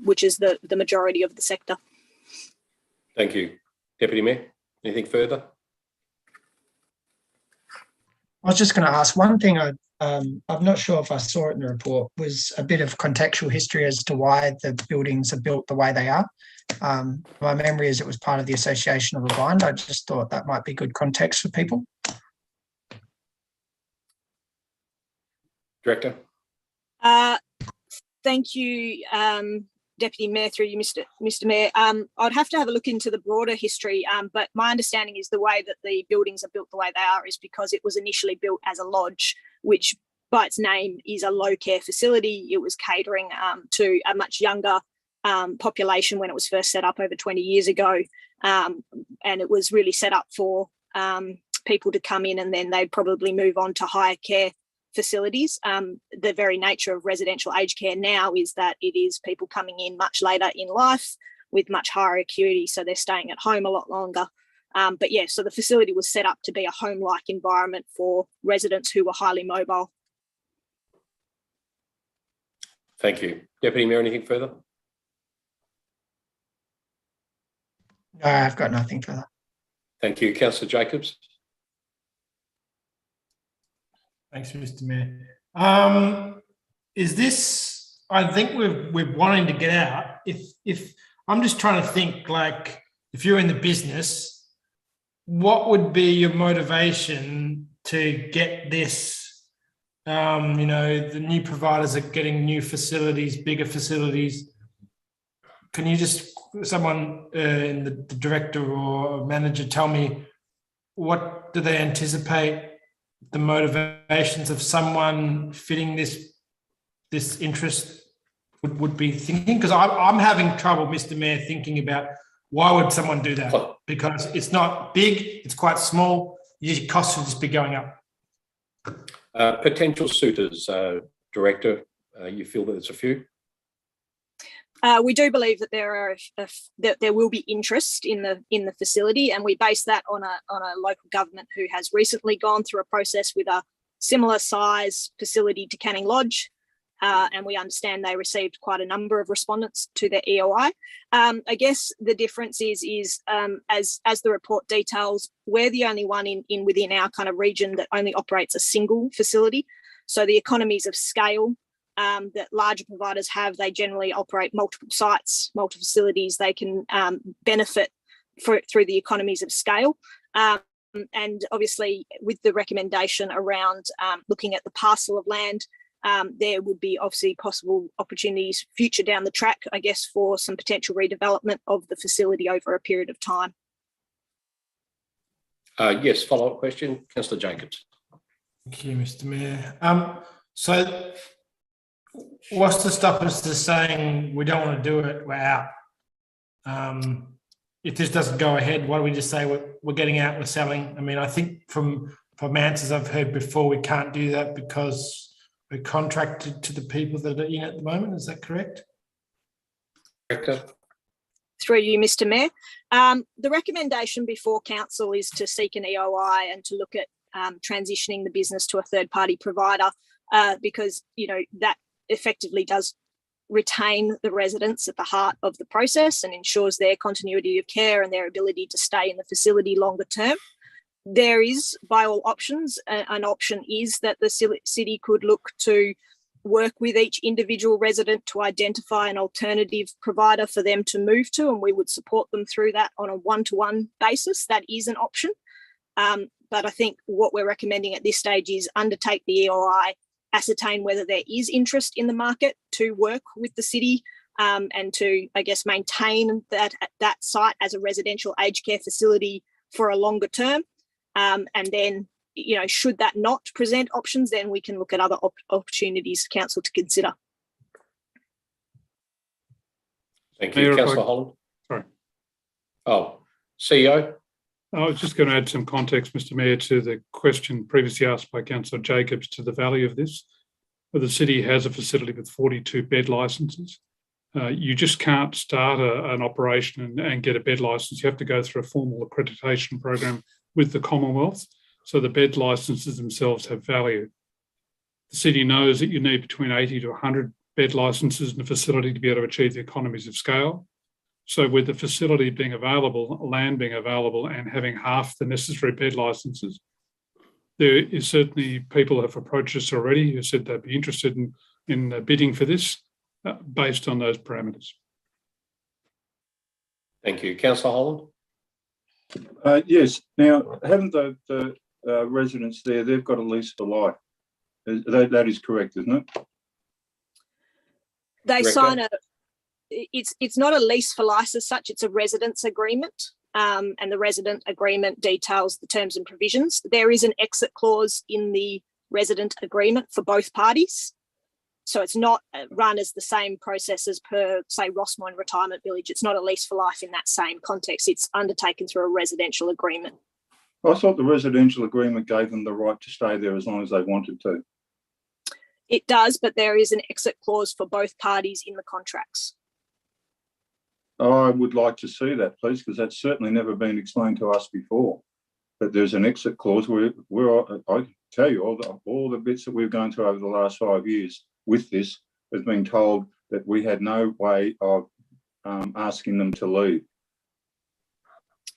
which is the majority of the sector. Thank you. Deputy Mayor, anything further? I was just going to ask one thing. I'm not sure if I saw it in the report, was a bit of contextual history as to why the buildings are built the way they are. My memory is it was part of the Association of the Blind. I just thought that might be good context for people. Director. Thank you, Deputy Mayor, through you, Mr. Mayor. I'd have to have a look into the broader history, but my understanding is the way that the buildings are built the way they are is because it was initially built as a lodge, which by its name is a low care facility. It was catering to a much younger population when it was first set up over 20 years ago. And it was really set up for people to come in and then they'd probably move on to higher care facilities. The very nature of residential aged care now is that it is people coming in much later in life with much higher acuity, so they're staying at home a lot longer. But yeah, so the facility was set up to be a home-like environment for residents who were highly mobile. Thank you. Deputy Mayor, anything further? No, I've got nothing further. Thank you. Councillor Jacobs. Thanks, Mr. Mayor. Is this? I think we're wanting to get out. If I'm just trying to think, like, if you're in the business, what would be your motivation to get this? The new providers are getting new facilities, bigger facilities. Can you just, someone in the director or manager, tell me what do they anticipate the motivations of someone fitting this interest would be thinking? Because I'm having trouble, Mr. Mayor, thinking about why would someone do that? Because it's not big, it's quite small. Your costs will just be going up. Potential suitors, Director, you feel that there's a few? We do believe that there will be interest in the facility, and we base that on a local government who has recently gone through a process with a similar size facility to Canning Lodge. And we understand they received quite a number of respondents to their EOI. I guess the difference is as the report details, we're the only one within our kind of region that only operates a single facility. So the economies of scale that larger providers have, they generally operate multiple sites, multiple facilities. They can benefit through the economies of scale. And obviously with the recommendation around looking at the parcel of land, there would be obviously possible opportunities future down the track, I guess, for some potential redevelopment of the facility over a period of time. Yes, follow-up question, Councillor Jacobs. Thank you, Mr. Mayor. So what's to stop us to saying we don't want to do it, we're out? If this doesn't go ahead, why don't we just say we're getting out, we're selling? I mean, I think from answers I've heard before, we can't do that because we're contracted to the people that are in at the moment. Is that correct? Correct. Through you, Mr. Mayor. The recommendation before council is to seek an EOI and to look at transitioning the business to a third-party provider because, that effectively does retain the residents at the heart of the process and ensures their continuity of care and their ability to stay in the facility longer term. There is, by all options, an option is that the city could look to work with each individual resident to identify an alternative provider for them to move to, and we would support them through that on a one-to-one basis. That is an option. But I think what we're recommending at this stage is undertake the EOI, ascertain whether there is interest in the market to work with the city and to, I guess, maintain that site as a residential aged care facility for a longer term. And then, should that not present options, then we can look at other opportunities for council to consider. Thank you. Councillor Holland. Sorry. Oh, CEO. I was just going to add some context, Mr. Mayor, to the question previously asked by Councillor Jacobs to the value of this. Where the city has a facility with 42 bed licences. You just can't start an operation and get a bed licence. You have to go through a formal accreditation program with the Commonwealth. So the bed licences themselves have value. The city knows that you need between 80 to 100 bed licences in a facility to be able to achieve the economies of scale. So with the facility being available, land being available, and having half the necessary bed licences, there is certainly people who have approached us already who said they'd be interested in bidding for this based on those parameters. Thank you. Councillor Holland? Yes. Now, haven't the residents there, they've got a lease for life. That is correct, isn't it? They sign it's not a lease for life as such, it's a residence agreement. And the resident agreement details the terms and provisions. There is an exit clause in the resident agreement for both parties. So it's not run as the same process as per, say, Rossmoyne Retirement Village. It's not a lease for life in that same context. It's undertaken through a residential agreement. I thought the residential agreement gave them the right to stay there as long as they wanted to. It does, but there is an exit clause for both parties in the contracts. I would like to see that, please, because that's certainly never been explained to us before. That there's an exit clause where I tell you, all the bits that we've gone through over the last 5 years with this has been told that we had no way of asking them to leave.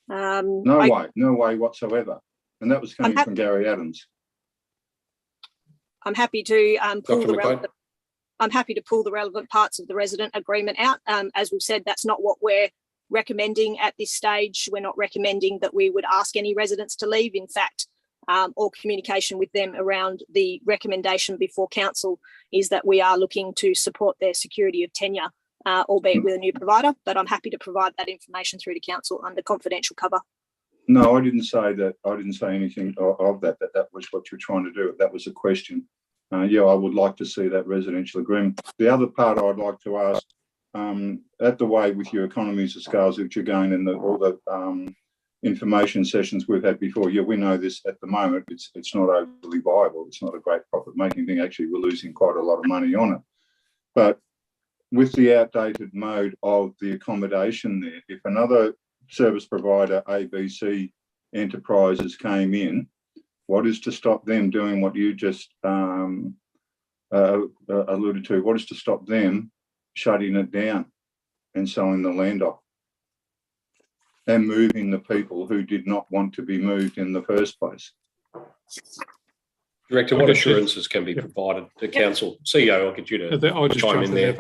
No way whatsoever. And that was coming from Gary Adams. I'm happy to pull the relevant. I'm happy to pull the relevant parts of the resident agreement out. As we've said, that's not what we're recommending at this stage. We're not recommending that we would ask any residents to leave. In fact, all communication with them around the recommendation before council is that we are looking to support their security of tenure, albeit with a new provider. But I'm happy to provide that information through to council under confidential cover. No, I didn't say that. I didn't say anything of that. That was what you're trying to do. That was a question. Yeah, I would like to see that residential agreement. The other part I'd like to ask, at the way with your economies of scales that you're going in all the information sessions we've had before, yeah, we know this at the moment. It's not overly viable. It's not a great profit-making thing. Actually, we're losing quite a lot of money on it. But with the outdated mode of the accommodation there, if another service provider, ABC Enterprises, came in, What is to stop them doing what you just alluded to? What is to stop them shutting it down and selling the land off and moving the people who did not want to be moved in the first place? Director, what assurances can be provided to council? CEO, I'll get you to chime in there.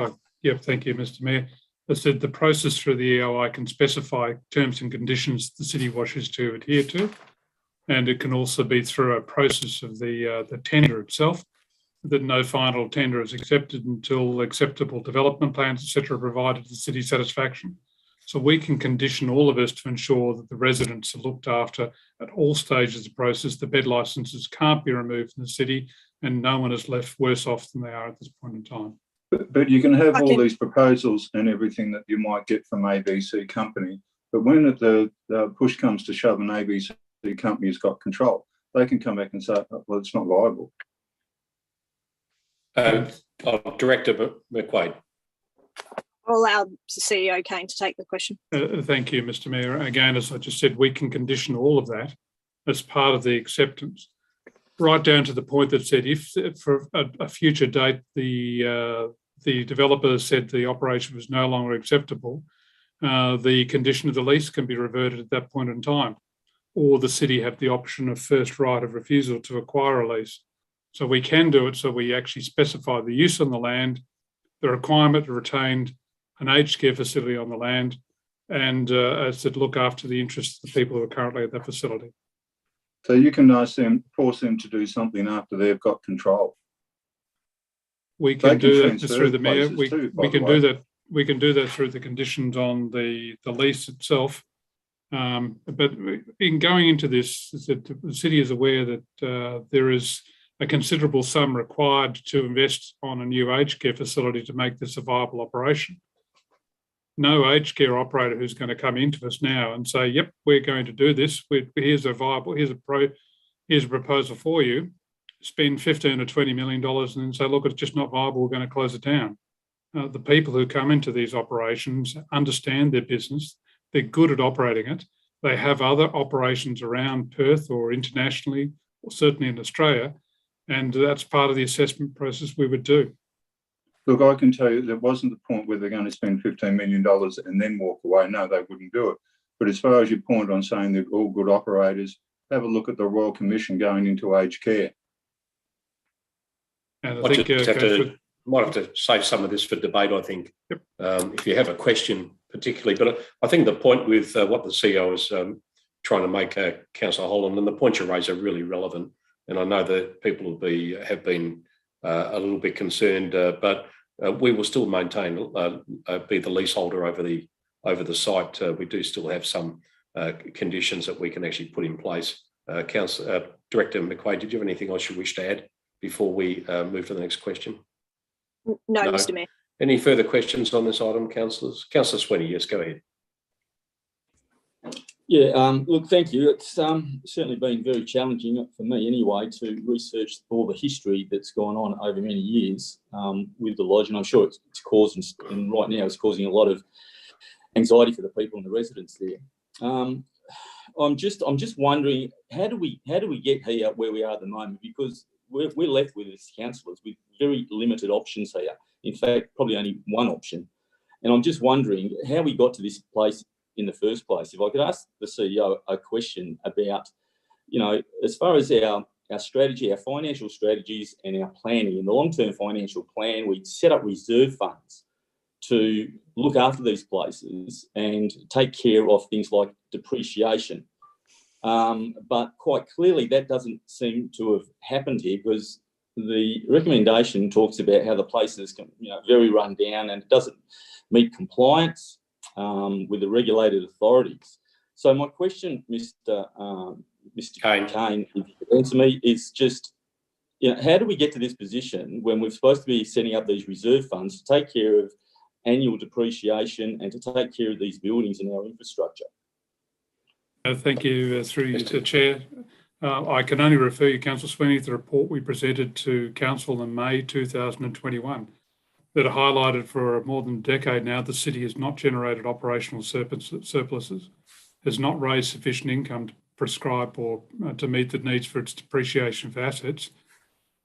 Yep, thank you, Mr. Mayor. I said the process through the EOI can specify terms and conditions the city wishes to adhere to, and it can also be through a process of the tender itself, that no final tender is accepted until acceptable development plans, etc., are provided to the city's satisfaction. So we can condition all of this to ensure that the residents are looked after at all stages of the process. The bed licences can't be removed from the city, and no one is left worse off than they are at this point in time. But you can have all these proposals and everything that you might get from ABC company, but when the push comes to shove, an ABC company has got control, they can come back and say, well, it's not viable. Director McQuaid. I'll allow CEO Kane to take the question. Thank you, Mr. Mayor. Again, as I just said, we can condition all of that as part of the acceptance, right down to the point that said if for a future date the developer said the operation was no longer acceptable, the condition of the lease can be reverted at that point in time, or the city have the option of first right of refusal to acquire a lease. So we can do it so we actually specify the use on the land, the requirement to retain an aged care facility on the land, and as to look after the interests of the people who are currently at that facility. So you can force them to do something after they've got control. We can do that through the mayor. We can do that. We can do that through the conditions on the lease itself. But in going into this, the city is aware that there is a considerable sum required to invest on a new aged care facility to make this a viable operation. No aged care operator who's going to come into us now and say, "Yep, we're going to do this. Here's a proposal for you." Spend $15 or $20 million and then say, "Look, it's just not viable. We're going to close it down." The people who come into these operations understand their business. They're good at operating it. They have other operations around Perth or internationally, or certainly in Australia, and that's part of the assessment process we would do. Look, I can tell you there wasn't the point where they're going to spend $15 million and then walk away. No, they wouldn't do it. But as far as your point on saying they're all good operators, have a look at the Royal Commission going into aged care. And I think might have to save some of this for debate, I think, if you have a question particularly. But I think the point with what the CEO is trying to make, Councillor Holland, and the points you raise are really relevant. And I know that people have been a little bit concerned, but we will still maintain, be the leaseholder over the site. We do still have some conditions that we can actually put in place. Director McQuaid, did you have anything else you wish to add before we move to the next question? No, Mr. Mayor. Any further questions on this item, councillors? Councillor Swinney, yes, go ahead. Yeah, look, thank you. It's certainly been very challenging for me anyway to research all the history that's gone on over many years with the lodge, and I'm sure it's caused, and right now it's causing a lot of anxiety for the people and the residents there. I'm just wondering, how do we get here where we are at the moment? Because we're left with as councillors with very limited options here. In fact, probably only one option. And I'm just wondering how we got to this place in the first place. If I could ask the CEO a question about, as far as our strategy, our financial strategies and our planning, in the long-term financial plan, we set up reserve funds to look after these places and take care of things like depreciation. But quite clearly that doesn't seem to have happened here, because the recommendation talks about how the place is very run down and doesn't meet compliance with the regulated authorities. So my question, Mr. Kane, if you could answer me, is just, how do we get to this position when we're supposed to be setting up these reserve funds to take care of annual depreciation and to take care of these buildings and our infrastructure? Thank you, through you to Chair. I can only refer you, Councillor Swinney, to the report we presented to Council in May 2021 that highlighted for more than a decade now the city has not generated operational surpluses, has not raised sufficient income to prescribe or to meet the needs for its depreciation of assets,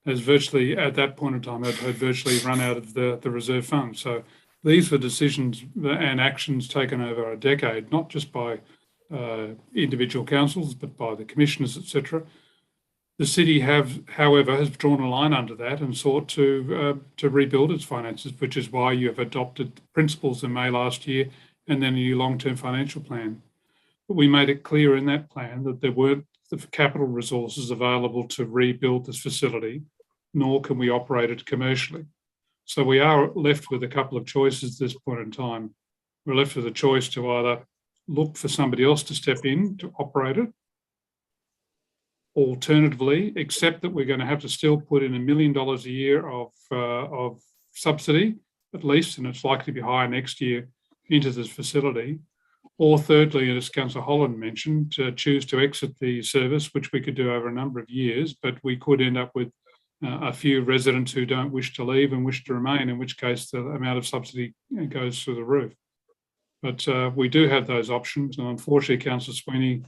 has virtually, at that point in time, had virtually run out of the reserve fund. So these were decisions and actions taken over a decade, not just by individual councils, but by the commissioners, etc. The city however, has drawn a line under that and sought to rebuild its finances, which is why you have adopted principles in May last year and then a new long-term financial plan. But we made it clear in that plan that there weren't the capital resources available to rebuild this facility, nor can we operate it commercially. So we are left with a couple of choices at this point in time. We're left with a choice to either look for somebody else to step in to operate it, alternatively, accept that we're going to have to still put in $1 million a year of subsidy, at least, and it's likely to be higher next year, into this facility. Or thirdly, as Councillor Holland mentioned, choose to exit the service, which we could do over a number of years, but we could end up with a few residents who don't wish to leave and wish to remain, in which case the amount of subsidy goes through the roof. But we do have those options, and unfortunately, Councillor Sweeney,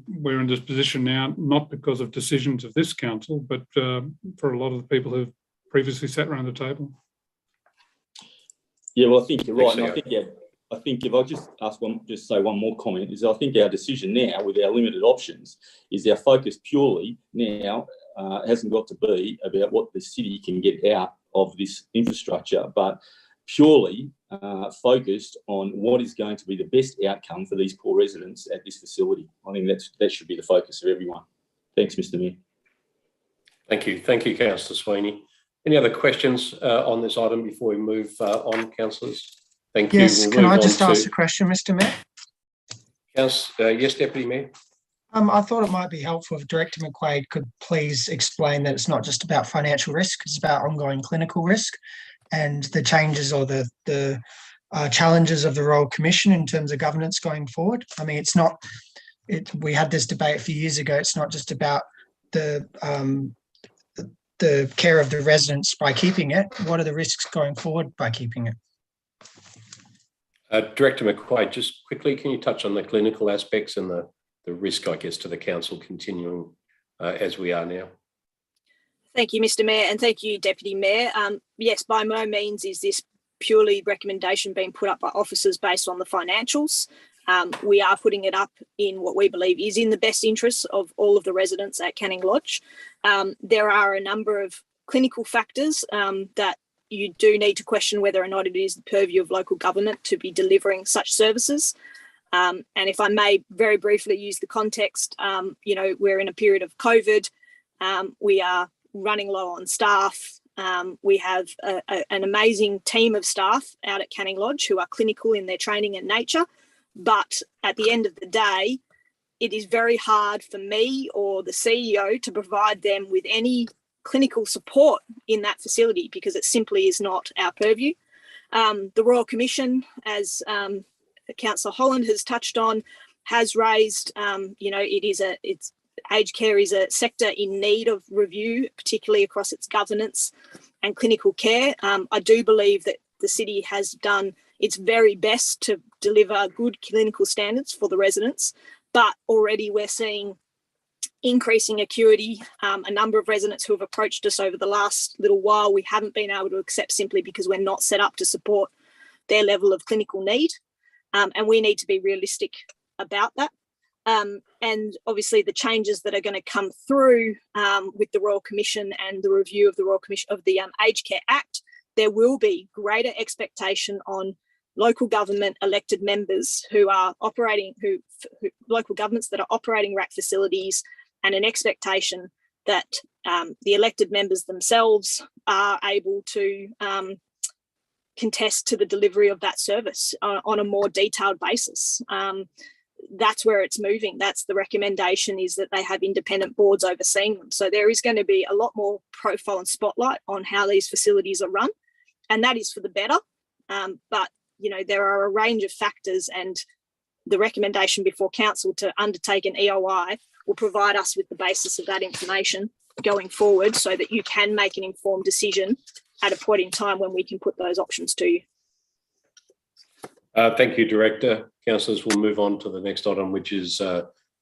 we're in this position now, not because of decisions of this council, but for a lot of the people who've previously sat around the table. Yeah, well, I think you're right. And I think if I just say one more comment, is I think our decision now with our limited options is our focus purely now hasn't got to be about what the city can get out of this infrastructure, but purely focused on what is going to be the best outcome for these poor residents at this facility. I think that should be the focus of everyone. Thanks, Mr. Mayor. Thank you. Thank you, Councillor Sweeney. Any other questions on this item before we move on, councillors? Thank you. Yes, can I just ask a question, Mr. Mayor? Yes, Deputy Mayor. I thought it might be helpful if Director McQuaid could please explain that it's not just about financial risk, it's about ongoing clinical risk and the changes or the challenges of the Royal Commission in terms of governance going forward. I mean, we had this debate a few years ago. It's not just about the care of the residents by keeping it. What are the risks going forward by keeping it? Director McQuaid, just quickly, can you touch on the clinical aspects and the risk, I guess, to the council continuing as we are now? Thank you, Mr. Mayor, and thank you, Deputy Mayor. Yes, by no means is this purely recommendation being put up by officers based on the financials. We are putting it up in what we believe is in the best interests of all of the residents at Canning Lodge. There are a number of clinical factors that you do need to question whether or not it is the purview of local government to be delivering such services. And if I may very briefly use the context, we're in a period of COVID. We are running low on staff. We have an amazing team of staff out at Canning Lodge who are clinical in their training and nature. But at the end of the day, it is very hard for me or the CEO to provide them with any clinical support in that facility because it simply is not our purview. The Royal Commission, as Councillor Holland has touched on, has raised, it's aged care is a sector in need of review, particularly across its governance and clinical care. I do believe that the city has done its very best to deliver good clinical standards for the residents, but already we're seeing increasing acuity. A number of residents who have approached us over the last little while, we haven't been able to accept simply because we're not set up to support their level of clinical need. And we need to be realistic about that. And obviously the changes that are going to come through with the Royal Commission and the review of the Royal Commission of the Aged Care Act, there will be greater expectation on local government elected members who are operating, local governments that are operating RAC facilities, and an expectation that the elected members themselves are able to contest to the delivery of that service on a more detailed basis. That's where it's moving. That's the recommendation, is that they have independent boards overseeing them. So there is going to be a lot more profile and spotlight on how these facilities are run, and that is for the better. But there are a range of factors, and the recommendation before council to undertake an EOI will provide us with the basis of that information going forward so that you can make an informed decision at a point in time when we can put those options to you. Thank you, Director. Councillors, we'll move on to the next item, which is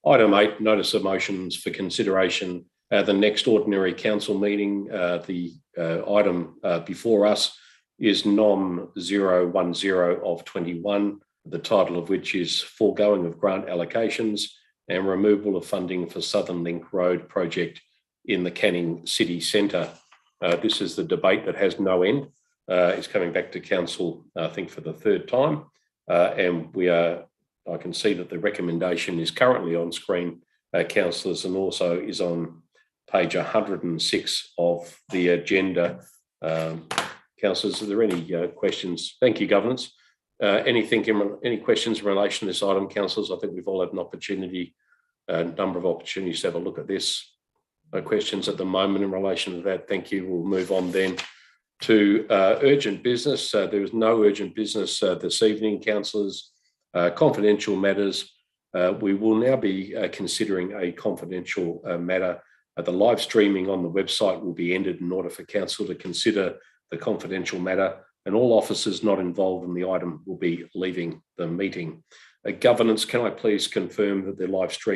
Item 8, notice of motions for consideration. The next ordinary council meeting, the item before us is NOM 010 of 21, the title of which is Foregoing of Grant Allocations and Removal of Funding for Southern Link Road Project in the Canning City Centre. This is the debate that has no end. It's coming back to council, I think, for the third time. And I can see that the recommendation is currently on screen, councillors, and also is on page 106 of the agenda. Councillors, are there any questions? Thank you, Governance. Any questions in relation to this item, councillors? I think we've all had an opportunity, a number of opportunities to have a look at this. No questions at the moment in relation to that. Thank you. We'll move on then to urgent business. There is no urgent business this evening, councillors. Confidential matters. We will now be considering a confidential matter. The live streaming on the website will be ended in order for council to consider the confidential matter, and all officers not involved in the item will be leaving the meeting. Governance, can I please confirm that the live stream